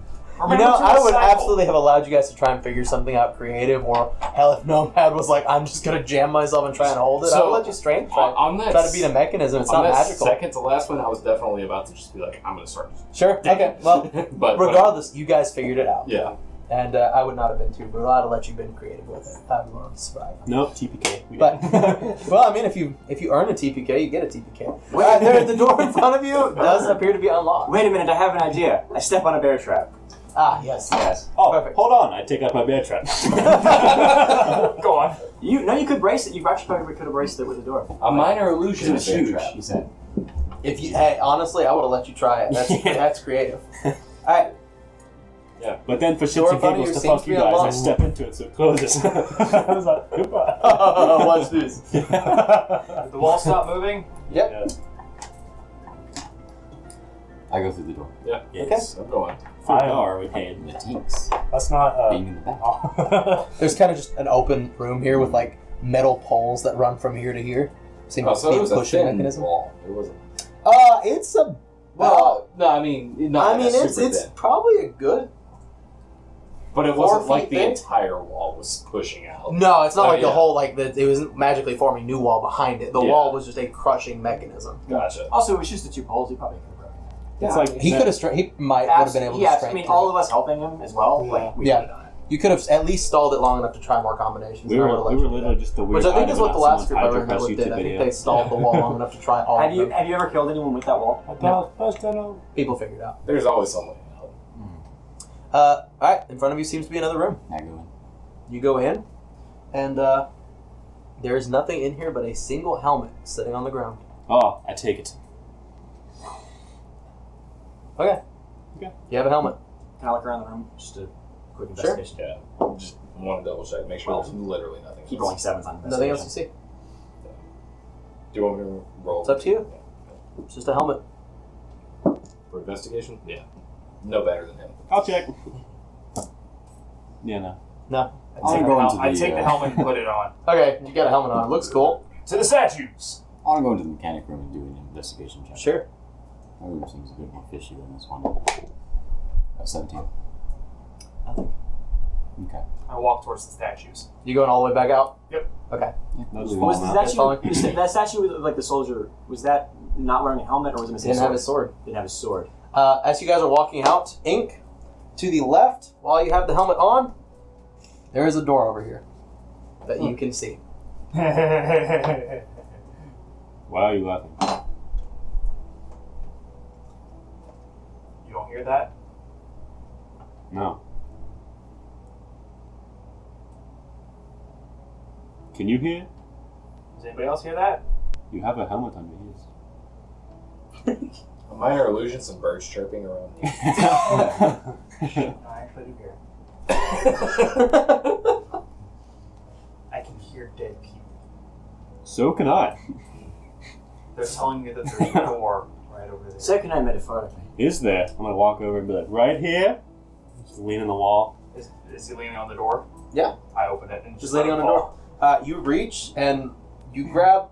A: You know, I would absolutely have allowed you guys to try and figure something out creative, or hell, if Nomad was like, I'm just gonna jam myself and try and hold it, I
D: So,
A: would let you strength
D: on that
A: try to beat a mechanism. It's
D: on
A: not
D: that
A: magical.
D: second to last one, I was definitely about to just be like, I'm gonna start.
A: Sure. Okay. Well,
D: But
A: regardless, you guys figured it out.
D: yeah.
A: And I would not have been too brutal. I'd have let you been creative with it. I would want to survive.
G: Nope, TPK. We
A: But
G: didn't.
A: well, I mean, if you earn a TPK, you get a TPK. There, the door in front of you does appear to be unlocked.
J: Wait a minute, I have an idea. I step on a bear trap.
A: Ah, yes.
G: Oh,
A: Perfect.
G: hold on. I take out my bear trap.
B: Go on.
J: You could brace it. You actually probably could have braced it with the door.
D: A minor illusion
J: It's
D: is
J: huge.
D: trap.
J: He said.
A: If you, hey, honestly, I would have let you try it. That's
G: Yeah.
A: that's creative. All right.
G: But then for shits
A: Door in
G: and
A: front of
G: giggles
A: you
G: to
A: seems
G: fuck
A: to
G: you
A: be
G: guys, I
A: unlocked.
G: step into it so it closes.
I: I was like, goodbye.
A: Watch this.
B: Did the wall stop moving?
A: Yep.
I: Yeah.
E: I go through the door.
D: Yeah.
G: Yes.
D: I'm going.
G: For
I: I am-
G: power, we paid.
E: And the tinks
I: That's not.
E: being in the back.
A: There's kind of just an open room here with like metal poles that run from here to here. Seems
D: Oh,
A: to
D: so
A: be
D: it
A: a
D: was a
A: pushing
D: thin
A: mechanism.
D: wall. It wasn't.
A: It's a.
D: Well, no, I mean, not
A: I
D: like
A: mean,
D: a
A: it's
D: super
A: it's
D: thin.
A: probably a good.
D: But it
A: 4
D: wasn't like
A: feet
D: the
A: thick?
D: entire wall was pushing out.
A: No, it's not
D: Oh,
A: like the
D: yeah.
A: whole like the, it wasn't magically forming new wall behind it. The
D: Yeah.
A: wall was just a crushing mechanism.
D: Gotcha.
J: Also, it was just the 2 poles. He probably could have broken it.
G: It's like
A: He could have. He might would have been able to.
J: I
A: strength
J: mean,
A: through
J: all
A: it.
J: of us helping him as well.
I: Yeah.
J: Like, we
A: Yeah.
J: could have done it.
A: You could have at least stalled it long enough to try more combinations.
G: We
A: and I
G: were
A: would've let you do
G: literally
A: that.
G: just the weird
A: Which I think
G: item
A: is what
G: in
A: the last
G: someone's
A: group I ran
G: Hydro
A: with did. I think
G: video.
A: they stalled the wall long enough to try all
J: Have
A: of
J: you
A: them.
J: have you ever killed anyone with that wall?
I: I thought first I know.
A: People figured it out.
D: There's always someone out.
A: All right, in front of you seems to be another room.
E: I go in.
A: You go in, and there is nothing in here but a single helmet sitting on the ground.
G: Oh, I take it.
A: Okay.
G: Okay.
A: You have a helmet.
J: Can I look around the room? Just a quick
A: Sure.
J: investigation.
D: Yeah. Just want to double check, make sure there's literally nothing.
J: Keep
D: else.
J: rolling 7s on investigation.
A: Nothing else you see.
D: Do you want me to roll?
A: It's up to you. It's just a helmet.
D: For investigation? Yeah. No better than him.
G: I'll check. Yeah, no.
A: No.
E: I'm going to the.
B: I take the helmet and put it on.
A: Okay, you got a helmet on. It looks cool.
B: To the statues.
E: I want to go into the mechanic room and do an investigation check.
A: Sure.
E: My room seems a bit more fishy than this one. 17.
A: Nothing.
E: Okay.
B: I walk towards the statues.
A: You going all the way back out?
B: Yep.
A: Okay.
G: No, just
J: Was
G: fall
J: the
G: out.
A: That's fine.
J: statue, that statue with like the soldier, was that not wearing a helmet or was it missing
A: Didn't
J: a
A: have his sword.
J: Didn't have his sword.
A: As you guys are walking out, Ink, to the left, while you have the helmet on, there is a door over here that you can see.
G: Why are you laughing?
B: hear that?
G: No. Can you hear?
B: Does anybody else hear that?
G: You have a helmet on your ears.
D: A minor illusion, some birds chirping around me.
B: No, I actually do hear it. I can hear dead people.
G: So can I.
B: They're telling me that there's a door right over there.
J: So can I metaphorically?
G: Is there? I'm gonna walk over and be like, right here. Just lean on the wall.
B: Is he leaning on the door?
A: Yeah.
B: I open it and
A: Just leaning on the door. You reach and you grab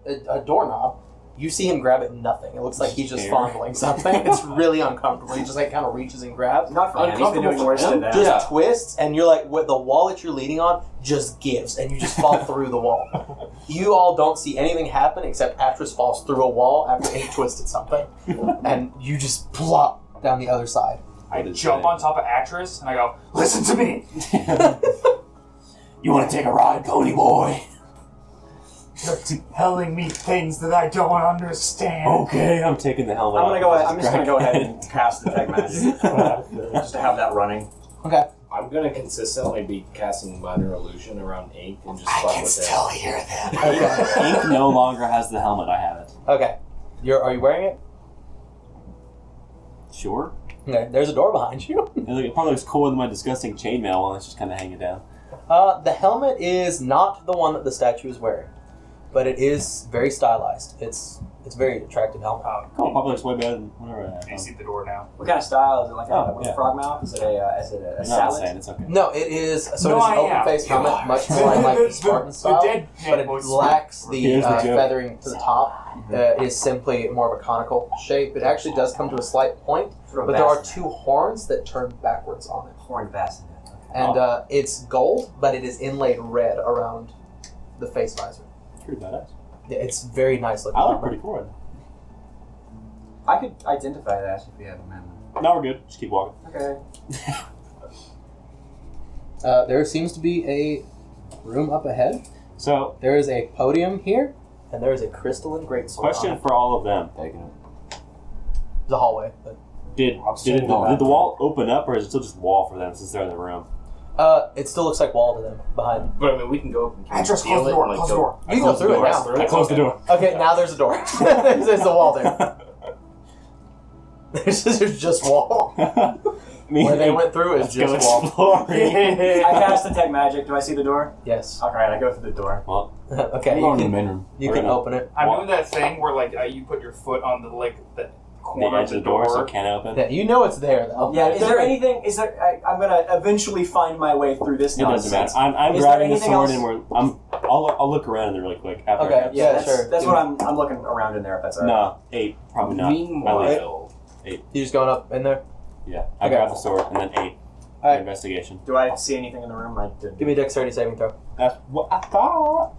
A: a doorknob. You see him grab it, nothing. It looks like he's just
G: Hair.
A: fondling something. It's really uncomfortable. He just like kind of reaches and grabs.
J: Not for him. He's been doing worse than that.
A: Just twists, and you're like, what, the wall that you're leaning on just gives, and you just fall through the wall. You all don't see anything happen except Atris falls through a wall after he twisted something, and you just plop down the other side.
B: I jump on top of Atris and I go, listen to me!
G: You want to take a ride, Pony Boy?
B: You're telling me things that I don't understand.
G: Okay, I'm taking the helmet.
J: I'm
G: off.
J: just gonna go ahead and cast the tech magic just to have that running.
A: Okay.
D: I'm gonna consistently be casting minor illusion around ink and just fuck with it.
F: hear them.
A: Okay.
G: Ink no longer has the helmet. I have it.
A: Okay. Are you wearing it?
G: Sure.
A: Okay. There's a door behind you.
G: It probably looks cooler than my disgusting chainmail while it's just kind of hanging down.
A: The helmet is not the one that the statue is wearing, but it is very stylized. It's a very attractive helmet.
G: Cool. Probably looks way better than whatever I have.
B: You see the door now.
J: What kind of style is it? Like
G: Oh,
J: a
G: yeah.
J: frog mouth? Is it a
G: No, I'm
J: salad?
G: saying it's okay.
A: No, it is. So
B: No,
A: it is
B: I
A: an
B: am.
A: open-faced helmet, much more like the Spartan style,
B: dead
A: but it
B: boys.
A: lacks the
G: Here's the joke.
A: feathering to the top. It is simply more of a conical shape. It actually does come to a slight point,
J: Sort of
A: but there are
J: bassinet.
A: 2 horns that turn backwards on it.
J: Horned bassinet.
A: And it's gold, but it is inlaid red around the face visor.
G: Pretty badass.
A: Yeah, it's very nice looking.
G: I look
A: armor.
G: pretty cool right now.
J: I could identify that if we have a man.
G: No, we're good. Just keep walking.
J: Okay.
A: There seems to be a room up ahead.
G: So,
A: There is a podium here, and there is a crystalline greatsword.
G: question
A: on it.
G: for all of them.
E: Taking it.
A: There's a hallway. But,
G: Did the wall open up, or is it still just wall for them since they're in the room?
A: it still looks like wall to them behind.
D: But I mean, we can go up and
B: Atris,
D: steal
B: close the
D: it
B: door,
D: and, like,
B: close the door.
A: You can go through it now.
G: I closed the door.
A: Okay, now there's a door. there's a wall there. There's just wall. Where they went through is
G: Let's go
A: just wall.
G: exploring.
J: I cast detect magic. Do I see the door?
A: Yes.
J: Alright, I go through the door.
G: Well,
A: Okay.
E: We're going to the
A: You
E: main room.
A: can
G: We're gonna-
A: open it.
B: I'm
G: What?
B: doing that thing where like you put your foot on the
G: the
B: corner
G: edge of the door so it can't open.
A: Yeah, you know it's there though.
J: Yeah, is there anything? Is there? I'm gonna eventually find my way through this
G: It doesn't
J: nonsense.
G: matter. I'm
J: Is there
G: grabbing the
J: anything
G: sword
J: else?
G: and I'll look around in there really quick. After
A: Okay,
G: I grab the
A: yeah,
G: sword.
A: sure.
J: That's what I'm looking around in there. If that's alright.
G: No, 8. Probably not.
D: Meanwhile,
A: You just going up in there?
G: Yeah, I
A: Okay.
G: grab the sword and then 8.
A: Alright.
G: Investigation.
J: Do I see anything in the room? I didn't.
A: Give me a dexterity saving throw.
G: That's what I thought.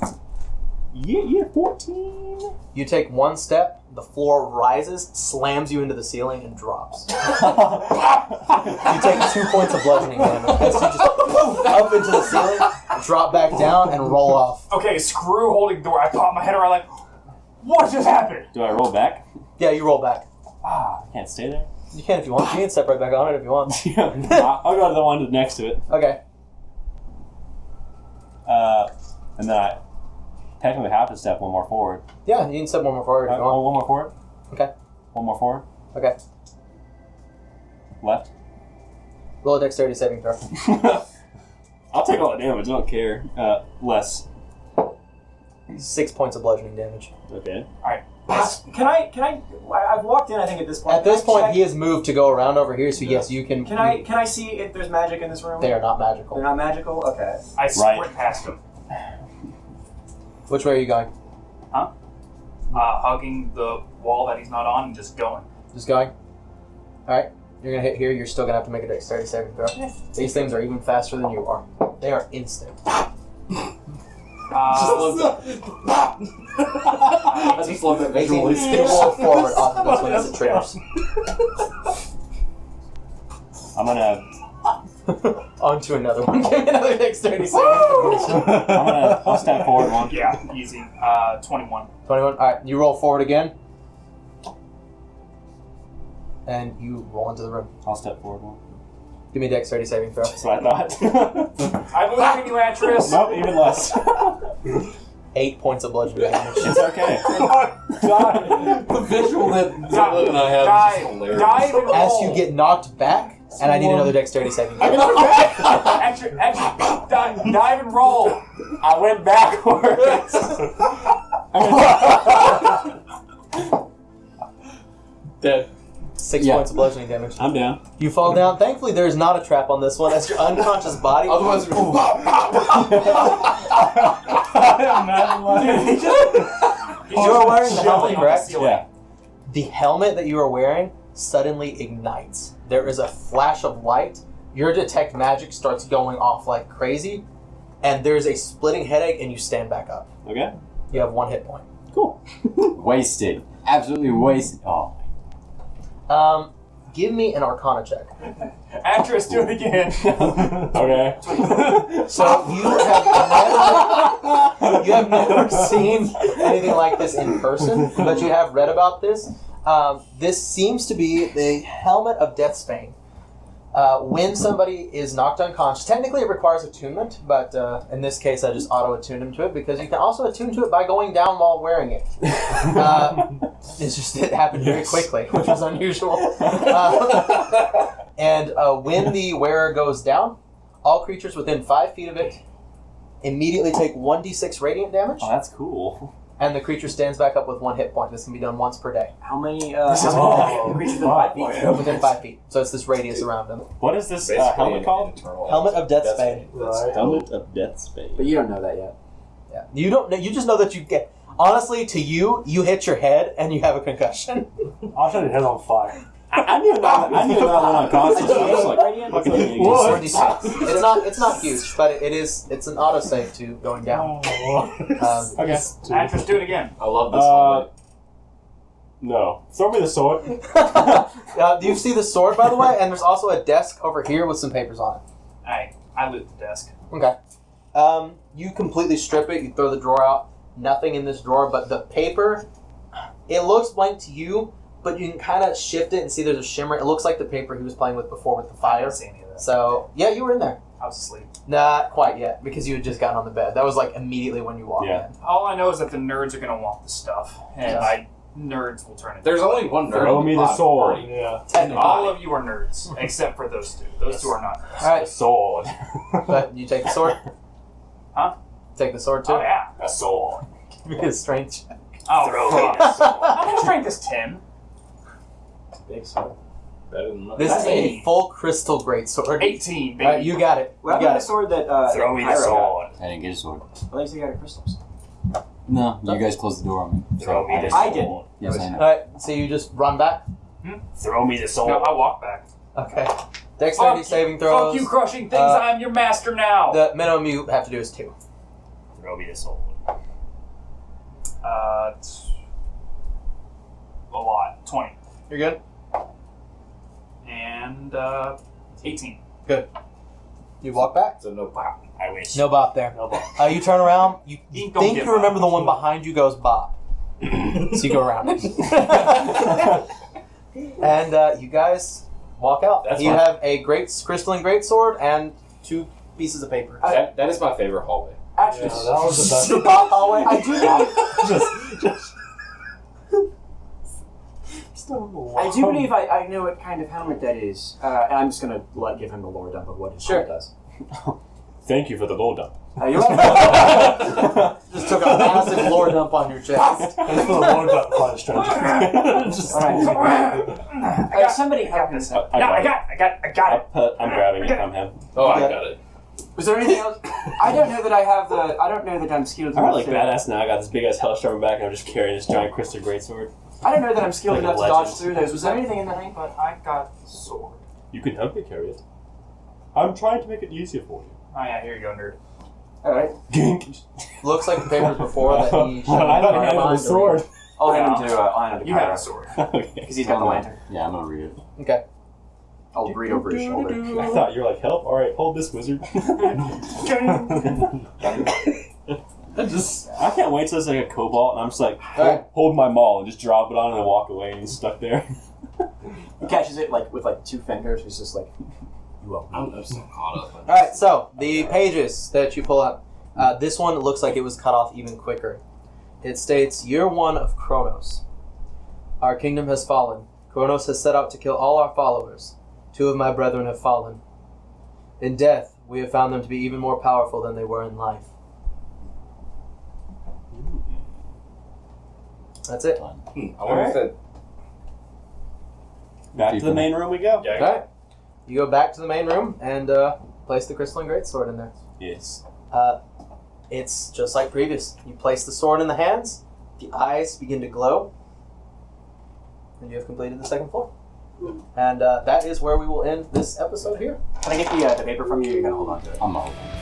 G: Yeah, 14.
A: You take one step, the floor rises, slams you into the ceiling, and drops. You take 2 points of bludgeoning damage as you just up into the ceiling, drop back down, and roll off.
B: Okay, screw holding door. I pop my head around like, what just happened?
G: Do I roll back?
A: Yeah, you roll back.
G: I can't stay there.
A: You can if you want. You can step right back on it if you want.
G: I'll go to the one next to it.
A: Okay.
G: And then I technically have to step one more forward.
A: Yeah, you can step one more forward if you want.
G: One more forward.
A: Okay.
G: One more forward.
A: Okay.
G: Left.
A: Roll a dexterity saving throw.
G: I'll take all the damage. I don't care. Less.
A: 6 points of bludgeoning damage.
G: Okay.
J: Can I? I've walked in. I think at this point.
A: At this
J: Can I
A: point,
J: check-
A: he has moved to go around over here, so yes, you can.
J: Can I see if there's magic in this room?
A: They are not magical.
J: They're not magical. Okay.
B: I sprint
G: Right.
B: past him,
A: Which way are you going?
B: hugging the wall that he's not on and just going.
A: Just going? Alright. You're gonna hit here, you're still gonna have to make a dexterity saving throw. These things are even faster than you are. They are instant.
D: I just love that
A: Making
D: visual.
A: you roll forward off of this one as it triggers.
G: I'm gonna.
A: On to another one. Give me another dexterity saving throw.
G: I'll step forward one.
B: Yeah, easy. 21.
A: 21. Alright, you roll forward again. and you roll into the room.
G: I'll step forward one.
A: Give me a dexterity saving throw.
G: That's what I thought.
B: I believe in you, Atris.
G: Nope, even less.
A: 8 points of bludgeoning damage.
G: It's okay.
D: The visual that Zilla and I have is just hilarious.
B: Dive and roll.
A: As you get knocked back, and I need another dexterity saving throw.
B: Actually, dive and roll.
C: I went backwards.
D: Dead.
A: 6
E: Yeah.
A: points of bludgeoning damage.
G: I'm down.
A: You fall down. Thankfully, there's not a trap on this one, as your unconscious body.
D: Otherwise,
A: You're wearing the helmet, correct?
G: Yeah.
A: The helmet that you are wearing suddenly ignites. There is a flash of light. Your detect magic starts going off like crazy, and there's a splitting headache, and you stand back up.
G: Okay.
A: You have 1 hit point.
G: Cool.
E: Wasted. Absolutely wasted. Oh.
A: Give me an Arcana check.
B: Atris, do it again.
G: Okay.
A: So you have never seen anything like this in person, but you have read about this. This seems to be the helmet of Deathsbane. When somebody is knocked unconscious, technically it requires attunement, but in this case I just auto-attuned him to it because you can also attune to it by going down while wearing it. It's just it happened very quickly, which was unusual. And when the wearer goes down, all creatures within 5 feet of it immediately take 1d6 radiant damage,
G: Oh, that's cool.
A: and the creature stands back up with 1 hit point. This can be done once per day.
J: How many
C: This is all-
J: creatures within 5 feet?
A: Within 5 feet. So it's this radius around them.
G: What is this
H: Basically,
G: helmet called?
A: Helmet of Deathsbane.
I: Right.
G: Helmet of Deathsbane.
C: But you don't know that yet.
A: Yeah. You don't know. You just know that you get. Honestly, to you, you hit your head and you have a concussion.
I: I'll set your head on fire.
G: I knew that. I knew that one on console. So I was like, fucking idiot.
I: What?
A: It's not huge, but it's an auto save to going down.
G: Okay.
B: Atris, do it again.
D: I love this helmet.
G: No. Throw me the sword.
A: Do you see the sword, by the way? And there's also a desk over here with some papers on it.
B: I loot the desk.
A: Okay. You completely strip it. You throw the drawer out. Nothing in this drawer, but the paper. It looks blank to you, but you can kind of shift it and see there's a shimmer. It looks like the paper he was playing with before with the
B: I
A: fire.
B: didn't see any of that.
A: So yeah, you were in there.
B: I was asleep.
A: Not quite yet, because you had just gotten on the bed. That was like immediately when you walked
G: Yeah.
A: in.
B: All I know is that the nerds are going to want the stuff, and nerds will turn it.
D: There's only one nerd.
G: Throw
D: in
G: me
D: the
G: the
D: pod
G: sword.
D: party.
I: Yeah.
B: All of you are nerds, except for those two. Those two are not nerds.
A: All right,
G: Sword.
A: but you take the sword.
B: Huh?
A: Take the sword too.
B: Oh, yeah.
G: A sword.
A: Give me a strength check.
B: Oh,
G: Throw me
B: fuck.
G: the sword.
B: How much strength is 10?
C: Big sword.
D: Better than that.
A: This is a
B: 18.
A: full crystal greatsword.
B: 18, baby.
A: All right, you got it.
J: What
A: You
J: about
A: got
J: the
A: it.
J: sword that
G: Throw me the
J: Pyro got?
G: sword.
E: I didn't get a sword.
J: At least you got a crystals.
E: No, you guys closed the door on me.
G: Throw me the sword.
J: I didn't.
E: Yes, I
A: All
E: know.
A: right, so you just run back.
G: Throw me the sword.
B: No, I walk back.
A: Okay. Dexterity saving throws.
B: Fuck you, crushing things. I'm your master now.
A: The minimum you have to do is 2.
G: Throw me the sword.
B: It's a lot. 20.
A: You're good.
B: And 18.
A: You walk back.
D: So no pop.
G: I wish.
A: No bop there.
I: No bop.
A: You turn around. You
B: You don't
A: think
B: get
A: you remember
B: bop.
A: the one behind you goes bop. So you go around it. And you guys walk out.
G: That's
A: you
G: fine.
A: have a crystalline greatsword and 2 pieces of paper.
D: That is my favorite hallway.
I: Yeah,
J: Actually,
I: that was the best.
A: The bop hallway.
J: I do. I do believe I know what kind of helmet that is, and I'm just gonna give him the lore dump of what his
A: Sure.
J: helmet does.
G: Thank you for the load up.
J: You're welcome.
A: Just took a massive lore dump on your chest.
I: Thanks for the load up, quite a stranger.
J: Alright. Somebody help us out.
G: I
B: No,
G: got
B: I got it.
G: I'm grabbing it from him.
D: Oh, I got it.
J: Was there anything else? I don't know that I have the. I don't know that I'm skilled
G: I
J: enough
G: got like
J: to.
G: badass now. I got this big ass hellstorm back, and I'm just carrying this giant crystal greatsword.
J: I don't know that I'm skilled
G: Like a
J: enough to dodge
G: legend.
J: through those. Was there anything in the ring?
B: But I got the sword.
G: You can help me carry it. I'm trying to make it easier for you.
B: Oh, yeah, here you go, nerd.
J: Alright.
A: Looks like the papers before that he showed
G: I don't
A: you.
G: have the sword.
J: I'll hand him to. I'll hand him to
B: You have
J: Pyro.
B: the sword.
G: Okay.
J: Because he's got the lantern.
E: Yeah, I'm gonna read it.
A: Okay.
J: I'll read over his shoulder.
G: I thought you were like, help? Alright, hold this wizard. I can't wait till it's like a cobalt and I'm just like,
A: Alright.
G: hold my maul and just drop it on and then walk away and he's stuck there.
J: He catches it like with like 2 fingers. He's just like, you are.
D: I'm still caught up.
A: All right, so the pages that you pull up, this one looks like it was cut off even quicker. It states, Year 1 of Kronos. Our kingdom has fallen. Kronos has set out to kill all our followers. 2 of my brethren have fallen. In death, we have found them to be even more powerful than they were in life. That's it. All
H: I wonder if that.
G: Back to the main room we go.
A: right. You go back to the main room and place the crystalline greatsword in there.
G: Yes.
A: It's just like previous. You place the sword in the hands, the eyes begin to glow, and you have completed the second floor. And that is where we will end this episode here.
J: Can I get the paper from you? You're gonna hold on to it.
E: I'm not holding.